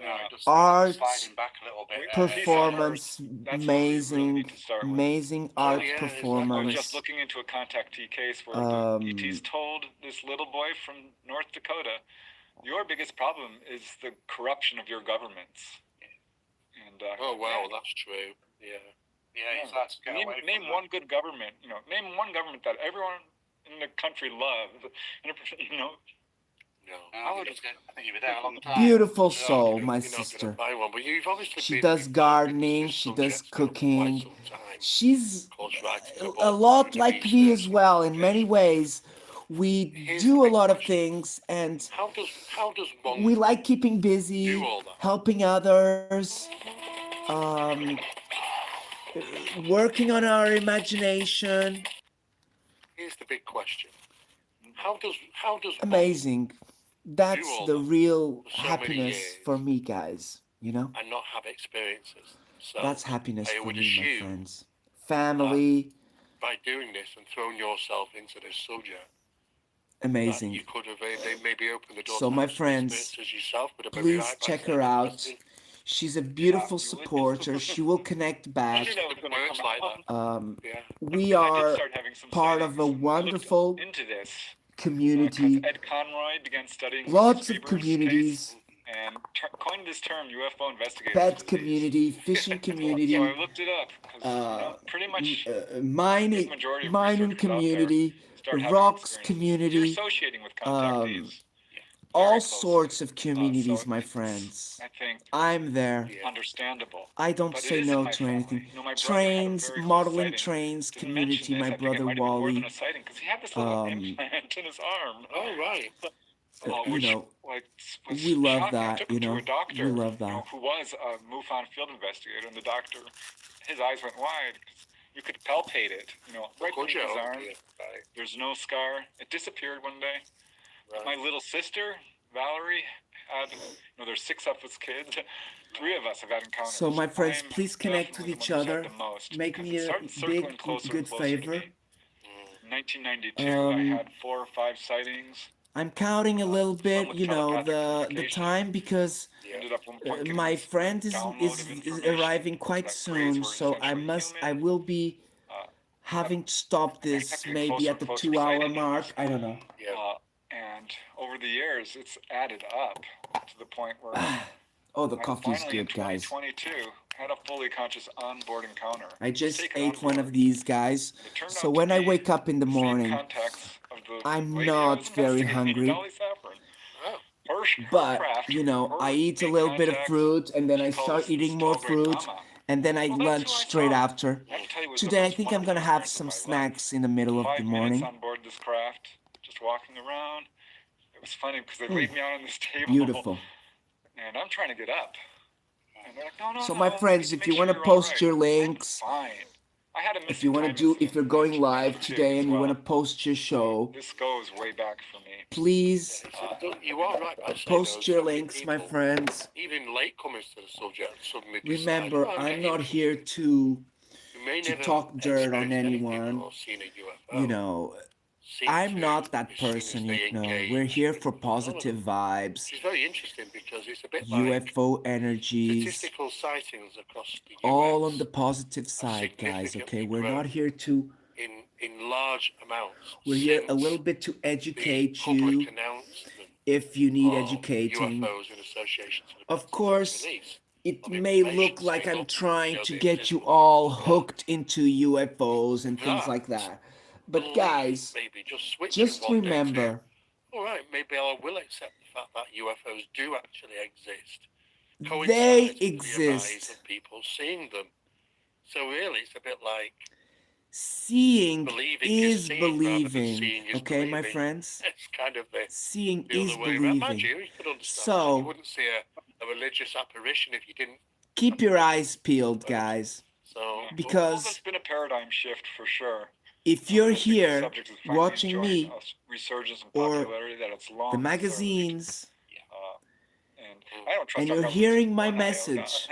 [SPEAKER 4] No, it does
[SPEAKER 3] art,
[SPEAKER 4] sliding back a little bit.
[SPEAKER 3] performance,
[SPEAKER 1] That's what we really
[SPEAKER 3] amazing,
[SPEAKER 1] need to start with.
[SPEAKER 3] amazing
[SPEAKER 2] Oh,
[SPEAKER 3] art
[SPEAKER 2] yeah, exactly.
[SPEAKER 1] I was just
[SPEAKER 3] performance.
[SPEAKER 1] looking into a contactee case where
[SPEAKER 3] Um,
[SPEAKER 1] the ETs told this little boy from North Dakota, your biggest problem is the corruption of your governments. And
[SPEAKER 2] Oh, wow, that's true. Yeah.
[SPEAKER 4] Yeah, he's like to get away
[SPEAKER 1] name
[SPEAKER 4] from
[SPEAKER 1] one good government. Name one government that everyone in the country loves.
[SPEAKER 2] No.
[SPEAKER 4] I think you've been there a long time.
[SPEAKER 3] Beautiful
[SPEAKER 2] Yeah,
[SPEAKER 3] soul,
[SPEAKER 2] you're
[SPEAKER 3] my
[SPEAKER 2] not gonna
[SPEAKER 3] sister.
[SPEAKER 2] find one, but you've obviously
[SPEAKER 3] She
[SPEAKER 2] been
[SPEAKER 3] does
[SPEAKER 2] involved in
[SPEAKER 3] gardening,
[SPEAKER 2] this
[SPEAKER 3] she does
[SPEAKER 2] subject for quite
[SPEAKER 3] cooking.
[SPEAKER 2] some time.
[SPEAKER 3] She's
[SPEAKER 2] Of course, writing
[SPEAKER 3] a
[SPEAKER 2] about
[SPEAKER 3] lot
[SPEAKER 2] the
[SPEAKER 3] like me as
[SPEAKER 2] research,
[SPEAKER 3] well in many ways. We
[SPEAKER 2] Here's
[SPEAKER 3] do
[SPEAKER 2] the
[SPEAKER 3] a
[SPEAKER 2] big
[SPEAKER 3] lot of
[SPEAKER 2] question.
[SPEAKER 3] things and
[SPEAKER 2] How does one
[SPEAKER 3] we like keeping
[SPEAKER 2] do
[SPEAKER 3] busy,
[SPEAKER 2] all that?
[SPEAKER 3] helping others, um, working on our imagination.
[SPEAKER 2] Here's the big question. How does one
[SPEAKER 3] Amazing. That's
[SPEAKER 2] all
[SPEAKER 3] the
[SPEAKER 2] that
[SPEAKER 3] real
[SPEAKER 2] for so many
[SPEAKER 3] happiness
[SPEAKER 2] years
[SPEAKER 3] for me, guys. You know?
[SPEAKER 2] and not have experiences? So
[SPEAKER 3] That's happiness
[SPEAKER 2] I
[SPEAKER 3] for
[SPEAKER 2] would
[SPEAKER 3] me, my
[SPEAKER 2] assume
[SPEAKER 3] friends. Family,
[SPEAKER 2] by doing this and throwing yourself into this subject, that
[SPEAKER 3] amazing.
[SPEAKER 2] you could have maybe opened the door
[SPEAKER 3] So,
[SPEAKER 2] to
[SPEAKER 3] my
[SPEAKER 2] have some
[SPEAKER 3] friends,
[SPEAKER 2] experiences yourself. But I'll be
[SPEAKER 3] please
[SPEAKER 2] right back
[SPEAKER 3] check
[SPEAKER 2] to
[SPEAKER 3] her
[SPEAKER 2] you,
[SPEAKER 3] out.
[SPEAKER 2] Preston.
[SPEAKER 3] She's a beautiful
[SPEAKER 1] Absolutely.
[SPEAKER 3] supporter. She will connect back.
[SPEAKER 1] I knew that was going to
[SPEAKER 2] Words
[SPEAKER 1] come
[SPEAKER 2] like
[SPEAKER 1] out.
[SPEAKER 2] that. Yeah.
[SPEAKER 3] We
[SPEAKER 1] I did
[SPEAKER 3] are
[SPEAKER 1] start having some
[SPEAKER 3] part of a
[SPEAKER 1] sightings and looked
[SPEAKER 3] wonderful
[SPEAKER 1] into this.
[SPEAKER 3] community.
[SPEAKER 1] Ed Conroy began studying
[SPEAKER 3] Lots of
[SPEAKER 1] Bieber's
[SPEAKER 3] communities.
[SPEAKER 1] case and coined this term UFO investigators
[SPEAKER 3] Pet
[SPEAKER 1] disease.
[SPEAKER 3] community, fishing community,
[SPEAKER 1] So I looked it up because pretty much
[SPEAKER 3] mining,
[SPEAKER 1] the majority of
[SPEAKER 3] mining
[SPEAKER 1] researchers out there
[SPEAKER 3] community,
[SPEAKER 1] start
[SPEAKER 3] the
[SPEAKER 1] having
[SPEAKER 3] rocks
[SPEAKER 1] experiences. You're
[SPEAKER 3] community,
[SPEAKER 1] associating with contactees.
[SPEAKER 3] all
[SPEAKER 1] very closely.
[SPEAKER 3] sorts of communities,
[SPEAKER 1] So
[SPEAKER 3] my
[SPEAKER 1] it's,
[SPEAKER 3] friends.
[SPEAKER 1] I think
[SPEAKER 3] I'm there.
[SPEAKER 2] Yeah.
[SPEAKER 1] understandable.
[SPEAKER 3] I don't
[SPEAKER 1] But it
[SPEAKER 3] say
[SPEAKER 1] isn't
[SPEAKER 3] no
[SPEAKER 1] my
[SPEAKER 3] to
[SPEAKER 1] family.
[SPEAKER 3] anything.
[SPEAKER 1] My brother had a
[SPEAKER 3] Trains,
[SPEAKER 1] very close
[SPEAKER 3] modeling
[SPEAKER 1] sighting.
[SPEAKER 3] trains,
[SPEAKER 1] Didn't
[SPEAKER 3] community,
[SPEAKER 1] mention this.
[SPEAKER 3] my
[SPEAKER 1] I think it
[SPEAKER 3] brother
[SPEAKER 1] might have been more than
[SPEAKER 3] Wally.
[SPEAKER 1] a sighting because he had this little implant in his arm.
[SPEAKER 2] Oh, right.
[SPEAKER 3] You
[SPEAKER 1] Which,
[SPEAKER 3] know,
[SPEAKER 1] was
[SPEAKER 3] we love
[SPEAKER 1] shocking. I
[SPEAKER 3] that,
[SPEAKER 1] took
[SPEAKER 3] you
[SPEAKER 1] him to
[SPEAKER 3] know.
[SPEAKER 1] a doctor,
[SPEAKER 3] We love that.
[SPEAKER 1] who was a MUFON field investigator, and the doctor, his eyes went wide because you could palpate it, right
[SPEAKER 2] Could
[SPEAKER 1] through
[SPEAKER 2] you?
[SPEAKER 1] his arm.
[SPEAKER 2] Yeah. Right.
[SPEAKER 1] There's no scar. It disappeared one day.
[SPEAKER 2] Right.
[SPEAKER 1] My little sister, Valerie, had, there's 6 of us kids. 3 of us have had encounters.
[SPEAKER 3] So, my friends,
[SPEAKER 1] I'm
[SPEAKER 3] please connect with
[SPEAKER 1] definitely the
[SPEAKER 3] each
[SPEAKER 1] one who's had
[SPEAKER 3] other.
[SPEAKER 1] the most,
[SPEAKER 3] Make
[SPEAKER 1] because
[SPEAKER 3] me
[SPEAKER 1] it
[SPEAKER 3] a
[SPEAKER 1] started circling
[SPEAKER 3] big,
[SPEAKER 1] closer and
[SPEAKER 3] good
[SPEAKER 1] closer to
[SPEAKER 3] favor.
[SPEAKER 1] me. In 1992, I had 4 or 5 sightings.
[SPEAKER 3] I'm counting a little
[SPEAKER 1] Some
[SPEAKER 3] bit,
[SPEAKER 1] with
[SPEAKER 3] you know,
[SPEAKER 1] telepathic
[SPEAKER 3] the
[SPEAKER 1] communication.
[SPEAKER 3] time because
[SPEAKER 1] Ended up at one point getting
[SPEAKER 3] my
[SPEAKER 1] this
[SPEAKER 3] friend is
[SPEAKER 1] download of
[SPEAKER 3] is
[SPEAKER 1] information
[SPEAKER 3] arriving quite
[SPEAKER 1] that phrase
[SPEAKER 3] soon,
[SPEAKER 1] where
[SPEAKER 3] so I
[SPEAKER 1] essentially human,
[SPEAKER 3] will be having to stop
[SPEAKER 1] I'm
[SPEAKER 3] this
[SPEAKER 1] expecting
[SPEAKER 3] maybe
[SPEAKER 1] closer
[SPEAKER 3] at the
[SPEAKER 1] and closer
[SPEAKER 3] 2-hour
[SPEAKER 1] sightings.
[SPEAKER 3] mark. I don't know.
[SPEAKER 2] Yeah.
[SPEAKER 1] And over the years, it's added up to the point where
[SPEAKER 3] Oh, the
[SPEAKER 1] I
[SPEAKER 3] coffee's
[SPEAKER 1] finally in
[SPEAKER 3] good, guys.
[SPEAKER 1] 2022 I had a fully conscious onboard encounter.
[SPEAKER 3] I just
[SPEAKER 1] Taken
[SPEAKER 3] ate
[SPEAKER 1] on
[SPEAKER 3] one
[SPEAKER 1] board.
[SPEAKER 3] of these guys.
[SPEAKER 1] It turned
[SPEAKER 3] So
[SPEAKER 1] out to
[SPEAKER 3] when I
[SPEAKER 1] be
[SPEAKER 3] wake up in the
[SPEAKER 1] the same
[SPEAKER 3] morning,
[SPEAKER 1] contacts of the
[SPEAKER 3] I'm
[SPEAKER 1] lady I
[SPEAKER 3] not
[SPEAKER 1] was
[SPEAKER 3] very
[SPEAKER 1] investigating,
[SPEAKER 3] hungry.
[SPEAKER 1] Dolly Saffron.
[SPEAKER 2] Oh.
[SPEAKER 1] Her
[SPEAKER 3] But,
[SPEAKER 1] craft,
[SPEAKER 3] you know,
[SPEAKER 1] her
[SPEAKER 3] I eat a
[SPEAKER 1] main
[SPEAKER 3] little bit of
[SPEAKER 1] contacts,
[SPEAKER 3] fruit and then
[SPEAKER 1] she
[SPEAKER 3] I
[SPEAKER 1] calls
[SPEAKER 3] start
[SPEAKER 1] us
[SPEAKER 3] eating more
[SPEAKER 1] tall great
[SPEAKER 3] fruit
[SPEAKER 1] mama.
[SPEAKER 3] and then I
[SPEAKER 1] Well, that's
[SPEAKER 3] lunch
[SPEAKER 1] who I
[SPEAKER 3] straight
[SPEAKER 1] saw.
[SPEAKER 3] after.
[SPEAKER 1] I have to tell you, it was
[SPEAKER 3] Today I
[SPEAKER 1] the most
[SPEAKER 3] think I'm
[SPEAKER 1] wonderful
[SPEAKER 3] gonna have
[SPEAKER 1] experience of
[SPEAKER 3] some
[SPEAKER 1] my life.
[SPEAKER 3] snacks in the middle of
[SPEAKER 1] 5
[SPEAKER 3] the
[SPEAKER 1] minutes
[SPEAKER 3] morning.
[SPEAKER 1] on board this craft, just walking around. It was funny because they laid me out on this table.
[SPEAKER 3] Beautiful.
[SPEAKER 1] And I'm trying to get up. And they're like, no,
[SPEAKER 3] So
[SPEAKER 1] no,
[SPEAKER 3] my
[SPEAKER 1] we
[SPEAKER 3] friends,
[SPEAKER 1] need
[SPEAKER 3] if
[SPEAKER 1] make
[SPEAKER 3] you
[SPEAKER 1] sure
[SPEAKER 3] want to
[SPEAKER 1] you're all
[SPEAKER 3] post
[SPEAKER 1] right."
[SPEAKER 3] your
[SPEAKER 1] I'm
[SPEAKER 3] links,
[SPEAKER 1] fine. I had a
[SPEAKER 3] if
[SPEAKER 1] missing
[SPEAKER 3] you want to
[SPEAKER 1] time
[SPEAKER 3] do, if
[SPEAKER 1] incident
[SPEAKER 3] you're going
[SPEAKER 1] mentioned
[SPEAKER 3] live
[SPEAKER 1] too
[SPEAKER 3] today
[SPEAKER 1] as
[SPEAKER 3] and you want to
[SPEAKER 1] well.
[SPEAKER 3] post your show,
[SPEAKER 1] This goes way back for me.
[SPEAKER 3] please
[SPEAKER 2] You are right by saying
[SPEAKER 3] post
[SPEAKER 2] though,
[SPEAKER 3] your
[SPEAKER 2] so many
[SPEAKER 3] links, my
[SPEAKER 2] people,
[SPEAKER 3] friends.
[SPEAKER 2] even latecomers to the subject, suddenly decide,
[SPEAKER 3] Remember,
[SPEAKER 2] "Oh,
[SPEAKER 3] I'm
[SPEAKER 2] getting
[SPEAKER 3] not here
[SPEAKER 2] interested."
[SPEAKER 3] to
[SPEAKER 2] You may never
[SPEAKER 3] talk dirt on
[SPEAKER 2] experienced anything
[SPEAKER 3] anyone.
[SPEAKER 2] or seen a UFO.
[SPEAKER 3] You know,
[SPEAKER 2] Seem
[SPEAKER 3] I'm
[SPEAKER 2] to,
[SPEAKER 3] not that
[SPEAKER 2] as soon as
[SPEAKER 3] person,
[SPEAKER 2] they
[SPEAKER 3] you know.
[SPEAKER 2] engage
[SPEAKER 3] We're here
[SPEAKER 2] with
[SPEAKER 3] for
[SPEAKER 2] the phenomenon.
[SPEAKER 3] positive vibes,
[SPEAKER 2] Which is very interesting because it's a bit like
[SPEAKER 3] UFO energies,
[SPEAKER 2] statistical sightings across the US
[SPEAKER 3] all on the positive
[SPEAKER 2] have
[SPEAKER 3] side, guys, okay?
[SPEAKER 2] significantly
[SPEAKER 3] We're
[SPEAKER 2] grown
[SPEAKER 3] not here to,
[SPEAKER 2] in large amounts
[SPEAKER 3] we're here a
[SPEAKER 2] since
[SPEAKER 3] little bit to
[SPEAKER 2] the
[SPEAKER 3] educate
[SPEAKER 2] public
[SPEAKER 3] you
[SPEAKER 2] announcement
[SPEAKER 3] if you need
[SPEAKER 2] of
[SPEAKER 3] educating.
[SPEAKER 2] UFOs in association to the
[SPEAKER 3] Of
[SPEAKER 2] Pentagon's
[SPEAKER 3] course,
[SPEAKER 2] release
[SPEAKER 3] it
[SPEAKER 2] of
[SPEAKER 3] may
[SPEAKER 2] information
[SPEAKER 3] look like
[SPEAKER 2] saying,
[SPEAKER 3] I'm
[SPEAKER 2] look,
[SPEAKER 3] trying
[SPEAKER 2] you know,
[SPEAKER 3] to
[SPEAKER 2] this,
[SPEAKER 3] get
[SPEAKER 2] this,
[SPEAKER 3] you
[SPEAKER 2] and
[SPEAKER 3] all
[SPEAKER 2] that.
[SPEAKER 3] hooked into UFOs and things
[SPEAKER 2] That
[SPEAKER 3] like that.
[SPEAKER 2] the
[SPEAKER 3] But
[SPEAKER 2] leap
[SPEAKER 3] guys,
[SPEAKER 2] maybe just switching
[SPEAKER 3] just
[SPEAKER 2] one day to,
[SPEAKER 3] remember,
[SPEAKER 2] all right, maybe I will accept the fact that UFOs do actually exist,
[SPEAKER 3] they
[SPEAKER 2] coincides with the rise
[SPEAKER 3] exist.
[SPEAKER 2] of people seeing them. So really, it's a bit like
[SPEAKER 3] Seeing
[SPEAKER 2] believing
[SPEAKER 3] is
[SPEAKER 2] is seeing rather than
[SPEAKER 3] believing.
[SPEAKER 2] seeing is
[SPEAKER 3] Okay, my
[SPEAKER 2] believing.
[SPEAKER 3] friends?
[SPEAKER 2] It's kind of
[SPEAKER 3] Seeing
[SPEAKER 2] the
[SPEAKER 3] is
[SPEAKER 2] other way around. Mind
[SPEAKER 3] believing.
[SPEAKER 2] you could understand that. You
[SPEAKER 3] So,
[SPEAKER 2] wouldn't see a religious apparition if you didn't.
[SPEAKER 3] keep your eyes peeled, guys.
[SPEAKER 2] So
[SPEAKER 1] Well, there's
[SPEAKER 3] Because
[SPEAKER 1] been a paradigm shift for sure.
[SPEAKER 3] if you're
[SPEAKER 1] I think the
[SPEAKER 3] here
[SPEAKER 1] subject is finally
[SPEAKER 3] watching
[SPEAKER 1] enjoying
[SPEAKER 3] me
[SPEAKER 1] a resurgence in
[SPEAKER 3] or
[SPEAKER 1] popularity that it's long
[SPEAKER 3] the
[SPEAKER 1] deserved.
[SPEAKER 3] magazines,
[SPEAKER 1] And I don't trust
[SPEAKER 3] and
[SPEAKER 1] our
[SPEAKER 3] you're
[SPEAKER 1] government
[SPEAKER 3] hearing my
[SPEAKER 1] one iota.
[SPEAKER 3] message,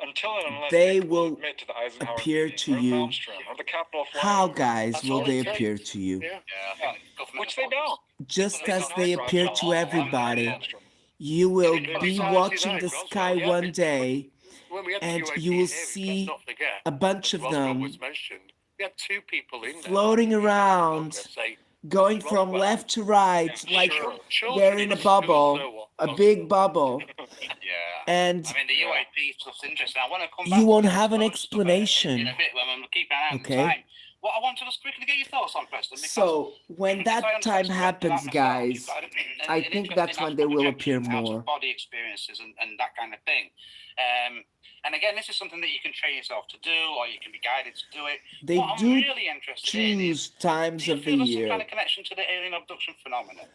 [SPEAKER 1] Until and unless
[SPEAKER 3] they
[SPEAKER 1] will
[SPEAKER 3] will
[SPEAKER 1] admit to the Eisenhower
[SPEAKER 3] appear
[SPEAKER 1] meeting,
[SPEAKER 3] to
[SPEAKER 1] or the
[SPEAKER 3] you.
[SPEAKER 1] Maelstrom, or the Capitol
[SPEAKER 3] How,
[SPEAKER 1] flyovers.
[SPEAKER 3] guys,
[SPEAKER 2] that's
[SPEAKER 3] will
[SPEAKER 2] all
[SPEAKER 3] they
[SPEAKER 2] it
[SPEAKER 3] appear
[SPEAKER 2] takes.
[SPEAKER 3] to you?
[SPEAKER 2] Yeah.
[SPEAKER 4] Yeah, I think government
[SPEAKER 1] Which they don't.
[SPEAKER 3] Just
[SPEAKER 1] They
[SPEAKER 3] as
[SPEAKER 1] don't.
[SPEAKER 3] they appear
[SPEAKER 1] Roswell,
[SPEAKER 3] to
[SPEAKER 1] Roswell,
[SPEAKER 3] everybody.
[SPEAKER 1] Maelstrom.
[SPEAKER 3] You will
[SPEAKER 1] They
[SPEAKER 3] be
[SPEAKER 1] don't.
[SPEAKER 3] watching the
[SPEAKER 2] Roswell,
[SPEAKER 3] sky
[SPEAKER 2] yeah.
[SPEAKER 3] one day,
[SPEAKER 2] When we had the
[SPEAKER 3] and
[SPEAKER 2] UAP
[SPEAKER 3] you will
[SPEAKER 2] hearings, let's
[SPEAKER 3] see
[SPEAKER 2] not forget,
[SPEAKER 3] a bunch
[SPEAKER 2] as
[SPEAKER 3] of
[SPEAKER 2] Roswell
[SPEAKER 3] them
[SPEAKER 2] was mentioned, we had two people in there
[SPEAKER 3] floating
[SPEAKER 2] like,
[SPEAKER 3] around,
[SPEAKER 2] say,
[SPEAKER 3] going
[SPEAKER 2] "What's
[SPEAKER 3] from
[SPEAKER 2] Roswell?"
[SPEAKER 3] left to right, like
[SPEAKER 2] Sure.
[SPEAKER 3] they're in a bubble, a big bubble,
[SPEAKER 4] Yeah.
[SPEAKER 3] and
[SPEAKER 4] I mean, the UAP stuff's interesting. I want to come back.
[SPEAKER 3] you won't
[SPEAKER 4] to
[SPEAKER 3] have an
[SPEAKER 4] some other stuff in
[SPEAKER 3] explanation.
[SPEAKER 4] a bit. When I'm keeping an eye on the
[SPEAKER 3] Okay?
[SPEAKER 4] time. What I want to just quickly get your thoughts on, Preston. Because
[SPEAKER 3] So when
[SPEAKER 4] if I
[SPEAKER 3] that
[SPEAKER 4] understand
[SPEAKER 3] time
[SPEAKER 4] correctly
[SPEAKER 3] happens,
[SPEAKER 4] about myself,
[SPEAKER 3] guys,
[SPEAKER 4] you've got
[SPEAKER 3] I
[SPEAKER 4] an
[SPEAKER 3] think
[SPEAKER 4] interest
[SPEAKER 3] that's
[SPEAKER 4] in
[SPEAKER 3] when they
[SPEAKER 4] astral
[SPEAKER 3] will appear
[SPEAKER 4] projections,
[SPEAKER 3] more.
[SPEAKER 4] out-of-body experiences, and that kind of thing. And again, this is something that you can train yourself to do, or you can be guided to do it.
[SPEAKER 3] They
[SPEAKER 4] what
[SPEAKER 3] do
[SPEAKER 4] I'm really interested in is,
[SPEAKER 3] choose times
[SPEAKER 4] do you
[SPEAKER 3] of the
[SPEAKER 4] feel there's some
[SPEAKER 3] year.
[SPEAKER 4] kind of connection to the alien abduction phenomenon?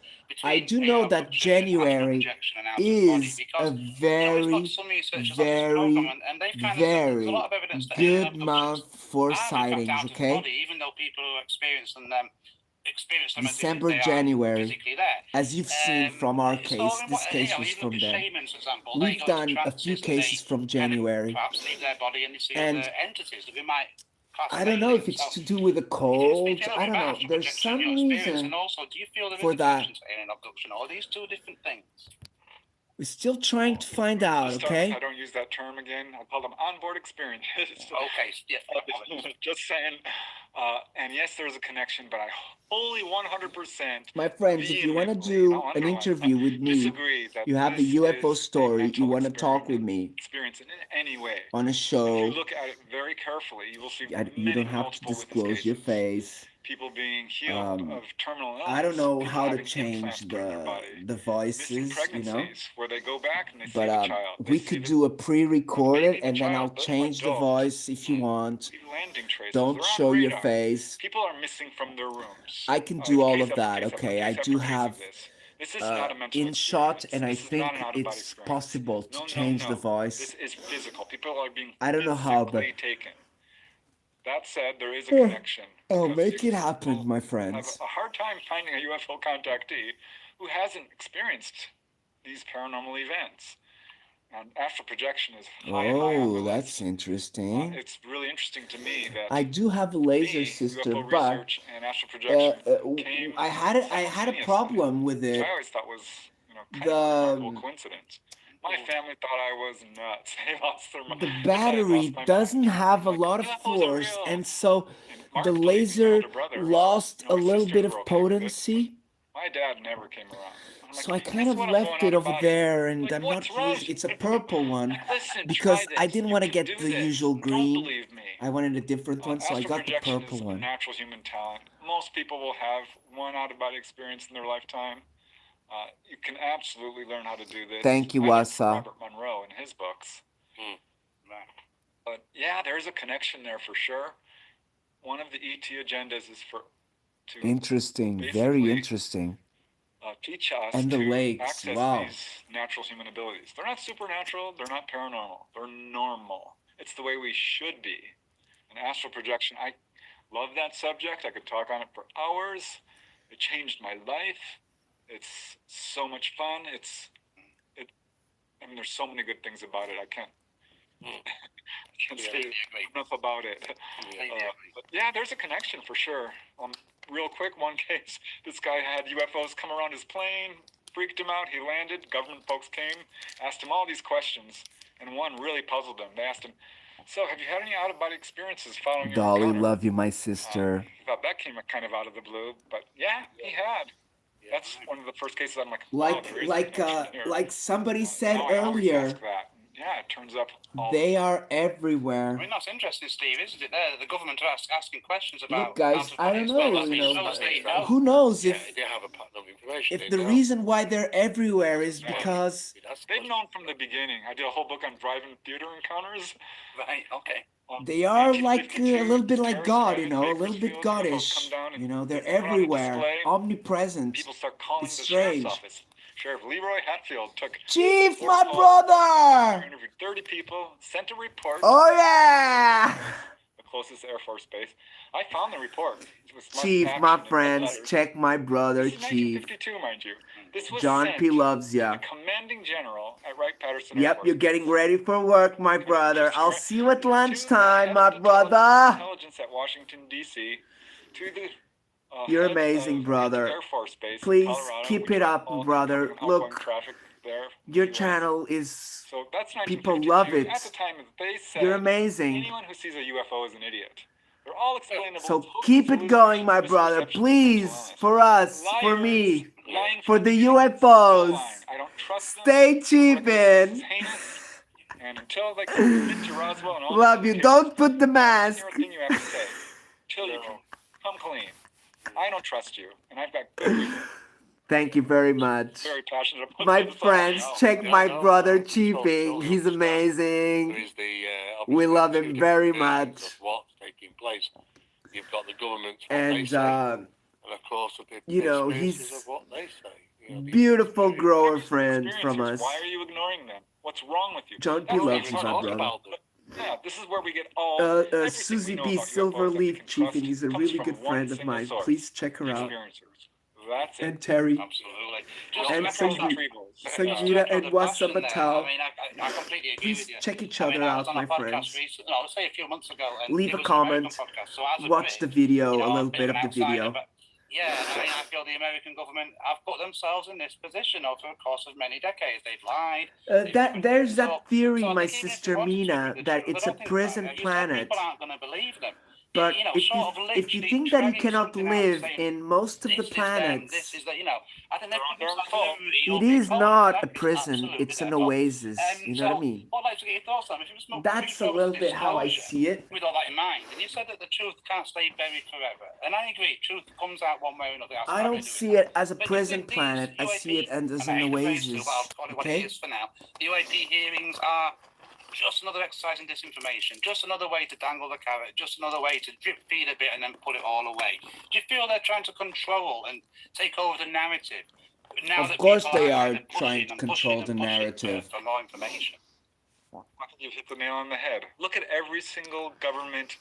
[SPEAKER 3] I
[SPEAKER 4] Between
[SPEAKER 3] do know
[SPEAKER 4] alien
[SPEAKER 3] that
[SPEAKER 4] abduction and astral
[SPEAKER 3] January
[SPEAKER 4] projection and out-of-body?
[SPEAKER 3] is
[SPEAKER 4] Because
[SPEAKER 3] a
[SPEAKER 4] we've got
[SPEAKER 3] very,
[SPEAKER 4] some researchers on this program, and they've kind of said there's a lot of evidence that alien
[SPEAKER 3] good
[SPEAKER 4] abductions
[SPEAKER 3] month for
[SPEAKER 4] are in fact
[SPEAKER 3] sightings,
[SPEAKER 4] out of the
[SPEAKER 3] okay?
[SPEAKER 4] body, even though people who experience them as
[SPEAKER 3] December,
[SPEAKER 4] if they
[SPEAKER 3] January,
[SPEAKER 4] are physically there.
[SPEAKER 3] as you've seen from our
[SPEAKER 4] So,
[SPEAKER 3] case, this case
[SPEAKER 4] you
[SPEAKER 3] was
[SPEAKER 4] look
[SPEAKER 3] from
[SPEAKER 4] at
[SPEAKER 3] them.
[SPEAKER 4] shamans, for example.
[SPEAKER 3] We've
[SPEAKER 4] they go
[SPEAKER 3] done
[SPEAKER 4] into
[SPEAKER 3] a few
[SPEAKER 4] trances and they
[SPEAKER 3] cases from
[SPEAKER 4] kind of
[SPEAKER 3] January,
[SPEAKER 4] perhaps leave their body and they see
[SPEAKER 3] and
[SPEAKER 4] other entities that we might class
[SPEAKER 3] I
[SPEAKER 4] as
[SPEAKER 3] don't know if
[SPEAKER 4] aliens.
[SPEAKER 3] it's
[SPEAKER 4] So,
[SPEAKER 3] to do with the
[SPEAKER 4] can you
[SPEAKER 3] cold.
[SPEAKER 4] speak a little
[SPEAKER 3] I
[SPEAKER 4] bit
[SPEAKER 3] don't
[SPEAKER 4] about
[SPEAKER 3] know.
[SPEAKER 4] astral
[SPEAKER 3] There's
[SPEAKER 4] projection and
[SPEAKER 3] some
[SPEAKER 4] your experience?
[SPEAKER 3] reason
[SPEAKER 4] And also, do you feel there is
[SPEAKER 3] for
[SPEAKER 4] a
[SPEAKER 3] that.
[SPEAKER 4] connection to alien abduction, or are these two different things?
[SPEAKER 3] We're still trying to find out,
[SPEAKER 1] To start with,
[SPEAKER 3] okay?
[SPEAKER 1] I don't use that term again. I'll call them onboard experiences.
[SPEAKER 4] Okay, yeah.
[SPEAKER 1] Just saying. And yes, there's a connection, but I wholly 100%
[SPEAKER 3] My friends, if you want to
[SPEAKER 1] vehemently,
[SPEAKER 3] do
[SPEAKER 1] I'll
[SPEAKER 3] an
[SPEAKER 1] underline
[SPEAKER 3] interview with me,
[SPEAKER 1] disagree that
[SPEAKER 3] you have
[SPEAKER 1] this
[SPEAKER 3] the UFO
[SPEAKER 1] is a
[SPEAKER 3] story, you
[SPEAKER 1] mental
[SPEAKER 3] want to talk with me
[SPEAKER 1] experience in any way.
[SPEAKER 3] on a
[SPEAKER 1] If
[SPEAKER 3] show,
[SPEAKER 1] you look at it very carefully, you will see
[SPEAKER 3] you
[SPEAKER 1] many
[SPEAKER 3] don't have to
[SPEAKER 1] multiple witness
[SPEAKER 3] disclose your
[SPEAKER 1] cases.
[SPEAKER 3] face.
[SPEAKER 1] People being healed of terminal illness.
[SPEAKER 3] I don't know
[SPEAKER 1] people
[SPEAKER 3] how to
[SPEAKER 1] having
[SPEAKER 3] change
[SPEAKER 1] implants put in their body.
[SPEAKER 3] the
[SPEAKER 1] Missing
[SPEAKER 3] voices, you know.
[SPEAKER 1] pregnancies where they go back and they see
[SPEAKER 3] But
[SPEAKER 1] the child. They
[SPEAKER 3] we
[SPEAKER 1] see
[SPEAKER 3] could
[SPEAKER 1] the
[SPEAKER 3] do a pre-recorded,
[SPEAKER 1] baby, the
[SPEAKER 3] and then I'll
[SPEAKER 1] child, the
[SPEAKER 3] change the
[SPEAKER 1] adult.
[SPEAKER 3] voice if you want.
[SPEAKER 1] See landing traces.
[SPEAKER 3] Don't
[SPEAKER 1] They're on
[SPEAKER 3] show your
[SPEAKER 1] radar.
[SPEAKER 3] face.
[SPEAKER 1] People are missing from their rooms.
[SPEAKER 3] I can do all
[SPEAKER 1] case
[SPEAKER 3] of
[SPEAKER 1] after
[SPEAKER 3] that,
[SPEAKER 1] case after
[SPEAKER 3] okay?
[SPEAKER 1] case
[SPEAKER 3] I
[SPEAKER 1] after
[SPEAKER 3] do
[SPEAKER 1] case of
[SPEAKER 3] have
[SPEAKER 1] this. This is not a mental
[SPEAKER 3] in shot,
[SPEAKER 1] experience.
[SPEAKER 3] and I
[SPEAKER 1] This is
[SPEAKER 3] think
[SPEAKER 1] not an out-of-body
[SPEAKER 3] it's
[SPEAKER 1] experience.
[SPEAKER 3] possible to
[SPEAKER 1] No,
[SPEAKER 3] change the
[SPEAKER 1] This
[SPEAKER 3] voice.
[SPEAKER 1] is physical. People are being
[SPEAKER 3] I don't know how, but
[SPEAKER 1] physically taken. That said, there is a connection.
[SPEAKER 3] oh,
[SPEAKER 1] because
[SPEAKER 3] make
[SPEAKER 1] you
[SPEAKER 3] it happen,
[SPEAKER 1] will
[SPEAKER 3] my
[SPEAKER 1] have
[SPEAKER 3] friends.
[SPEAKER 1] a hard time finding a UFO contactee who hasn't experienced these paranormal events. And astral projection is high on
[SPEAKER 3] Oh,
[SPEAKER 1] the
[SPEAKER 3] that's
[SPEAKER 1] list.
[SPEAKER 3] interesting.
[SPEAKER 1] It's really interesting to me that
[SPEAKER 3] I do have a laser
[SPEAKER 1] me,
[SPEAKER 3] sister,
[SPEAKER 1] UFO
[SPEAKER 3] but
[SPEAKER 1] research and astral projection came
[SPEAKER 3] I had a
[SPEAKER 1] simultaneously,
[SPEAKER 3] problem with
[SPEAKER 1] which
[SPEAKER 3] it.
[SPEAKER 1] I always thought was, kind of a remarkable
[SPEAKER 3] The
[SPEAKER 1] coincidence. My family thought I was nuts. They lost their mind.
[SPEAKER 3] the battery doesn't have a lot of force, and so the laser lost a little bit of potency.
[SPEAKER 1] My dad never came around. I'm
[SPEAKER 3] So
[SPEAKER 1] like,
[SPEAKER 3] I kind
[SPEAKER 1] "This is
[SPEAKER 3] of
[SPEAKER 1] what I'm
[SPEAKER 3] left
[SPEAKER 1] going
[SPEAKER 3] it
[SPEAKER 1] on
[SPEAKER 3] over
[SPEAKER 1] about here."
[SPEAKER 3] there, and
[SPEAKER 1] Like,
[SPEAKER 3] I'm
[SPEAKER 1] "What's
[SPEAKER 3] not
[SPEAKER 1] wrong?"
[SPEAKER 3] using. It's a purple one
[SPEAKER 1] Listen,
[SPEAKER 3] because
[SPEAKER 1] try
[SPEAKER 3] I
[SPEAKER 1] this.
[SPEAKER 3] didn't
[SPEAKER 1] You
[SPEAKER 3] want to
[SPEAKER 1] can
[SPEAKER 3] get
[SPEAKER 1] do
[SPEAKER 3] the
[SPEAKER 1] this.
[SPEAKER 3] usual
[SPEAKER 1] Don't
[SPEAKER 3] green.
[SPEAKER 1] believe me.
[SPEAKER 3] I wanted a different one, so I
[SPEAKER 1] Astral
[SPEAKER 3] got the
[SPEAKER 1] projection
[SPEAKER 3] purple
[SPEAKER 1] is a
[SPEAKER 3] one.
[SPEAKER 1] natural human talent. Most people will have one out-of-body experience in their lifetime. You can absolutely learn how to do this.
[SPEAKER 3] Thank you,
[SPEAKER 1] I learned from
[SPEAKER 3] Wasa.
[SPEAKER 1] Robert Monroe in his books.
[SPEAKER 2] Right.
[SPEAKER 1] But yeah, there's a connection there for sure. One of the ET agendas is to
[SPEAKER 3] Interesting, very
[SPEAKER 1] basically
[SPEAKER 3] interesting.
[SPEAKER 1] teach us
[SPEAKER 3] And the
[SPEAKER 1] to
[SPEAKER 3] lakes,
[SPEAKER 1] access
[SPEAKER 3] wow.
[SPEAKER 1] these natural human abilities. They're not supernatural, they're not paranormal, they're normal. It's the way we should be. And astral projection, I love that subject. I could talk on it for hours. It changed my life. It's so much fun. I mean, there's so many good things about it. I can't say enough about it. But yeah, there's a connection for sure. Real quick, one case, this guy had UFOs come around his plane, freaked him out. He landed. Government folks came, asked him all these questions, and one really puzzled him. They asked him, "So, have you had any out-of-body experiences following your
[SPEAKER 3] Dolly,
[SPEAKER 1] encounter?"
[SPEAKER 3] love you, my sister.
[SPEAKER 1] He thought that came kind of out of the blue, but yeah, he had. That's one of the first cases I'm like,
[SPEAKER 3] Like somebody said
[SPEAKER 1] now I always
[SPEAKER 3] earlier,
[SPEAKER 1] ask that. Yeah, it turns up all
[SPEAKER 3] they are
[SPEAKER 4] I
[SPEAKER 3] everywhere.
[SPEAKER 4] mean, that's interesting, Steve, isn't it? There, the government are asking questions
[SPEAKER 3] Look,
[SPEAKER 4] about
[SPEAKER 3] guys, I don't know. Who knows
[SPEAKER 2] Yeah,
[SPEAKER 3] if
[SPEAKER 2] they have a pattern of information.
[SPEAKER 3] the reason why they're everywhere is
[SPEAKER 1] Yeah.
[SPEAKER 3] because
[SPEAKER 1] They've known from the beginning. I did a whole book on drive-in theater encounters.
[SPEAKER 4] Right, okay.
[SPEAKER 3] they are like a
[SPEAKER 1] 1952,
[SPEAKER 3] little bit like
[SPEAKER 1] Paris
[SPEAKER 3] God,
[SPEAKER 1] drive-in,
[SPEAKER 3] a little bit
[SPEAKER 1] Bakersfield, UFOs
[SPEAKER 3] Goddish.
[SPEAKER 1] come down and
[SPEAKER 3] They're
[SPEAKER 1] put on a
[SPEAKER 3] everywhere,
[SPEAKER 1] display.
[SPEAKER 3] omnipresent.
[SPEAKER 1] People start calling
[SPEAKER 3] It's
[SPEAKER 1] the sheriff's
[SPEAKER 3] strange.
[SPEAKER 1] office. Sheriff Leroy Hatfield took
[SPEAKER 3] Chief,
[SPEAKER 1] 4
[SPEAKER 3] my
[SPEAKER 1] calls,
[SPEAKER 3] brother!
[SPEAKER 1] interviewed 30 people, sent a report.
[SPEAKER 3] Oh yeah!
[SPEAKER 1] The closest Air Force base. I found the report. It was marked
[SPEAKER 3] Chief,
[SPEAKER 1] action
[SPEAKER 3] my
[SPEAKER 1] in red
[SPEAKER 3] friends,
[SPEAKER 1] letters.
[SPEAKER 3] check my brother,
[SPEAKER 1] This is
[SPEAKER 3] Chief.
[SPEAKER 1] 1952, mind you. This was
[SPEAKER 3] John
[SPEAKER 1] sent
[SPEAKER 3] P. loves
[SPEAKER 1] to
[SPEAKER 3] ya.
[SPEAKER 1] the commanding general at Wright-Patterson Air
[SPEAKER 3] Yep,
[SPEAKER 1] Force
[SPEAKER 3] you're getting ready for work, my brother. I'll see you at
[SPEAKER 1] to the
[SPEAKER 3] lunchtime,
[SPEAKER 1] head
[SPEAKER 3] my
[SPEAKER 1] of
[SPEAKER 3] brother.
[SPEAKER 1] intelligence at Washington, D.C., to the
[SPEAKER 3] You're
[SPEAKER 1] head
[SPEAKER 3] amazing,
[SPEAKER 1] of
[SPEAKER 3] brother.
[SPEAKER 1] Air Force Base in
[SPEAKER 3] Please
[SPEAKER 1] Colorado,
[SPEAKER 3] keep
[SPEAKER 1] which
[SPEAKER 3] it
[SPEAKER 1] was
[SPEAKER 3] up,
[SPEAKER 1] all
[SPEAKER 3] brother.
[SPEAKER 1] incoming and outgoing
[SPEAKER 3] Look,
[SPEAKER 1] traffic there.
[SPEAKER 3] your
[SPEAKER 1] US.
[SPEAKER 3] channel is...
[SPEAKER 1] So that's 1952.
[SPEAKER 3] People love it.
[SPEAKER 1] At the time, they said
[SPEAKER 3] You're amazing.
[SPEAKER 1] anyone who sees a UFO is an idiot. They're all explainable.
[SPEAKER 3] So keep it going, my brother, please. For us, for me, for the UFOs.
[SPEAKER 1] I don't trust them.
[SPEAKER 3] Stay cheap
[SPEAKER 1] This is
[SPEAKER 3] in.
[SPEAKER 1] heinous. And until they commit to Roswell and all
[SPEAKER 3] Love you.
[SPEAKER 1] these
[SPEAKER 3] Don't put the
[SPEAKER 1] cases,
[SPEAKER 3] mask.
[SPEAKER 1] hear a thing you have to say. Till you can come clean. I don't trust you, and I've got good reason.
[SPEAKER 3] Thank you very much.
[SPEAKER 1] Very passionate about
[SPEAKER 3] My
[SPEAKER 1] this.
[SPEAKER 3] friends, check my brother Chiefing. He's
[SPEAKER 2] There
[SPEAKER 3] amazing.
[SPEAKER 2] is the,
[SPEAKER 3] We
[SPEAKER 2] obviously
[SPEAKER 3] love
[SPEAKER 2] two
[SPEAKER 3] him
[SPEAKER 2] different
[SPEAKER 3] very
[SPEAKER 2] versions
[SPEAKER 3] much.
[SPEAKER 2] of what's taking place. You've got the government, what they
[SPEAKER 3] And
[SPEAKER 2] say, and of course the experiences
[SPEAKER 3] he's
[SPEAKER 2] of what they say.
[SPEAKER 3] beautiful grower friend from us.
[SPEAKER 1] Why are you ignoring them? What's wrong with you?
[SPEAKER 3] John P. loves you, my brother.
[SPEAKER 2] About them.
[SPEAKER 1] Yeah, this is where we get all everything
[SPEAKER 3] Susie
[SPEAKER 1] we know
[SPEAKER 3] B.
[SPEAKER 1] about UFOs that we
[SPEAKER 3] Silverleaf
[SPEAKER 1] can
[SPEAKER 3] Chiefing
[SPEAKER 1] trust
[SPEAKER 3] is a
[SPEAKER 1] comes
[SPEAKER 3] really
[SPEAKER 1] from
[SPEAKER 3] good
[SPEAKER 1] one
[SPEAKER 3] friend of
[SPEAKER 1] single
[SPEAKER 3] mine.
[SPEAKER 1] source,
[SPEAKER 3] Please check her out.
[SPEAKER 1] experiencers. That's it.
[SPEAKER 3] And Terry.
[SPEAKER 4] Absolutely.
[SPEAKER 3] And Sangeeta and Wasabatal.
[SPEAKER 4] I mean, I completely agree
[SPEAKER 3] Please
[SPEAKER 4] with you.
[SPEAKER 3] check each
[SPEAKER 4] I mean,
[SPEAKER 3] other
[SPEAKER 4] I was
[SPEAKER 3] out,
[SPEAKER 4] on a
[SPEAKER 3] my
[SPEAKER 4] podcast
[SPEAKER 3] friends.
[SPEAKER 4] recently, I would say a few months ago. And
[SPEAKER 3] Leave
[SPEAKER 4] it
[SPEAKER 3] a
[SPEAKER 4] was an American
[SPEAKER 3] comment.
[SPEAKER 4] podcast, so as a
[SPEAKER 3] Watch the
[SPEAKER 4] Brit,
[SPEAKER 3] video,
[SPEAKER 4] you know,
[SPEAKER 3] a little
[SPEAKER 4] I've
[SPEAKER 3] bit
[SPEAKER 4] been
[SPEAKER 3] of
[SPEAKER 4] an
[SPEAKER 3] the
[SPEAKER 4] outsider,
[SPEAKER 3] video.
[SPEAKER 4] but yeah, I mean, I feel the American government have put themselves in this position over the course of many decades. They've lied.
[SPEAKER 3] There's that theory,
[SPEAKER 4] so
[SPEAKER 3] my
[SPEAKER 4] even if they
[SPEAKER 3] sister
[SPEAKER 4] wanted to
[SPEAKER 3] Mina,
[SPEAKER 4] be the
[SPEAKER 3] that
[SPEAKER 4] truth,
[SPEAKER 3] it's
[SPEAKER 4] I
[SPEAKER 3] a
[SPEAKER 4] don't think
[SPEAKER 3] prison
[SPEAKER 4] that,
[SPEAKER 3] planet.
[SPEAKER 4] People aren't going to believe them.
[SPEAKER 3] But
[SPEAKER 4] You know,
[SPEAKER 3] if
[SPEAKER 4] sort of
[SPEAKER 3] if you
[SPEAKER 4] literally
[SPEAKER 3] think that you
[SPEAKER 4] dragging
[SPEAKER 3] cannot
[SPEAKER 4] something out and
[SPEAKER 3] live
[SPEAKER 4] saying,
[SPEAKER 3] in most of the
[SPEAKER 4] this is them,
[SPEAKER 3] planets,
[SPEAKER 4] this is the, you know, I think they're
[SPEAKER 3] it is not a prison, it's an oasis. You know what I mean?
[SPEAKER 4] I'd like to get your thoughts on it. If you were smoking
[SPEAKER 3] That's a
[SPEAKER 4] reef
[SPEAKER 3] little
[SPEAKER 4] over
[SPEAKER 3] bit how I
[SPEAKER 4] disclosure,
[SPEAKER 3] see it.
[SPEAKER 4] with all that in mind, and you said that the truth can't stay buried forever, and I agree, truth comes out one way or another.
[SPEAKER 3] I don't see it as a prison planet. I see it as an oasis. Okay?
[SPEAKER 4] For now, the UAP hearings are just another exercise in disinformation, just another way to dangle the carrot, just another way to drip feed a bit and then put it all away. Do you feel they're trying to control and take over the narrative? Now
[SPEAKER 3] Of course they are
[SPEAKER 4] pushing
[SPEAKER 3] trying to
[SPEAKER 4] and
[SPEAKER 3] control
[SPEAKER 4] pushing
[SPEAKER 3] the
[SPEAKER 4] and pushing
[SPEAKER 3] narrative.
[SPEAKER 4] for more information.
[SPEAKER 1] I think you've hit the nail on the head. Look at every single government.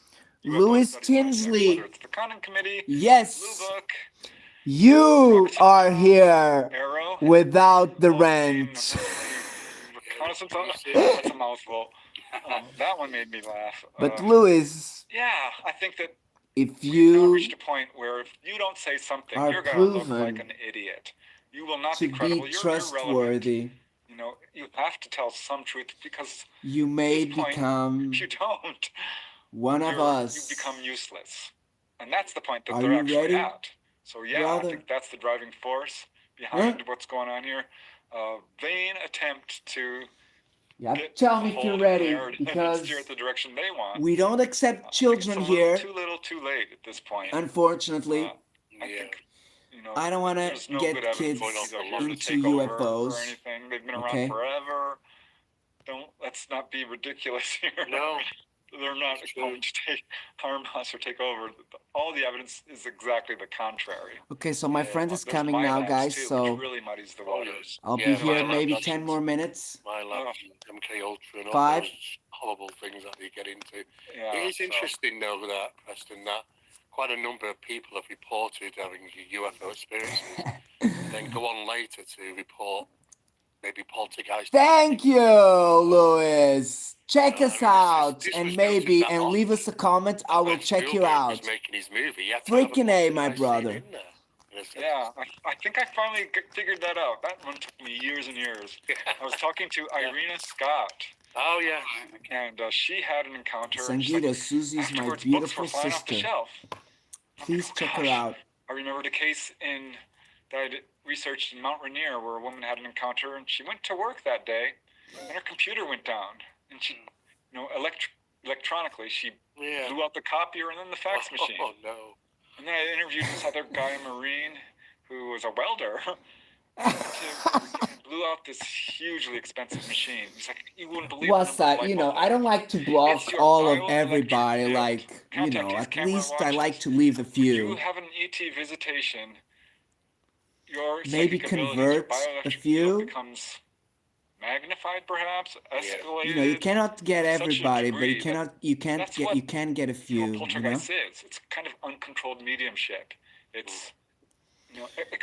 [SPEAKER 3] Louis
[SPEAKER 1] UFO study project,
[SPEAKER 3] Tinsley.
[SPEAKER 1] whether it's the Condon Committee,
[SPEAKER 3] Yes,
[SPEAKER 1] Blue Book,
[SPEAKER 3] you are here
[SPEAKER 1] Arrow,
[SPEAKER 3] without the
[SPEAKER 1] Goldstein,
[SPEAKER 3] rent.
[SPEAKER 1] Reconnaissance. That's a mouthful. That one made me laugh.
[SPEAKER 3] But Louis,
[SPEAKER 1] yeah, I think that
[SPEAKER 3] if
[SPEAKER 1] we've now
[SPEAKER 3] you
[SPEAKER 1] reached a point where if you don't say something,
[SPEAKER 3] are
[SPEAKER 1] you're gonna look
[SPEAKER 3] proven
[SPEAKER 1] like an idiot. You will not
[SPEAKER 3] to
[SPEAKER 1] be credible.
[SPEAKER 3] be
[SPEAKER 1] You're irrelevant.
[SPEAKER 3] trustworthy,
[SPEAKER 1] You know, you have to tell some truth because
[SPEAKER 3] you may
[SPEAKER 1] at this point,
[SPEAKER 3] become
[SPEAKER 1] if you don't,
[SPEAKER 3] one of
[SPEAKER 1] you
[SPEAKER 3] us.
[SPEAKER 1] become useless. And that's the point that
[SPEAKER 3] Are
[SPEAKER 1] they're
[SPEAKER 3] you
[SPEAKER 1] actually
[SPEAKER 3] ready,
[SPEAKER 1] at. So yeah,
[SPEAKER 3] brother?
[SPEAKER 1] I think that's the driving force behind what's going on here. Vain attempt to
[SPEAKER 3] Yeah,
[SPEAKER 1] get
[SPEAKER 3] tell
[SPEAKER 1] a
[SPEAKER 3] me if
[SPEAKER 1] hold
[SPEAKER 3] you're
[SPEAKER 1] of the
[SPEAKER 3] ready,
[SPEAKER 1] narrative and
[SPEAKER 3] because
[SPEAKER 1] steer it the direction they want.
[SPEAKER 3] we don't accept
[SPEAKER 1] I think
[SPEAKER 3] children
[SPEAKER 1] it's a
[SPEAKER 3] here,
[SPEAKER 1] too little, too late at this point.
[SPEAKER 3] unfortunately.
[SPEAKER 1] I
[SPEAKER 2] Yeah.
[SPEAKER 1] think, you know,
[SPEAKER 3] I don't want to
[SPEAKER 1] there's no
[SPEAKER 3] get
[SPEAKER 1] good evidence
[SPEAKER 3] kids
[SPEAKER 1] these are here to
[SPEAKER 3] into
[SPEAKER 1] take over or
[SPEAKER 3] UFOs.
[SPEAKER 1] anything. They've been around
[SPEAKER 3] Okay.
[SPEAKER 1] forever. Let's not be ridiculous here.
[SPEAKER 2] No.
[SPEAKER 1] They're not
[SPEAKER 2] It's true.
[SPEAKER 1] going to harm us or take over. All the evidence is exactly the contrary.
[SPEAKER 3] Okay, so my
[SPEAKER 2] Yeah,
[SPEAKER 3] friend is
[SPEAKER 1] There's
[SPEAKER 3] coming
[SPEAKER 1] my
[SPEAKER 3] now,
[SPEAKER 1] labs
[SPEAKER 3] guys.
[SPEAKER 1] too,
[SPEAKER 3] So
[SPEAKER 1] which really muddies the waters.
[SPEAKER 3] I'll be
[SPEAKER 2] Yeah,
[SPEAKER 3] here
[SPEAKER 2] my
[SPEAKER 3] maybe
[SPEAKER 2] lab,
[SPEAKER 3] 10 more minutes.
[SPEAKER 2] My lab, MK Ultra, and all
[SPEAKER 3] 5.
[SPEAKER 2] those horrible things that they get into.
[SPEAKER 1] Yeah,
[SPEAKER 2] It is
[SPEAKER 1] so-
[SPEAKER 2] interesting, though, that, Preston, that quite a number of people have reported having UFO experiences, and then go on later to report maybe poltergeist.
[SPEAKER 3] Thank you, Louis. Check us out
[SPEAKER 2] this
[SPEAKER 3] and
[SPEAKER 2] was
[SPEAKER 3] maybe
[SPEAKER 2] noted that
[SPEAKER 3] and
[SPEAKER 2] on
[SPEAKER 3] leave us a comment. I will
[SPEAKER 2] when
[SPEAKER 3] check you
[SPEAKER 2] Spielberg
[SPEAKER 3] out.
[SPEAKER 2] was making his movie, he had to have
[SPEAKER 3] Freaking A, my
[SPEAKER 2] poltergeist scene
[SPEAKER 3] brother.
[SPEAKER 2] in there, in a sense.
[SPEAKER 1] Yeah, I think I finally figured that out. That one took me years and years. I was talking to Irina Scott,
[SPEAKER 2] Oh, yeah.
[SPEAKER 1] and she had an encounter.
[SPEAKER 3] Sangeeta, Susie's my
[SPEAKER 1] Afterwards, books were
[SPEAKER 3] beautiful
[SPEAKER 1] flying off the
[SPEAKER 3] sister.
[SPEAKER 1] shelf.
[SPEAKER 3] Please
[SPEAKER 1] Oh,
[SPEAKER 3] check her
[SPEAKER 1] gosh.
[SPEAKER 3] out.
[SPEAKER 1] I remembered a case that I'd researched in Mount Rainier where a woman had an encounter, and she went to work that day, and her computer went down, and she, electronically, she
[SPEAKER 2] Yeah.
[SPEAKER 1] blew out the copier and then the fax machine.
[SPEAKER 2] Oh, no.
[SPEAKER 1] And then I interviewed this other guy, a Marine, who was a welder, blew out this hugely expensive machine. He's like, you wouldn't believe
[SPEAKER 3] What's
[SPEAKER 1] the number
[SPEAKER 3] that?
[SPEAKER 1] of
[SPEAKER 3] You
[SPEAKER 1] light
[SPEAKER 3] know,
[SPEAKER 1] bulbs.
[SPEAKER 3] I don't like to block
[SPEAKER 1] It's your
[SPEAKER 3] all of
[SPEAKER 1] bioelectric
[SPEAKER 3] everybody.
[SPEAKER 1] field.
[SPEAKER 3] Like, you
[SPEAKER 1] Contact
[SPEAKER 3] know,
[SPEAKER 1] these
[SPEAKER 3] at
[SPEAKER 1] camera
[SPEAKER 3] least I like
[SPEAKER 1] watches.
[SPEAKER 3] to leave a
[SPEAKER 1] If you
[SPEAKER 3] few.
[SPEAKER 1] have an ET visitation, your
[SPEAKER 3] Maybe
[SPEAKER 1] psychic abilities,
[SPEAKER 3] convert
[SPEAKER 1] your
[SPEAKER 3] a
[SPEAKER 1] bioelectric
[SPEAKER 3] few.
[SPEAKER 1] field becomes magnified, perhaps escalated.
[SPEAKER 3] You know, you cannot get
[SPEAKER 1] to such a
[SPEAKER 3] everybody, but
[SPEAKER 1] degree that
[SPEAKER 3] you can
[SPEAKER 1] that's
[SPEAKER 3] get
[SPEAKER 1] what,
[SPEAKER 3] you can get a few. You know,
[SPEAKER 1] poltergeist is. It's kind of uncontrolled mediumship. It's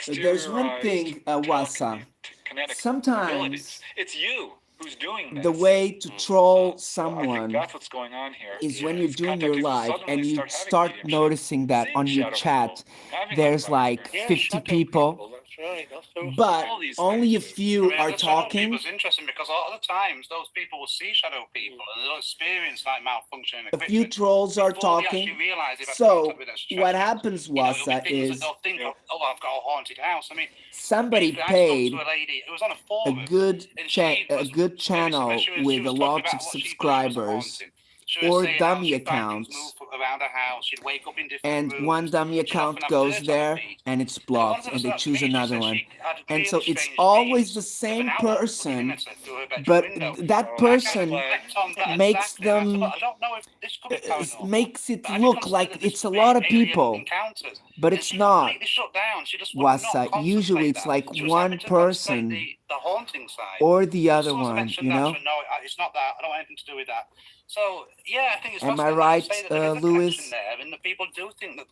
[SPEAKER 3] there's one
[SPEAKER 1] exteriorized
[SPEAKER 3] thing, Wasa.
[SPEAKER 1] kinetic
[SPEAKER 3] Sometimes
[SPEAKER 1] abilities. It's you who's doing this.
[SPEAKER 3] the way to troll
[SPEAKER 1] I think
[SPEAKER 3] someone
[SPEAKER 1] that's what's going on here.
[SPEAKER 3] is when you're
[SPEAKER 1] It's
[SPEAKER 3] doing
[SPEAKER 1] contact
[SPEAKER 3] your
[SPEAKER 1] people
[SPEAKER 3] live
[SPEAKER 1] suddenly
[SPEAKER 3] and you
[SPEAKER 1] having
[SPEAKER 3] start
[SPEAKER 1] mediumship,
[SPEAKER 3] noticing that
[SPEAKER 1] seeing
[SPEAKER 3] on your
[SPEAKER 1] shadow
[SPEAKER 3] chat
[SPEAKER 1] people, having
[SPEAKER 3] there's
[SPEAKER 1] out-of-body
[SPEAKER 3] like
[SPEAKER 1] experience.
[SPEAKER 3] 50
[SPEAKER 2] shadow
[SPEAKER 3] people,
[SPEAKER 2] That's right. That's so
[SPEAKER 3] but
[SPEAKER 1] all these
[SPEAKER 3] only a
[SPEAKER 1] things.
[SPEAKER 3] few
[SPEAKER 4] I
[SPEAKER 3] are
[SPEAKER 4] mean, the shadow
[SPEAKER 3] talking.
[SPEAKER 4] people is interesting because a lot of the times those people will see shadow people and they'll experience like malfunctioning
[SPEAKER 3] A
[SPEAKER 4] equipment.
[SPEAKER 3] few trolls are
[SPEAKER 4] before they
[SPEAKER 3] talking.
[SPEAKER 4] actually realise they've had
[SPEAKER 3] So
[SPEAKER 4] contact with extraterrestrials.
[SPEAKER 3] what happens,
[SPEAKER 4] You know, it'll be
[SPEAKER 3] Wasa,
[SPEAKER 4] things that
[SPEAKER 3] is
[SPEAKER 4] they'll think, oh, I've got a haunted house. I mean,
[SPEAKER 3] somebody
[SPEAKER 4] briefly, I
[SPEAKER 3] paid
[SPEAKER 4] spoke to a lady who was on a
[SPEAKER 3] a
[SPEAKER 4] forum.
[SPEAKER 3] good
[SPEAKER 4] And she was
[SPEAKER 3] channel with a
[SPEAKER 4] talking
[SPEAKER 3] lot
[SPEAKER 4] about
[SPEAKER 3] of
[SPEAKER 4] what she believed was a
[SPEAKER 3] subscribers
[SPEAKER 4] haunting. She was
[SPEAKER 3] or
[SPEAKER 4] saying how
[SPEAKER 3] dummy
[SPEAKER 4] she'd find things
[SPEAKER 3] accounts,
[SPEAKER 4] move around her house. She'd wake up in different
[SPEAKER 3] and
[SPEAKER 4] rooms.
[SPEAKER 3] one dummy
[SPEAKER 4] She'd
[SPEAKER 3] account
[SPEAKER 4] often have
[SPEAKER 3] goes
[SPEAKER 4] dirt on her
[SPEAKER 3] there
[SPEAKER 4] feet.
[SPEAKER 3] and it's
[SPEAKER 4] And one
[SPEAKER 3] blocked
[SPEAKER 4] of
[SPEAKER 3] and
[SPEAKER 4] them
[SPEAKER 3] they
[SPEAKER 4] said to
[SPEAKER 3] choose
[SPEAKER 4] me, she
[SPEAKER 3] another
[SPEAKER 4] said
[SPEAKER 3] one.
[SPEAKER 4] she had
[SPEAKER 3] And
[SPEAKER 4] really
[SPEAKER 3] so it's
[SPEAKER 4] strange
[SPEAKER 3] always
[SPEAKER 4] dreams
[SPEAKER 3] the
[SPEAKER 4] of
[SPEAKER 3] same
[SPEAKER 4] an owl looking
[SPEAKER 3] person,
[SPEAKER 4] in through her bedroom
[SPEAKER 3] but
[SPEAKER 4] window.
[SPEAKER 3] that
[SPEAKER 4] And I kind of
[SPEAKER 3] person
[SPEAKER 4] reflect on that
[SPEAKER 3] makes
[SPEAKER 4] exactly. And I said,
[SPEAKER 3] them
[SPEAKER 4] look, I don't know if this could be paranormal.
[SPEAKER 3] makes it
[SPEAKER 4] But I do
[SPEAKER 3] look
[SPEAKER 4] consider
[SPEAKER 3] like
[SPEAKER 4] that this
[SPEAKER 3] it's a
[SPEAKER 4] could be
[SPEAKER 3] lot of
[SPEAKER 4] alien
[SPEAKER 3] people,
[SPEAKER 4] encounters.
[SPEAKER 3] but
[SPEAKER 4] And
[SPEAKER 3] it's
[SPEAKER 4] she
[SPEAKER 3] not.
[SPEAKER 4] completely shut down. She just would not
[SPEAKER 3] Wasa.
[SPEAKER 4] contemplate
[SPEAKER 3] Usually it's
[SPEAKER 4] that.
[SPEAKER 3] like
[SPEAKER 4] She was
[SPEAKER 3] one
[SPEAKER 4] happy to contemplate
[SPEAKER 3] person
[SPEAKER 4] the haunting side.
[SPEAKER 3] or the
[SPEAKER 4] As
[SPEAKER 3] other
[SPEAKER 4] soon as I
[SPEAKER 3] one,
[SPEAKER 4] mentioned
[SPEAKER 3] you
[SPEAKER 4] that,
[SPEAKER 3] know?
[SPEAKER 4] she went, no, it's not that. I don't want anything to do with that. So yeah, I think it's
[SPEAKER 3] Am I
[SPEAKER 4] fascinating
[SPEAKER 3] right,
[SPEAKER 4] to say that there is a
[SPEAKER 3] Louis?
[SPEAKER 4] connection there, and the people do think that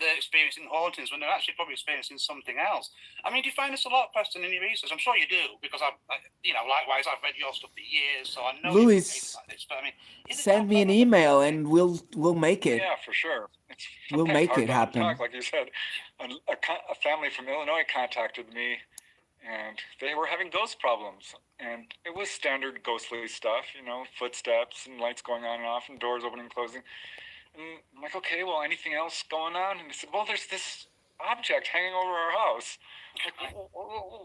[SPEAKER 4] they're experiencing hauntings when they're actually probably experiencing something else. I mean, do you find this a lot, Preston, in your research? I'm sure you do, because likewise, I've read your stuff for years, so I know
[SPEAKER 3] Louis,
[SPEAKER 4] you're like this. But I mean,
[SPEAKER 3] send me an email and we'll make it.
[SPEAKER 1] Yeah, for sure. It's
[SPEAKER 3] We'll
[SPEAKER 1] sometimes
[SPEAKER 3] make
[SPEAKER 1] hard
[SPEAKER 3] it
[SPEAKER 1] not to
[SPEAKER 3] happen.
[SPEAKER 1] talk, like you said. A family from Illinois contacted me, and they were having ghost problems. And it was standard ghostly stuff, footsteps and lights going on and off and doors opening and closing. And I'm like, okay, well, anything else going on? And they said, well, there's this object hanging over our house. I'm like,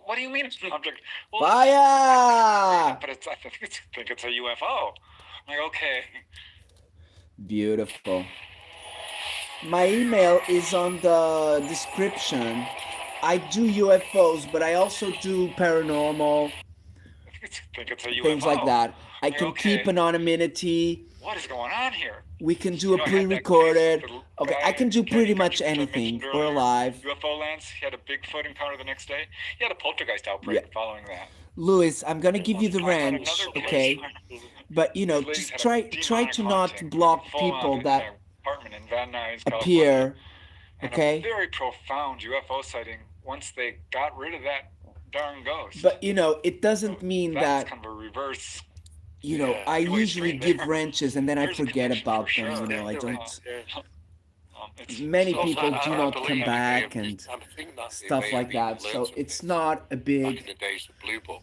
[SPEAKER 1] what do you mean it's an object? Well,
[SPEAKER 3] Fire!
[SPEAKER 1] but I think it's a UFO. I'm like, okay.
[SPEAKER 3] Beautiful. My email is on the description. I do UFOs, but I also do paranormal,
[SPEAKER 1] I think it's a UFO.
[SPEAKER 3] things like that. I can
[SPEAKER 1] Okay.
[SPEAKER 3] keep anonymity.
[SPEAKER 1] What is going on here?
[SPEAKER 3] We can do a
[SPEAKER 1] I had that case
[SPEAKER 3] pre-recorded.
[SPEAKER 1] with the
[SPEAKER 3] Okay,
[SPEAKER 1] guy
[SPEAKER 3] I can do
[SPEAKER 1] in
[SPEAKER 3] pretty
[SPEAKER 1] Candy
[SPEAKER 3] much
[SPEAKER 1] Country, which I
[SPEAKER 3] anything.
[SPEAKER 1] mentioned
[SPEAKER 3] We're
[SPEAKER 1] earlier.
[SPEAKER 3] alive.
[SPEAKER 1] UFO Lance, he had a Bigfoot encounter the next day. He had a poltergeist outbreak
[SPEAKER 3] Yeah.
[SPEAKER 1] following that.
[SPEAKER 3] Louis, I'm gonna give you the
[SPEAKER 1] I had
[SPEAKER 3] wrench,
[SPEAKER 1] another
[SPEAKER 3] okay?
[SPEAKER 1] case.
[SPEAKER 3] But you know,
[SPEAKER 1] This lady
[SPEAKER 3] just
[SPEAKER 1] had a
[SPEAKER 3] try
[SPEAKER 1] demonic
[SPEAKER 3] to not
[SPEAKER 1] haunting,
[SPEAKER 3] block
[SPEAKER 1] full-on
[SPEAKER 3] people
[SPEAKER 1] in
[SPEAKER 3] that
[SPEAKER 1] an apartment in Van Nuys,
[SPEAKER 3] appear.
[SPEAKER 1] California. And
[SPEAKER 3] Okay?
[SPEAKER 1] a very profound UFO sighting once they got rid of that darn ghost.
[SPEAKER 3] But you know, it doesn't mean
[SPEAKER 1] That's
[SPEAKER 3] that,
[SPEAKER 1] kind of a reverse.
[SPEAKER 3] you know,
[SPEAKER 2] Yeah.
[SPEAKER 3] I
[SPEAKER 1] Two-way
[SPEAKER 3] usually
[SPEAKER 1] street
[SPEAKER 3] give
[SPEAKER 1] there.
[SPEAKER 3] wrenches and then I
[SPEAKER 1] There's a
[SPEAKER 3] forget
[SPEAKER 1] connection
[SPEAKER 3] about
[SPEAKER 1] for
[SPEAKER 3] them,
[SPEAKER 1] sure.
[SPEAKER 3] you know, I
[SPEAKER 1] Yeah.
[SPEAKER 3] don't.
[SPEAKER 1] It's
[SPEAKER 3] Many
[SPEAKER 1] so
[SPEAKER 3] people
[SPEAKER 1] sad.
[SPEAKER 3] do
[SPEAKER 1] I
[SPEAKER 3] not
[SPEAKER 1] believe
[SPEAKER 3] come
[SPEAKER 1] it.
[SPEAKER 3] back and
[SPEAKER 2] I think that they
[SPEAKER 3] stuff
[SPEAKER 2] may
[SPEAKER 3] like
[SPEAKER 2] have
[SPEAKER 3] that.
[SPEAKER 2] even
[SPEAKER 3] So
[SPEAKER 2] learned
[SPEAKER 3] it's
[SPEAKER 2] something
[SPEAKER 3] not a
[SPEAKER 2] back
[SPEAKER 3] big
[SPEAKER 2] in the days of Blue Book.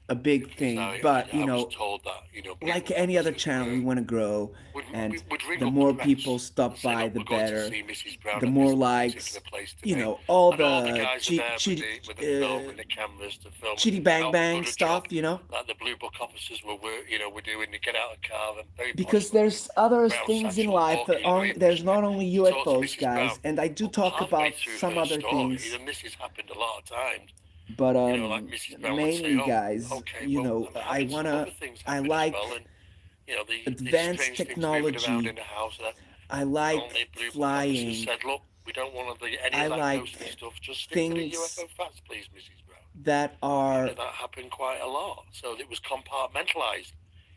[SPEAKER 3] a big
[SPEAKER 2] Because
[SPEAKER 3] thing.
[SPEAKER 2] I
[SPEAKER 3] But you
[SPEAKER 2] was
[SPEAKER 3] know,
[SPEAKER 2] told that
[SPEAKER 3] like
[SPEAKER 2] people
[SPEAKER 3] any other
[SPEAKER 2] obviously
[SPEAKER 3] channel, we want to grow,
[SPEAKER 2] would
[SPEAKER 3] and
[SPEAKER 2] ring
[SPEAKER 3] the
[SPEAKER 2] up
[SPEAKER 3] more
[SPEAKER 2] the press
[SPEAKER 3] people
[SPEAKER 2] and
[SPEAKER 3] stop
[SPEAKER 2] say,
[SPEAKER 3] by,
[SPEAKER 2] look,
[SPEAKER 3] the
[SPEAKER 2] we're going to
[SPEAKER 3] better.
[SPEAKER 2] see Mrs. Brown
[SPEAKER 3] The
[SPEAKER 2] at
[SPEAKER 3] more
[SPEAKER 2] this
[SPEAKER 3] likes,
[SPEAKER 2] particular place
[SPEAKER 3] you
[SPEAKER 2] today.
[SPEAKER 3] know, all
[SPEAKER 2] And all the
[SPEAKER 3] the
[SPEAKER 2] guys are there with the film and the cameras to film
[SPEAKER 3] chitty bang
[SPEAKER 2] how
[SPEAKER 3] bang
[SPEAKER 2] good a
[SPEAKER 3] stuff,
[SPEAKER 2] job
[SPEAKER 3] you know.
[SPEAKER 2] that the Blue Book officers were doing to get out of the car and very
[SPEAKER 3] Because
[SPEAKER 2] poshly.
[SPEAKER 3] there's other
[SPEAKER 2] Brown
[SPEAKER 3] things in
[SPEAKER 2] satchel
[SPEAKER 3] life that
[SPEAKER 2] walking,
[SPEAKER 3] aren't.
[SPEAKER 2] great
[SPEAKER 3] There's
[SPEAKER 2] pushing
[SPEAKER 3] not
[SPEAKER 2] it.
[SPEAKER 3] only
[SPEAKER 2] To talk to
[SPEAKER 3] UFOs,
[SPEAKER 2] Mrs.
[SPEAKER 3] guys,
[SPEAKER 2] Brown.
[SPEAKER 3] and I do
[SPEAKER 2] Well,
[SPEAKER 3] talk
[SPEAKER 2] halfway
[SPEAKER 3] about
[SPEAKER 2] through
[SPEAKER 3] some
[SPEAKER 2] her
[SPEAKER 3] other
[SPEAKER 2] story,
[SPEAKER 3] things.
[SPEAKER 2] and this has happened a lot of times,
[SPEAKER 3] But
[SPEAKER 2] like Mrs. Brown would say,
[SPEAKER 3] mainly,
[SPEAKER 2] oh,
[SPEAKER 3] guys,
[SPEAKER 2] okay,
[SPEAKER 3] you
[SPEAKER 2] well,
[SPEAKER 3] know,
[SPEAKER 2] I'm
[SPEAKER 3] I
[SPEAKER 2] having some other
[SPEAKER 3] wanna.
[SPEAKER 2] things
[SPEAKER 3] I
[SPEAKER 2] happen as well,
[SPEAKER 3] like
[SPEAKER 2] and these
[SPEAKER 3] advanced
[SPEAKER 2] strange things moving around in
[SPEAKER 3] technology.
[SPEAKER 2] the house. That
[SPEAKER 3] I
[SPEAKER 2] only
[SPEAKER 3] like
[SPEAKER 2] Blue Book officers
[SPEAKER 3] flying.
[SPEAKER 2] said, look, we don't want any
[SPEAKER 3] I
[SPEAKER 2] of that
[SPEAKER 3] like
[SPEAKER 2] ghostly stuff. Just stick to the
[SPEAKER 3] things
[SPEAKER 2] UFO facts, please, Mrs. Brown.
[SPEAKER 3] that are
[SPEAKER 2] That happened quite a lot. So it was compartmentalized.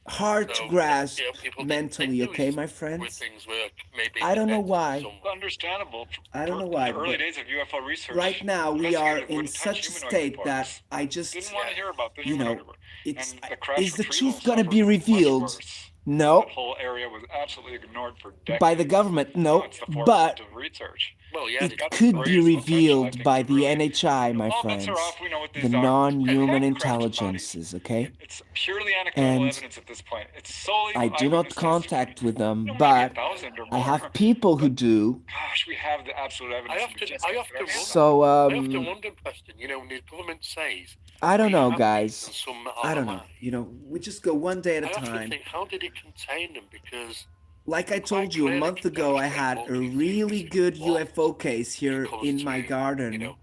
[SPEAKER 3] hard to
[SPEAKER 2] So
[SPEAKER 3] grasp
[SPEAKER 2] people didn't
[SPEAKER 3] mentally.
[SPEAKER 2] think
[SPEAKER 3] Okay, my
[SPEAKER 2] where
[SPEAKER 3] friends.
[SPEAKER 2] things were maybe
[SPEAKER 3] I don't know
[SPEAKER 2] connected
[SPEAKER 3] why.
[SPEAKER 2] somewhere.
[SPEAKER 1] Understandable.
[SPEAKER 3] I don't know
[SPEAKER 1] In
[SPEAKER 3] why,
[SPEAKER 1] the early
[SPEAKER 3] but
[SPEAKER 1] days of UFO research,
[SPEAKER 3] right now we are
[SPEAKER 1] investigators
[SPEAKER 3] in
[SPEAKER 1] wouldn't touch
[SPEAKER 3] such a
[SPEAKER 1] humanoid
[SPEAKER 3] state that
[SPEAKER 1] reports.
[SPEAKER 3] I just,
[SPEAKER 1] Didn't want to hear about the
[SPEAKER 3] you know,
[SPEAKER 1] humanoid report.
[SPEAKER 3] it's
[SPEAKER 1] And the crash
[SPEAKER 3] is the
[SPEAKER 1] retrieval
[SPEAKER 3] truth gonna
[SPEAKER 1] suffered
[SPEAKER 3] be
[SPEAKER 1] much
[SPEAKER 3] revealed?
[SPEAKER 1] worse.
[SPEAKER 3] No,
[SPEAKER 1] That whole area was absolutely ignored for decades.
[SPEAKER 3] by the government.
[SPEAKER 1] Now
[SPEAKER 3] No,
[SPEAKER 1] it's the forefront
[SPEAKER 3] but
[SPEAKER 1] of research.
[SPEAKER 2] Well, yeah,
[SPEAKER 3] it
[SPEAKER 1] Got the
[SPEAKER 3] could be
[SPEAKER 1] greatest potential, I
[SPEAKER 3] revealed
[SPEAKER 1] think,
[SPEAKER 3] by
[SPEAKER 1] to
[SPEAKER 3] the
[SPEAKER 1] really-
[SPEAKER 3] NHI, my
[SPEAKER 1] all bets are
[SPEAKER 3] friends,
[SPEAKER 1] off. We know what
[SPEAKER 3] the
[SPEAKER 1] these
[SPEAKER 3] non-human
[SPEAKER 1] handcrafted bodies.
[SPEAKER 3] intelligences. Okay,
[SPEAKER 1] It's purely anecdotal
[SPEAKER 3] and
[SPEAKER 1] evidence at this point. It's solely
[SPEAKER 3] I do not
[SPEAKER 1] eyewitness
[SPEAKER 3] contact
[SPEAKER 1] testimony.
[SPEAKER 3] with them,
[SPEAKER 1] Maybe
[SPEAKER 3] but
[SPEAKER 1] 1,000 or
[SPEAKER 3] I
[SPEAKER 1] more.
[SPEAKER 3] have people who do.
[SPEAKER 1] Gosh, we have the absolute evidence.
[SPEAKER 2] I
[SPEAKER 1] and we
[SPEAKER 2] often
[SPEAKER 1] just can't
[SPEAKER 2] wonder.
[SPEAKER 1] get our hands on it.
[SPEAKER 3] So
[SPEAKER 2] I often wonder, Preston. When the government says
[SPEAKER 3] I don't
[SPEAKER 2] we
[SPEAKER 3] know,
[SPEAKER 2] have these
[SPEAKER 3] guys.
[SPEAKER 2] and some
[SPEAKER 3] I
[SPEAKER 2] are
[SPEAKER 3] don't know.
[SPEAKER 2] alive,
[SPEAKER 3] You know, we just go one day at a
[SPEAKER 2] I often
[SPEAKER 3] time.
[SPEAKER 2] think, how did it contain them? Because
[SPEAKER 3] Like I
[SPEAKER 2] quite
[SPEAKER 3] told you a
[SPEAKER 2] clearly
[SPEAKER 3] month
[SPEAKER 2] can
[SPEAKER 3] ago, I
[SPEAKER 2] demonstrate
[SPEAKER 3] had a
[SPEAKER 2] walking through
[SPEAKER 3] really
[SPEAKER 2] physical
[SPEAKER 3] good
[SPEAKER 2] walls
[SPEAKER 3] UFO case
[SPEAKER 2] when it
[SPEAKER 3] here
[SPEAKER 2] comes
[SPEAKER 3] in my
[SPEAKER 2] to,
[SPEAKER 3] garden.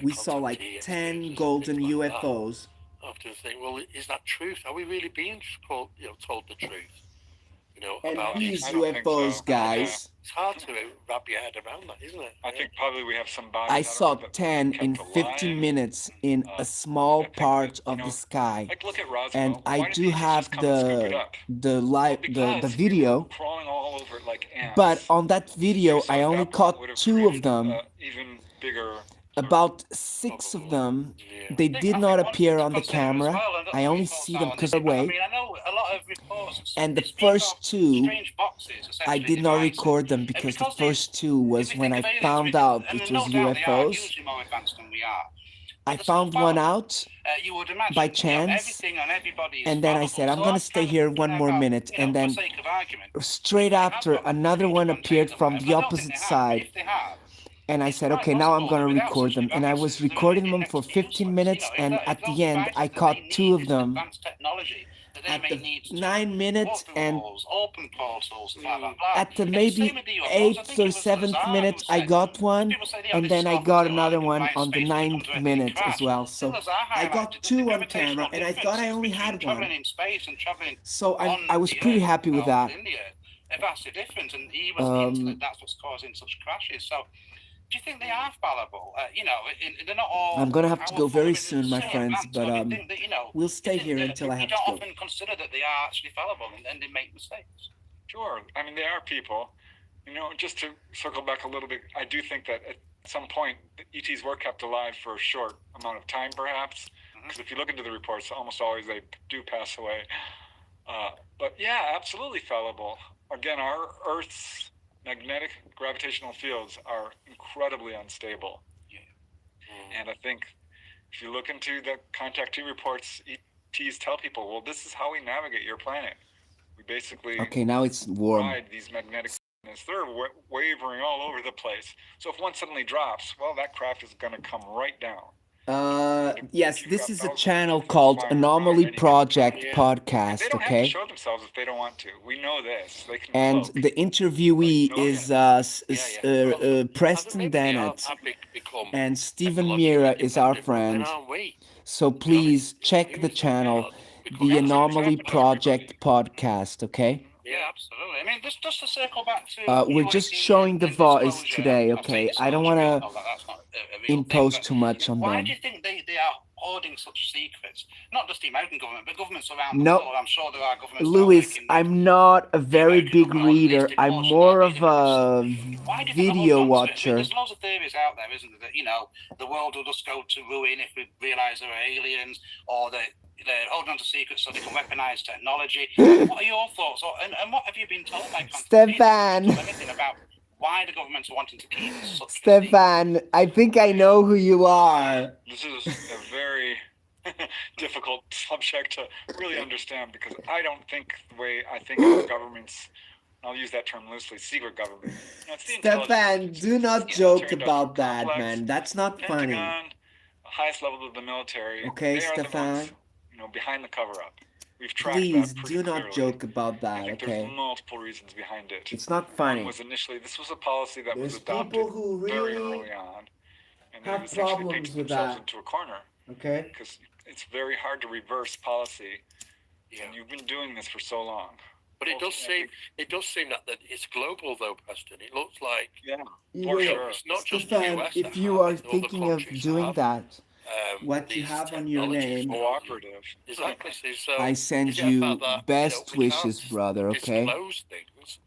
[SPEAKER 3] We saw like
[SPEAKER 2] contactee
[SPEAKER 3] 10
[SPEAKER 2] experiences and
[SPEAKER 3] golden
[SPEAKER 2] things like that.
[SPEAKER 3] UFOs.
[SPEAKER 2] I often think, well, is that truth? Are we really being told the truth?
[SPEAKER 3] And
[SPEAKER 2] About
[SPEAKER 3] these
[SPEAKER 1] I don't think
[SPEAKER 3] UFOs,
[SPEAKER 1] so.
[SPEAKER 3] guys,
[SPEAKER 2] It's hard to wrap your head around that, isn't it?
[SPEAKER 1] I think probably we have some bodies.
[SPEAKER 3] I
[SPEAKER 1] don't
[SPEAKER 3] saw
[SPEAKER 1] know, that
[SPEAKER 3] 10 in
[SPEAKER 1] kept
[SPEAKER 3] 15
[SPEAKER 1] alive.
[SPEAKER 3] minutes in
[SPEAKER 1] I
[SPEAKER 3] a small
[SPEAKER 1] think
[SPEAKER 3] part
[SPEAKER 1] that,
[SPEAKER 3] of the sky.
[SPEAKER 1] Like look at Roswell.
[SPEAKER 3] And
[SPEAKER 1] Why
[SPEAKER 3] I
[SPEAKER 1] did
[SPEAKER 3] do
[SPEAKER 1] the ETs
[SPEAKER 3] have
[SPEAKER 1] just come and scoop it up?
[SPEAKER 3] the
[SPEAKER 1] Because
[SPEAKER 3] video.
[SPEAKER 1] we were crawling all over it like ants.
[SPEAKER 3] But on that video,
[SPEAKER 1] So
[SPEAKER 3] I
[SPEAKER 1] at
[SPEAKER 3] only
[SPEAKER 1] that point
[SPEAKER 3] caught
[SPEAKER 1] would have
[SPEAKER 3] 2 of
[SPEAKER 1] created,
[SPEAKER 3] them.
[SPEAKER 1] even bigger.
[SPEAKER 3] About 6 of them, they did not appear on the camera. I only see them because they're
[SPEAKER 4] I
[SPEAKER 3] away.
[SPEAKER 4] mean, I know a lot of reports.
[SPEAKER 3] And the
[SPEAKER 4] it speaks
[SPEAKER 3] first
[SPEAKER 4] of
[SPEAKER 3] 2,
[SPEAKER 4] strange boxes,
[SPEAKER 3] I
[SPEAKER 4] essentially
[SPEAKER 3] did not
[SPEAKER 4] devised.
[SPEAKER 3] record them
[SPEAKER 4] And
[SPEAKER 3] because the
[SPEAKER 4] because they-
[SPEAKER 3] first 2 was
[SPEAKER 4] if we
[SPEAKER 3] when
[SPEAKER 4] think
[SPEAKER 3] I
[SPEAKER 4] of aliens,
[SPEAKER 3] found
[SPEAKER 4] we-
[SPEAKER 3] out
[SPEAKER 4] and
[SPEAKER 3] it
[SPEAKER 4] no
[SPEAKER 3] was
[SPEAKER 4] doubt they are
[SPEAKER 3] UFOs.
[SPEAKER 4] hugely more advanced than we are.
[SPEAKER 3] I
[SPEAKER 4] But
[SPEAKER 3] found
[SPEAKER 4] they're
[SPEAKER 3] one
[SPEAKER 4] still
[SPEAKER 3] out
[SPEAKER 4] you would imagine,
[SPEAKER 3] by chance,
[SPEAKER 4] everything on everybody is
[SPEAKER 3] and then I
[SPEAKER 4] fallible.
[SPEAKER 3] said, I'm
[SPEAKER 4] So
[SPEAKER 3] gonna
[SPEAKER 4] that's
[SPEAKER 3] stay
[SPEAKER 4] kind of,
[SPEAKER 3] here one more minute, and
[SPEAKER 4] for
[SPEAKER 3] then
[SPEAKER 4] sake of argument,
[SPEAKER 3] straight
[SPEAKER 4] they have
[SPEAKER 3] after
[SPEAKER 4] got
[SPEAKER 3] another
[SPEAKER 4] huge
[SPEAKER 3] one
[SPEAKER 4] containers
[SPEAKER 3] appeared
[SPEAKER 4] of
[SPEAKER 3] from
[SPEAKER 4] whatever.
[SPEAKER 3] the
[SPEAKER 4] I don't think
[SPEAKER 3] opposite
[SPEAKER 4] they have, but
[SPEAKER 3] side.
[SPEAKER 4] if they have,
[SPEAKER 3] And I
[SPEAKER 4] it's
[SPEAKER 3] said,
[SPEAKER 4] quite
[SPEAKER 3] okay, now I'm
[SPEAKER 4] possible
[SPEAKER 3] gonna
[SPEAKER 4] that without
[SPEAKER 3] record
[SPEAKER 4] such
[SPEAKER 3] them. And I
[SPEAKER 4] devices,
[SPEAKER 3] was
[SPEAKER 4] there would
[SPEAKER 3] recording
[SPEAKER 4] be
[SPEAKER 3] them for
[SPEAKER 4] next
[SPEAKER 3] 15
[SPEAKER 4] useless.
[SPEAKER 3] minutes,
[SPEAKER 4] If
[SPEAKER 3] and
[SPEAKER 4] that- if
[SPEAKER 3] at
[SPEAKER 4] those
[SPEAKER 3] the end,
[SPEAKER 4] devices
[SPEAKER 3] I
[SPEAKER 4] that they
[SPEAKER 3] caught
[SPEAKER 4] need
[SPEAKER 3] 2 of
[SPEAKER 4] is
[SPEAKER 3] them.
[SPEAKER 4] advanced technology that they
[SPEAKER 3] At
[SPEAKER 4] may
[SPEAKER 3] the
[SPEAKER 4] need to
[SPEAKER 3] 9 minutes
[SPEAKER 4] walk through
[SPEAKER 3] and
[SPEAKER 4] walls, open portals, and blah, blah, blah.
[SPEAKER 3] at the
[SPEAKER 4] And
[SPEAKER 3] maybe
[SPEAKER 4] same with the UFOs. I think
[SPEAKER 3] 8th
[SPEAKER 4] it
[SPEAKER 3] or
[SPEAKER 4] was
[SPEAKER 3] 7th
[SPEAKER 4] Lazar
[SPEAKER 3] minute,
[SPEAKER 4] who
[SPEAKER 3] I
[SPEAKER 4] said-
[SPEAKER 3] got one,
[SPEAKER 4] people say,
[SPEAKER 3] and
[SPEAKER 4] this
[SPEAKER 3] then I
[SPEAKER 4] stuff
[SPEAKER 3] got
[SPEAKER 4] is
[SPEAKER 3] another
[SPEAKER 4] like
[SPEAKER 3] one
[SPEAKER 4] confined
[SPEAKER 3] on the
[SPEAKER 4] space when it
[SPEAKER 3] 9th
[SPEAKER 4] comes to anything
[SPEAKER 3] minute as
[SPEAKER 4] crash.
[SPEAKER 3] well. So
[SPEAKER 4] Lazar
[SPEAKER 3] I got
[SPEAKER 4] highlighted
[SPEAKER 3] 2
[SPEAKER 4] the
[SPEAKER 3] on camera,
[SPEAKER 4] gravitational
[SPEAKER 3] and I thought I
[SPEAKER 4] differences
[SPEAKER 3] only
[SPEAKER 4] between
[SPEAKER 3] had
[SPEAKER 4] traveling
[SPEAKER 3] one.
[SPEAKER 4] in space and traveling
[SPEAKER 3] So
[SPEAKER 4] on
[SPEAKER 3] I was
[SPEAKER 4] the
[SPEAKER 3] pretty
[SPEAKER 4] Earth,
[SPEAKER 3] happy with that.
[SPEAKER 4] in the Earth. They're vastly different, and he was hinting that that's what's causing such crashes. So, do you think they are fallible? They're not all.
[SPEAKER 3] I'm gonna have to go
[SPEAKER 4] powerful
[SPEAKER 3] very
[SPEAKER 4] within
[SPEAKER 3] soon, my
[SPEAKER 4] certain
[SPEAKER 3] friends,
[SPEAKER 4] advanced,
[SPEAKER 3] but
[SPEAKER 4] do you think that,
[SPEAKER 3] we'll stay
[SPEAKER 4] you think
[SPEAKER 3] here
[SPEAKER 4] that
[SPEAKER 3] until I have
[SPEAKER 4] you don't
[SPEAKER 3] to go.
[SPEAKER 4] often consider that they are actually fallible and they make mistakes.
[SPEAKER 1] Sure. I mean, they are people. Just to circle back a little bit, I do think that at some point the ETs were kept alive for a short amount of time, perhaps. Because if you look into the reports, almost always they do pass away. But yeah, absolutely fallible. Again, our Earth's magnetic gravitational fields are incredibly unstable. And I think if you look into the contactee reports, ETs tell people, well, this is how we navigate your planet. We basically
[SPEAKER 3] Okay, now it's warm.
[SPEAKER 1] ride these magnetic fields. They're wavering all over the place. So if one suddenly drops, well, that craft is going to come right down.
[SPEAKER 3] Yes, this is a channel called Anomaly Project
[SPEAKER 1] They
[SPEAKER 3] Podcast,
[SPEAKER 1] don't have to
[SPEAKER 3] okay?
[SPEAKER 1] show themselves if they don't want to. We know this. They can
[SPEAKER 3] And
[SPEAKER 1] cloak.
[SPEAKER 3] the interviewee is Preston
[SPEAKER 2] Maybe
[SPEAKER 3] Dennett,
[SPEAKER 2] have become
[SPEAKER 3] and Stephen
[SPEAKER 2] technologically
[SPEAKER 3] Mira is our
[SPEAKER 2] independent, but then
[SPEAKER 3] friend.
[SPEAKER 2] aren't we?
[SPEAKER 3] So please check the channel, the Anomaly Project Podcast, okay?
[SPEAKER 4] Yeah, absolutely. I mean, just to circle back to...
[SPEAKER 3] We're just showing the voice today, okay? I don't want to impose too much on
[SPEAKER 4] Why
[SPEAKER 3] them.
[SPEAKER 4] do you think they are hoarding such secrets? Not just the American government, but governments around
[SPEAKER 3] No.
[SPEAKER 4] the world. I'm sure there are governments...
[SPEAKER 3] Louis, I'm not a very big reader. I'm more of a video watcher.
[SPEAKER 4] There's loads of theories out there, isn't there? That, the world will just go to ruin if we realise there are aliens, or they're holding on to secrets so they can weaponize technology. What are your thoughts? And what have you been told by
[SPEAKER 3] Stefan.
[SPEAKER 4] anything about why the governments are wanting to keep such
[SPEAKER 3] Stefan, I think I know who you are.
[SPEAKER 1] This is a very difficult subject to really understand, because I don't think the way I think of governments. I'll use that term loosely. Secret government. It's the
[SPEAKER 3] Stefan, do not joke about that, man. That's not funny.
[SPEAKER 1] Pentagon, highest level of the military.
[SPEAKER 3] Okay,
[SPEAKER 1] they are
[SPEAKER 3] Stefan?
[SPEAKER 1] the ones, behind the cover-up. We've tracked
[SPEAKER 3] Please
[SPEAKER 1] that pretty
[SPEAKER 3] do not
[SPEAKER 1] clearly.
[SPEAKER 3] joke about
[SPEAKER 1] I
[SPEAKER 3] that,
[SPEAKER 1] think
[SPEAKER 3] okay?
[SPEAKER 1] there's multiple reasons behind it.
[SPEAKER 3] It's not
[SPEAKER 1] One
[SPEAKER 3] funny.
[SPEAKER 1] was initially, this was a policy that
[SPEAKER 3] There's
[SPEAKER 1] was adopted
[SPEAKER 3] people who
[SPEAKER 1] very
[SPEAKER 3] really
[SPEAKER 1] early on, and
[SPEAKER 3] have
[SPEAKER 1] they essentially
[SPEAKER 3] problems
[SPEAKER 1] painted
[SPEAKER 3] with
[SPEAKER 1] themselves
[SPEAKER 3] that.
[SPEAKER 1] into a corner,
[SPEAKER 3] Okay?
[SPEAKER 1] because it's very hard to reverse policy,
[SPEAKER 2] Yeah.
[SPEAKER 1] and you've been doing this for so long.
[SPEAKER 2] But it does seem that it's global though, Preston. It looks like it's not just
[SPEAKER 3] Stefan,
[SPEAKER 2] US.
[SPEAKER 3] if you are thinking of doing that, what you have on your name,
[SPEAKER 1] cooperative.
[SPEAKER 2] Exactly. So
[SPEAKER 3] I send
[SPEAKER 2] is it
[SPEAKER 3] you
[SPEAKER 2] about that,
[SPEAKER 3] best
[SPEAKER 2] we
[SPEAKER 3] wishes,
[SPEAKER 2] can't
[SPEAKER 3] brother, okay?
[SPEAKER 2] disclose things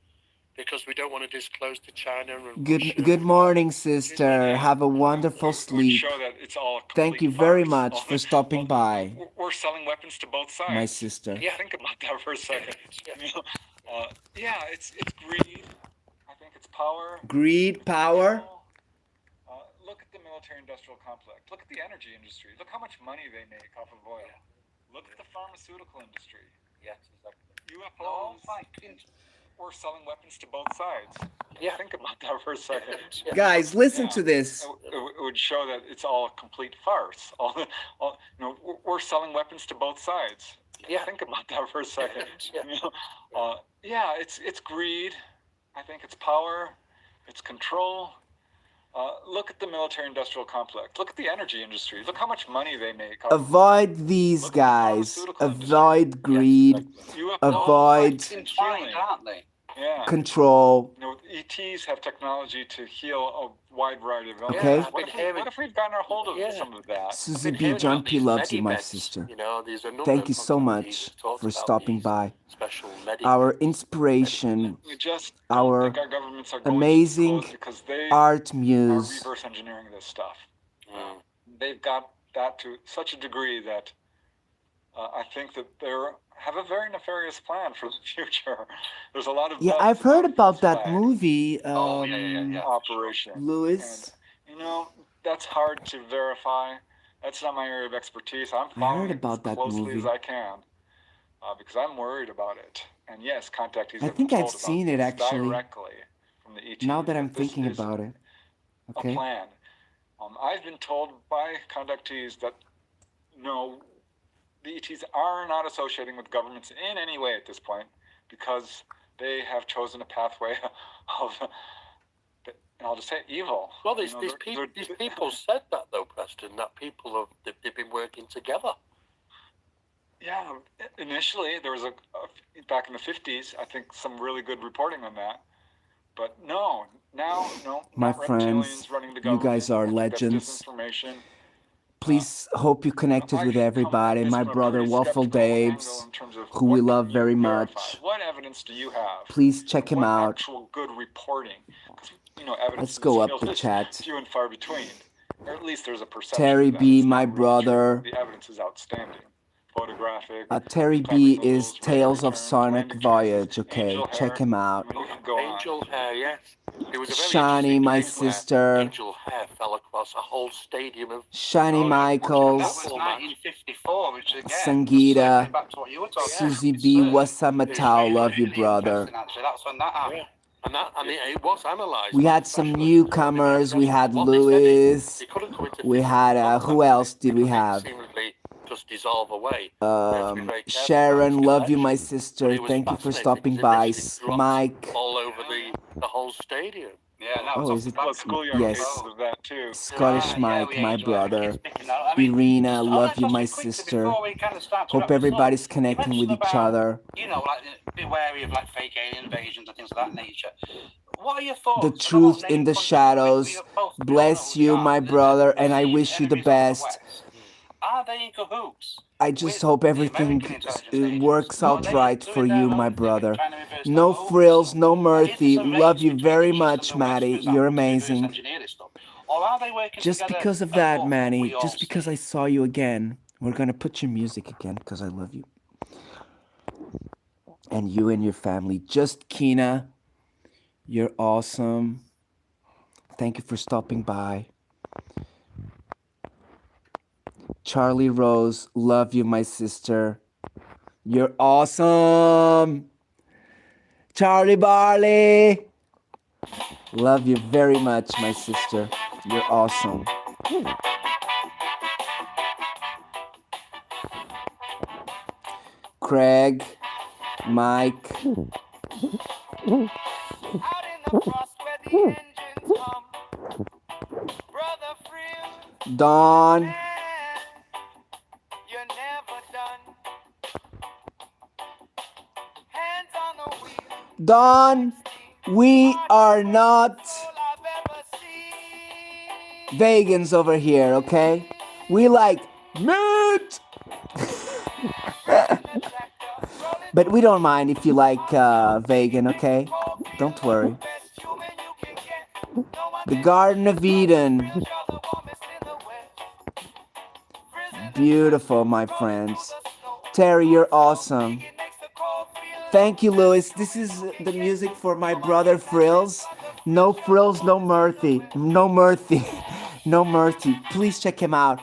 [SPEAKER 2] because we don't want to disclose to China and Russia.
[SPEAKER 3] Good morning, sister. Have a wonderful
[SPEAKER 1] Would
[SPEAKER 3] sleep.
[SPEAKER 1] show that it's all a
[SPEAKER 3] Thank you
[SPEAKER 1] complete
[SPEAKER 3] very
[SPEAKER 1] farce.
[SPEAKER 3] much for stopping by,
[SPEAKER 1] We're selling weapons to both sides.
[SPEAKER 3] my sister.
[SPEAKER 2] Yeah.
[SPEAKER 1] Think about that for a second.
[SPEAKER 2] Yeah.
[SPEAKER 1] It's greed. I think it's power.
[SPEAKER 3] Greed, power.
[SPEAKER 1] Look at the military-industrial complex. Look at the energy industry. Look how much money they make off of oil. Look at the pharmaceutical industry.
[SPEAKER 2] Yes, exactly.
[SPEAKER 1] UFOs. We're selling weapons to both sides.
[SPEAKER 2] Yeah.
[SPEAKER 1] Think about that for a second.
[SPEAKER 3] Guys, listen to this.
[SPEAKER 1] It would show that it's all a complete farce. We're selling weapons to both sides.
[SPEAKER 2] Yeah.
[SPEAKER 1] Think about that for a second. It's greed. I think it's power. It's control. Look at the military-industrial complex. Look at the energy industry. Look how much money they make.
[SPEAKER 3] Avoid these guys. Avoid greed. Avoid
[SPEAKER 4] aren't they?
[SPEAKER 1] Yeah.
[SPEAKER 3] control.
[SPEAKER 1] ETs have technology to heal a wide variety of illnesses.
[SPEAKER 3] Okay.
[SPEAKER 1] What if we've gotten our hold of some of that?
[SPEAKER 3] Susie B. John P. loves you, my sister. Thank you so much for stopping by. Our inspiration,
[SPEAKER 1] We just
[SPEAKER 3] our
[SPEAKER 1] don't think our governments are going
[SPEAKER 3] amazing
[SPEAKER 1] to because they
[SPEAKER 3] art
[SPEAKER 1] are
[SPEAKER 3] muse.
[SPEAKER 1] reverse engineering this stuff. They've got that to such a degree that I think that they have a very nefarious plan for the future. There's a lot of
[SPEAKER 3] Yeah, I've heard about that movie,
[SPEAKER 1] Operation
[SPEAKER 3] Lewis.
[SPEAKER 1] And, that's hard to verify. That's not my area of expertise. I'm
[SPEAKER 3] I
[SPEAKER 1] following
[SPEAKER 3] heard
[SPEAKER 1] it
[SPEAKER 3] about
[SPEAKER 1] as
[SPEAKER 3] that
[SPEAKER 1] closely
[SPEAKER 3] movie.
[SPEAKER 1] as I can because I'm worried about it. And yes, contactees
[SPEAKER 3] I
[SPEAKER 1] have
[SPEAKER 3] think
[SPEAKER 1] been
[SPEAKER 3] I've
[SPEAKER 1] told about
[SPEAKER 3] seen it
[SPEAKER 1] this
[SPEAKER 3] actually.
[SPEAKER 1] directly from the ET.
[SPEAKER 3] Now that I'm
[SPEAKER 1] this
[SPEAKER 3] thinking
[SPEAKER 1] is
[SPEAKER 3] about it.
[SPEAKER 1] a
[SPEAKER 3] Okay.
[SPEAKER 1] plan. I've been told by contactees that no, the ETs are not associating with governments in any way at this point because they have chosen a pathway of, and I'll just say, evil.
[SPEAKER 2] Well, these people said that though, Preston. That people they've been working together.
[SPEAKER 1] Yeah, initially there was back in the 50s, I think some really good reporting on that. But no,
[SPEAKER 3] My
[SPEAKER 1] not
[SPEAKER 3] friends,
[SPEAKER 1] reptilians running the
[SPEAKER 3] you
[SPEAKER 1] government.
[SPEAKER 3] guys are
[SPEAKER 1] I think that's
[SPEAKER 3] legends.
[SPEAKER 1] disinformation.
[SPEAKER 3] Please hope you connected with everybody. My brother Waffle Daves, who we love very much.
[SPEAKER 1] What evidence do you have?
[SPEAKER 3] Please check him out.
[SPEAKER 1] Actual good reporting. Evidence
[SPEAKER 3] Let's go up the
[SPEAKER 1] is
[SPEAKER 3] chat.
[SPEAKER 1] few and far between. Or at least there's a perception.
[SPEAKER 3] Terry
[SPEAKER 1] that
[SPEAKER 3] B,
[SPEAKER 1] it's
[SPEAKER 3] my
[SPEAKER 1] not really
[SPEAKER 3] brother.
[SPEAKER 1] true. The evidence is outstanding. Photographic.
[SPEAKER 3] Terry B is Tales of Sonic Voyage. Okay, check him out.
[SPEAKER 2] Angel Hair, yes. It was a very
[SPEAKER 3] Shani,
[SPEAKER 2] interesting
[SPEAKER 3] my
[SPEAKER 2] case where
[SPEAKER 3] sister.
[SPEAKER 2] Angel Hair fell across a whole stadium of
[SPEAKER 3] Shani
[SPEAKER 4] That
[SPEAKER 3] Michaels,
[SPEAKER 4] was 1954, which again,
[SPEAKER 3] Sangeeta,
[SPEAKER 4] circling back to what you were talking
[SPEAKER 3] Susie
[SPEAKER 4] about,
[SPEAKER 3] B,
[SPEAKER 4] research.
[SPEAKER 3] Wasamatau, love you,
[SPEAKER 4] Really
[SPEAKER 3] brother.
[SPEAKER 4] interesting, actually. That's when that happened.
[SPEAKER 2] yeah. And it was analysed.
[SPEAKER 3] We had some newcomers. We had Lewis.
[SPEAKER 2] They couldn't come into
[SPEAKER 3] We had who else did we have?
[SPEAKER 2] Seemingly just dissolve away. We have to be very careful
[SPEAKER 3] Sharon,
[SPEAKER 2] about
[SPEAKER 3] love you, my
[SPEAKER 2] connection. But
[SPEAKER 3] sister.
[SPEAKER 2] it was
[SPEAKER 3] Thank you for
[SPEAKER 2] fascinating
[SPEAKER 3] stopping
[SPEAKER 2] because it
[SPEAKER 3] by.
[SPEAKER 2] literally dropped
[SPEAKER 3] Mike.
[SPEAKER 2] all over the whole stadium.
[SPEAKER 4] Yeah, and that
[SPEAKER 3] Oh,
[SPEAKER 4] was
[SPEAKER 3] is it?
[SPEAKER 1] Well, schoolyard
[SPEAKER 3] Yes.
[SPEAKER 1] cases of that too.
[SPEAKER 3] Scottish Mike,
[SPEAKER 4] we
[SPEAKER 3] my
[SPEAKER 4] had
[SPEAKER 3] brother.
[SPEAKER 4] kids picking that up. I mean,
[SPEAKER 3] Irina,
[SPEAKER 4] just-
[SPEAKER 3] love
[SPEAKER 4] let's
[SPEAKER 3] you,
[SPEAKER 4] just
[SPEAKER 3] my
[SPEAKER 4] quickly,
[SPEAKER 3] sister.
[SPEAKER 4] before we kind of start to
[SPEAKER 3] Hope
[SPEAKER 4] wrap this up,
[SPEAKER 3] everybody's
[SPEAKER 4] you
[SPEAKER 3] connecting with
[SPEAKER 4] mentioned
[SPEAKER 3] each
[SPEAKER 4] about,
[SPEAKER 3] other.
[SPEAKER 4] be wary of like fake alien invasions and things of that nature. What are your thoughts?
[SPEAKER 3] The
[SPEAKER 4] I know
[SPEAKER 3] truth
[SPEAKER 4] what
[SPEAKER 3] in
[SPEAKER 4] name
[SPEAKER 3] the
[SPEAKER 4] countries,
[SPEAKER 3] shadows.
[SPEAKER 4] we both know
[SPEAKER 3] Bless
[SPEAKER 4] who they
[SPEAKER 3] you,
[SPEAKER 4] are.
[SPEAKER 3] my
[SPEAKER 4] The
[SPEAKER 3] brother, and I
[SPEAKER 4] perceived
[SPEAKER 3] wish you the
[SPEAKER 4] enemies of the
[SPEAKER 3] best.
[SPEAKER 4] West. Are they in cahoots?
[SPEAKER 3] I just
[SPEAKER 4] with
[SPEAKER 3] hope
[SPEAKER 4] the
[SPEAKER 3] everything
[SPEAKER 4] American intelligence agents?
[SPEAKER 3] works
[SPEAKER 4] Are
[SPEAKER 3] out
[SPEAKER 4] they
[SPEAKER 3] right
[SPEAKER 4] doing
[SPEAKER 3] for
[SPEAKER 4] their
[SPEAKER 3] you,
[SPEAKER 4] own
[SPEAKER 3] my
[SPEAKER 4] thing and
[SPEAKER 3] brother.
[SPEAKER 4] trying to reverse
[SPEAKER 3] No
[SPEAKER 4] the
[SPEAKER 3] frills, no
[SPEAKER 4] Is
[SPEAKER 3] mercy.
[SPEAKER 4] this a
[SPEAKER 3] Love
[SPEAKER 4] race
[SPEAKER 3] you
[SPEAKER 4] between
[SPEAKER 3] very
[SPEAKER 4] the East
[SPEAKER 3] much,
[SPEAKER 4] and the West,
[SPEAKER 3] Maddie.
[SPEAKER 4] for example,
[SPEAKER 3] You're
[SPEAKER 4] to reverse
[SPEAKER 3] amazing.
[SPEAKER 4] engineer this stuff? Or are they working
[SPEAKER 3] Just
[SPEAKER 4] together
[SPEAKER 3] because of
[SPEAKER 4] as
[SPEAKER 3] that,
[SPEAKER 4] one,
[SPEAKER 3] Manny,
[SPEAKER 4] we all
[SPEAKER 3] just because
[SPEAKER 4] see?
[SPEAKER 3] I saw you again, we're gonna put your music again because I love you. And you and your family. Just Kina, you're awesome. Thank you for stopping by. Charlie Rose, love you, my sister. You're awesome. Charlie Barley, love you very much, my sister. You're awesome. Craig, Mike,
[SPEAKER 5] Out in the frost where the engines hum, brother Frill,
[SPEAKER 3] Don,
[SPEAKER 5] man, you're never done. Hands on the wheel,
[SPEAKER 3] Don, we are not
[SPEAKER 5] all I've ever seen.
[SPEAKER 3] vegans over here, okay? We like meat! But we don't mind if you like vegan, okay? Don't worry.
[SPEAKER 5] Best human you can get. No one
[SPEAKER 3] The Garden of Eden.
[SPEAKER 5] you're the warmest in the west. Frizzing
[SPEAKER 3] Beautiful, my friends. Terry, you're awesome.
[SPEAKER 5] it makes the cold feel
[SPEAKER 3] Thank you, Louis. This is the music for my brother Frills. No frills, no mercy. No mercy. No mercy. Please check him out.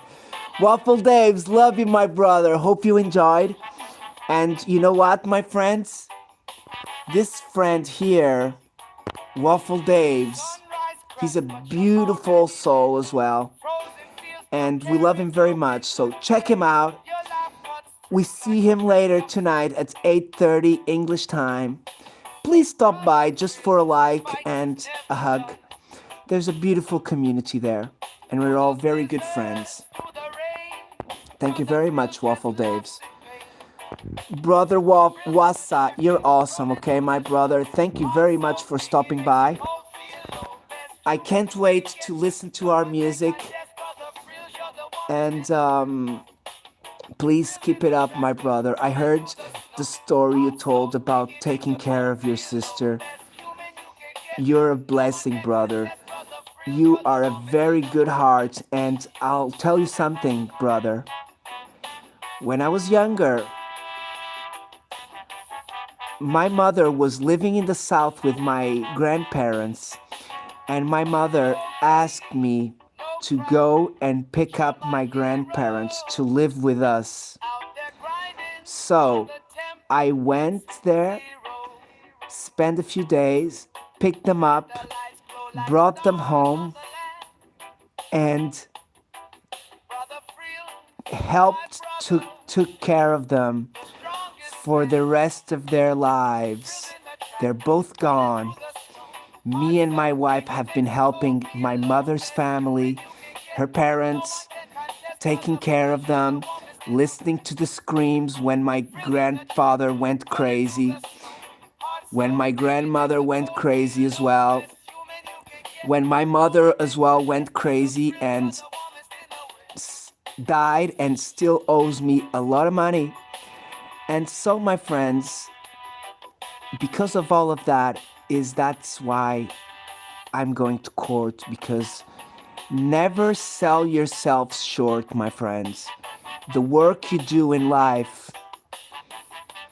[SPEAKER 3] Waffle Daves, love you, my brother. Hope you enjoyed. And you know what, my friends? This friend here, Waffle Daves, he's a beautiful soul as well. And we love him very much. So check him out. We see him later tonight at 8:30 English time. Please stop by just for a like and a hug. There's a beautiful community there, and we're all very good friends. Thank you very much, Waffle Daves. Brother Wassa, you're awesome, okay, my brother? Thank you very much for stopping by. I can't wait to listen to our music. And please keep it up, my brother. I heard the story you told about taking care of your sister. You're a blessing, brother. You are a very good heart, and I'll tell you something, brother. When I was younger, my mother was living in the south with my grandparents, and my mother asked me to go and pick up my grandparents to live with us. So I went there, spent a few days, picked them up, brought them home, and took care of them for the rest of their lives. They're both gone. Me and my wife have been helping my mother's family, her parents, taking care of them, listening to the screams when my grandfather went crazy, when my grandmother went crazy as well, when my mother as well went crazy and died and still owes me a lot of money. And so, my friends, because of all of that's why I'm going to court, because never sell yourself short, my friends. The work you do in life,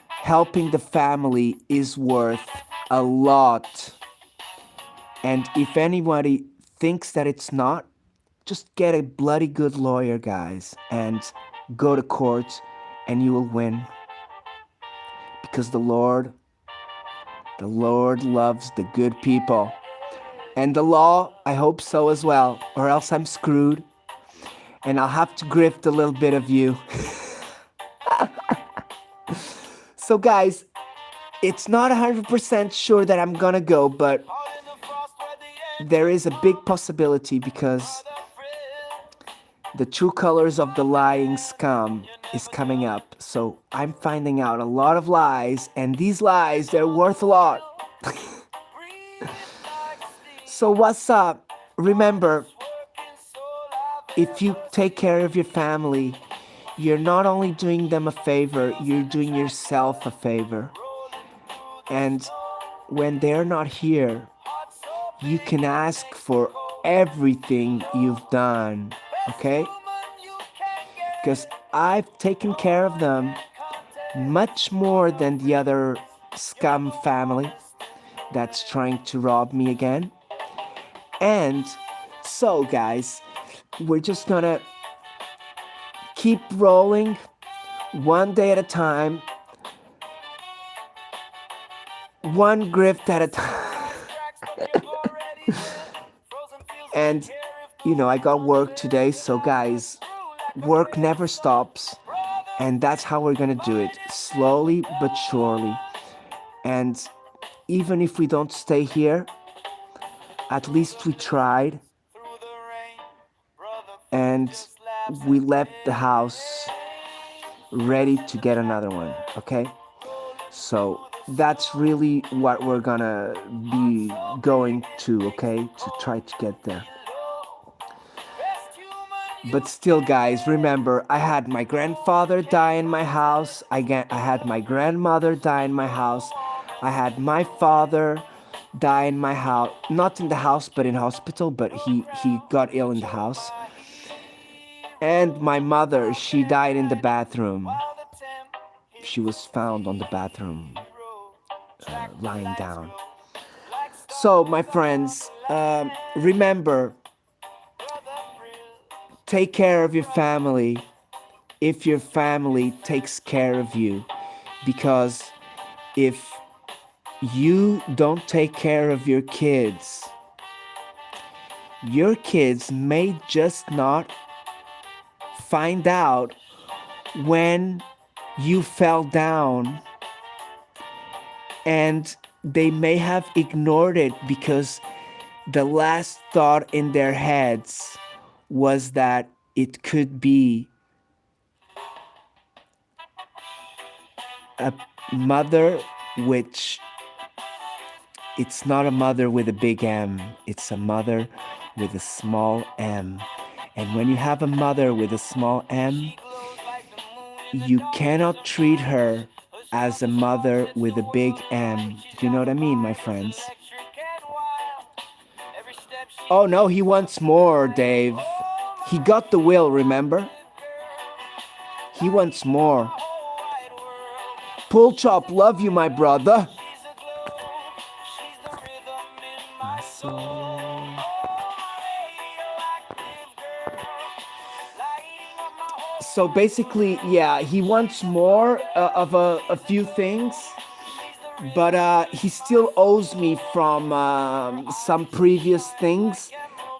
[SPEAKER 3] helping the family, is worth a lot. And if anybody thinks that it's not, just get a bloody good lawyer, guys, and go to court and you will win. Because the Lord loves the good people. And the law, I hope so as well, or else I'm screwed. And I'll have to grift a little bit of you. So guys, it's not 100% sure that I'm gonna go, but there is a big possibility because the true colors of the lying scum is coming up. So I'm finding out a lot of lies, and these lies, they're worth a lot. So what's up? Remember, if you take care of your family, you're not only doing them a favor, you're doing yourself a favor. And when they're not here, you can ask for everything you've done, okay? Because I've taken care of them much more than the other scum family that's trying to rob me again. And so, guys, we're just gonna keep rolling one day at a time, one grift at a time. And, I got work today, so guys, work never stops. And that's how we're gonna do it, slowly but surely. And even if we don't stay here, at least we tried. And we left the house ready to get another one, okay? So that's really what we're gonna be going to, okay? To try to get there. But still, guys, remember, I had my grandfather die in my house. I had my grandmother die in my house. I had my father die in my house. Not in the house, but in hospital. But he got ill in the house. And my mother, she died in the bathroom. She was found on the bathroom, lying down. So, my friends, remember, take care of your family if your family takes care of you. Because if you don't take care of your kids may just not find out when you fell down, and they may have ignored it because the last thought in their heads was that it could be a mother, which it's not a mother with a big M, it's a mother with a small m. And when you have a mother with a small m, you cannot treat her as a mother with a big M. Do you know what I mean, my friends? Oh no, he wants more, Dave. He got the will, remember? He wants more. Pull Chop, love you, my brother. My soul. So basically, yeah, he wants more of a few things, but he still owes me from some previous things,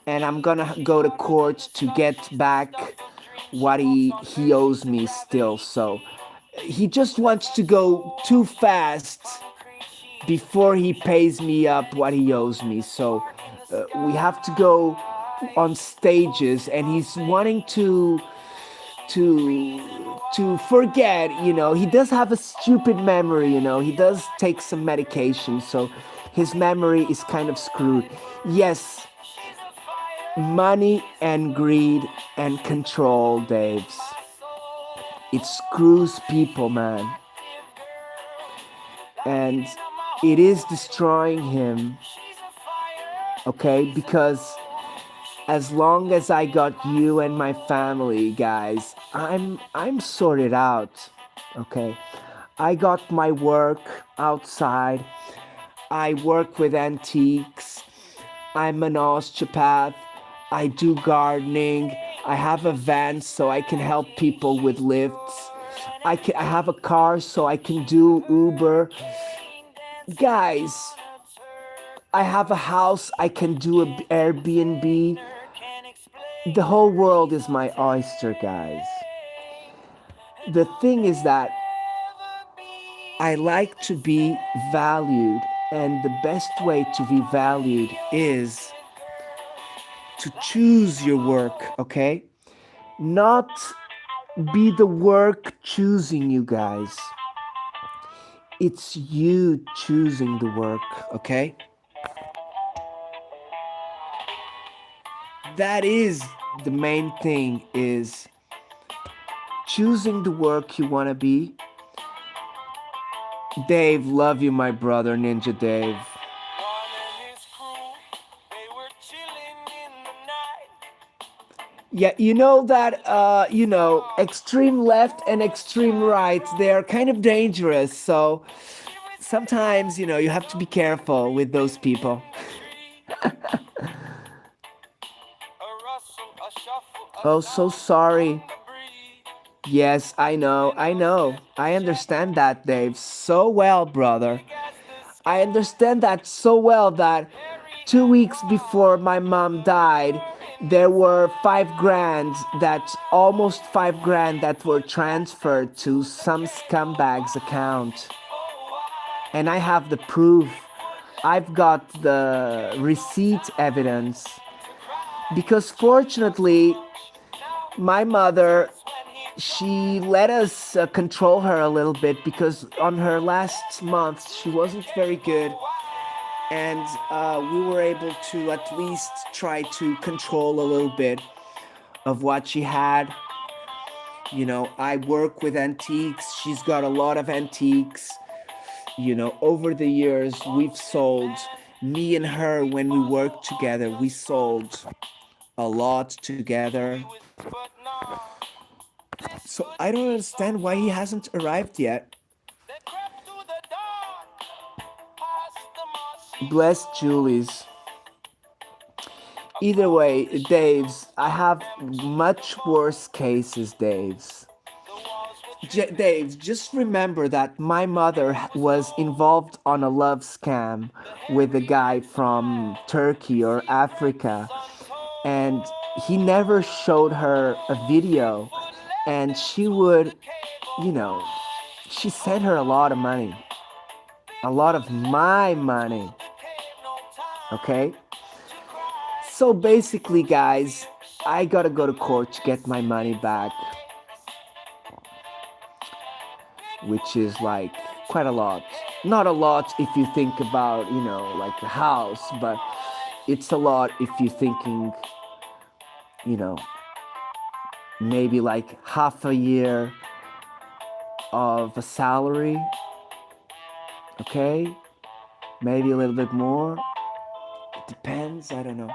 [SPEAKER 3] and I'm gonna go to court to get back what he owes me still. So he just wants to go too fast before he pays me up what he owes me. So we have to go on stages, and he's wanting to forget. He does have a stupid memory. He does take some medication, so his memory is kind of screwed. Yes, money and greed and control, Daves, it screws people, man, and it is destroying him, okay? Because as long as I got you and my family, guys, I'm sorted out, okay? I got my work outside. I work with antiques. I'm an osteopath. I do gardening. I have a van so I can help people with lifts. I have a car so I can do Uber. Guys, I have a house, I can do an Airbnb. The whole world is my oyster, guys. The thing is that I like to be valued, and the best way to be valued is to choose your work, okay? Not be the work choosing you, guys. It's you choosing the work, okay? That is the main thing, is choosing the work you want to be. Dave, love you, my brother, Ninja Dave. Yeah, you know that, extreme left and extreme right, they're kind of dangerous. So sometimes, you have to be careful with those people. Oh, so sorry. Yes, I know, I know. I understand that, Dave, so well, brother. I understand that so well that 2 weeks before my mom died, there were 5 grand that almost 5 grand that were transferred to some scumbag's account. And I have the proof. I've got the receipt evidence. Because fortunately, my mother, she let us control her a little bit because on her last month she wasn't very good, and we were able to at least try to control a little bit of what she had. You know, I work with antiques. She's got a lot of antiques. You know, over the years we've sold, me and her, when we worked together, we sold a lot together. So I don't understand why he hasn't arrived yet. Bless Julie's. Either way, Dave's, I have much worse cases, Dave's. Dave, just remember that my mother was involved on a love scam with a guy from Turkey or Africa, and he never showed her a video, and she would, you know, she sent her a lot of money, a lot of my money. Okay? So basically, guys, I gotta go to court to get my money back, which is like quite a lot. Not a lot if you think about, you know, like a house, but it's a lot if you're thinking, you know, maybe like half a year of a salary, okay? Maybe a little bit more. It depends, I don't know.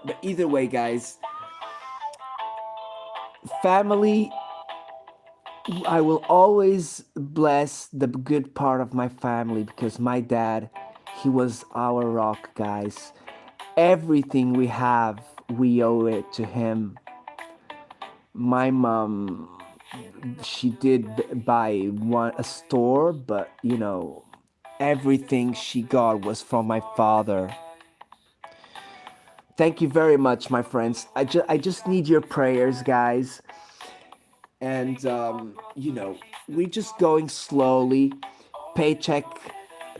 [SPEAKER 3] But either way, guys, family, I will always bless the good part of my family because my dad, he was our rock, guys. Everything we have, we owe it to him. My mom, she did buy a store, but you know, everything she got was from my father. Thank you very much, my friends. I just need your prayers, guys. And you know, we're just going slowly, paycheck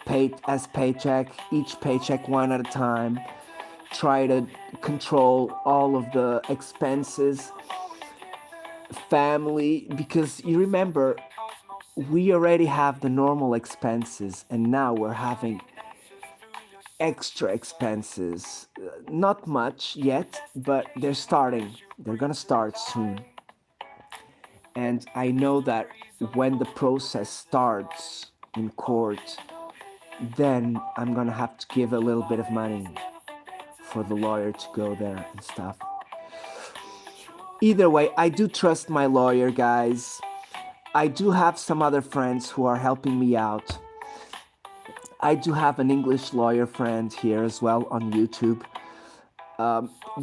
[SPEAKER 3] pay as paycheck, each paycheck one at a time. Try to control all of the expenses, family, because you remember, we already have the normal expenses and now we're having extra expenses. Not much yet, but they're starting. They're gonna start soon. And I know that when the process starts in court, then I'm gonna have to give a little bit of money for the lawyer to go there and stuff. Either way, I do trust my lawyer, guys. I do have some other friends who are helping me out. I do have an English lawyer friend here as well on YouTube.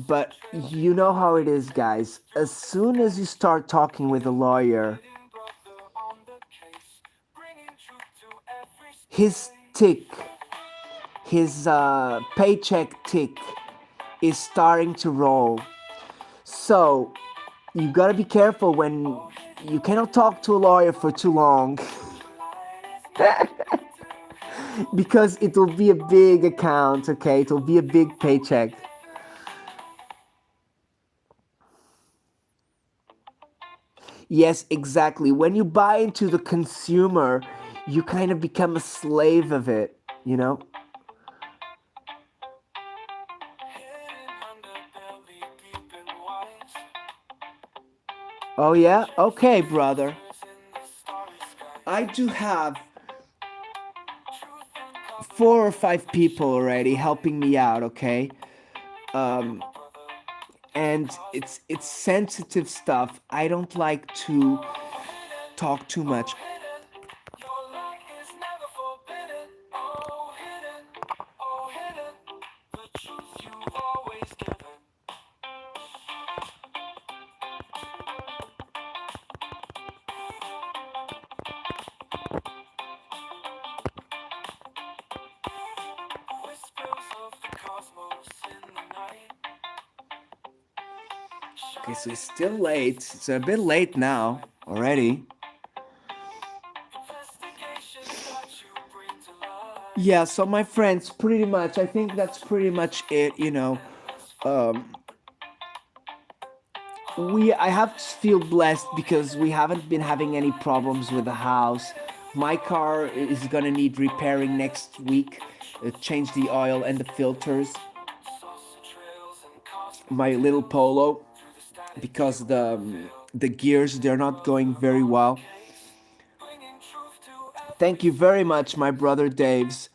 [SPEAKER 3] But you know how it is, guys. As soon as you start talking with a lawyer, his tick, his paycheck tick is starting to roll. So you gotta be careful when you cannot talk to a lawyer for too long. Because it will be a big account, okay? It will be a big paycheck. Yes, exactly. When you buy into the consumer, you kind of become a slave of it, you know? Oh, yeah? Okay, brother. I do have 4 or 5 people already helping me out, okay? And it's sensitive stuff. I don't like to talk too much.
[SPEAKER 5] Whispers of the cosmos in the night.
[SPEAKER 3] Okay, so it's still late. It's a bit late now already.
[SPEAKER 5] Investigations that you bring to life.
[SPEAKER 3] Yeah, so my friends, pretty much, I think that's pretty much it, you know. I have to feel blessed because we haven't been having any problems with the house. My car is gonna need repairing next week. Change the oil and the filters. My little Polo, because the gears, they're not going very well. Thank you very much, my brother Daves.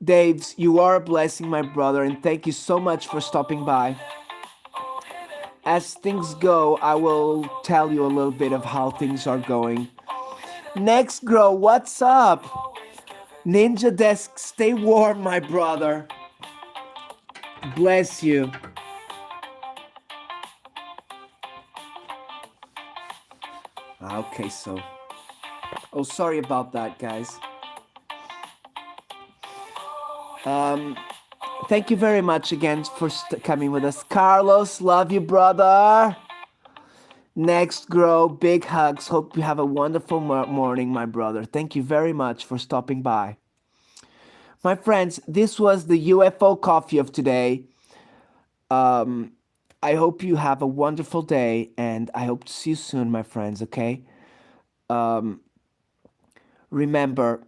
[SPEAKER 3] Daves, you are a blessing, my brother, and thank you so much for stopping by. As things go, I will tell you a little bit of how things are going. Next, Grow, what's up? Ninja Desk, stay warm, my brother. Bless you. Okay, so. Oh, sorry about that, guys. Thank you very much again for coming with us. Carlos, love you, brother. Next, Grow, big hugs. Hope you have a wonderful morning, my brother. Thank you very much for stopping by. My friends, this was the UFO coffee of today. I hope you have a wonderful day, and I hope to see you soon, my friends, okay? Remember,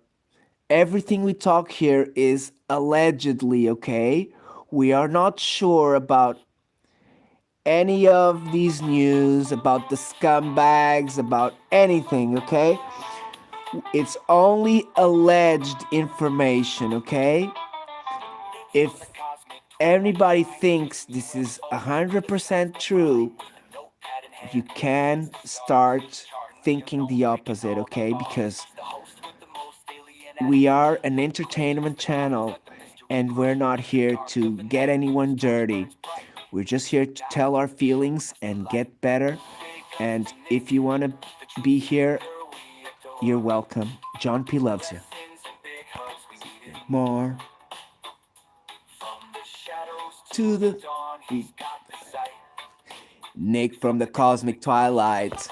[SPEAKER 3] everything we talk here is allegedly, okay? We are not sure about any of these news, about the scumbags, about anything, okay? It's only alleged information, okay? If anybody thinks this is 100% true, you can start thinking the opposite, okay? Because we are an entertainment channel and we're not here to get anyone dirty. We're just here to tell our feelings and get better. And if you want to be here, you're welcome. John P. loves you. More to the Nick from the Cosmic Twilight.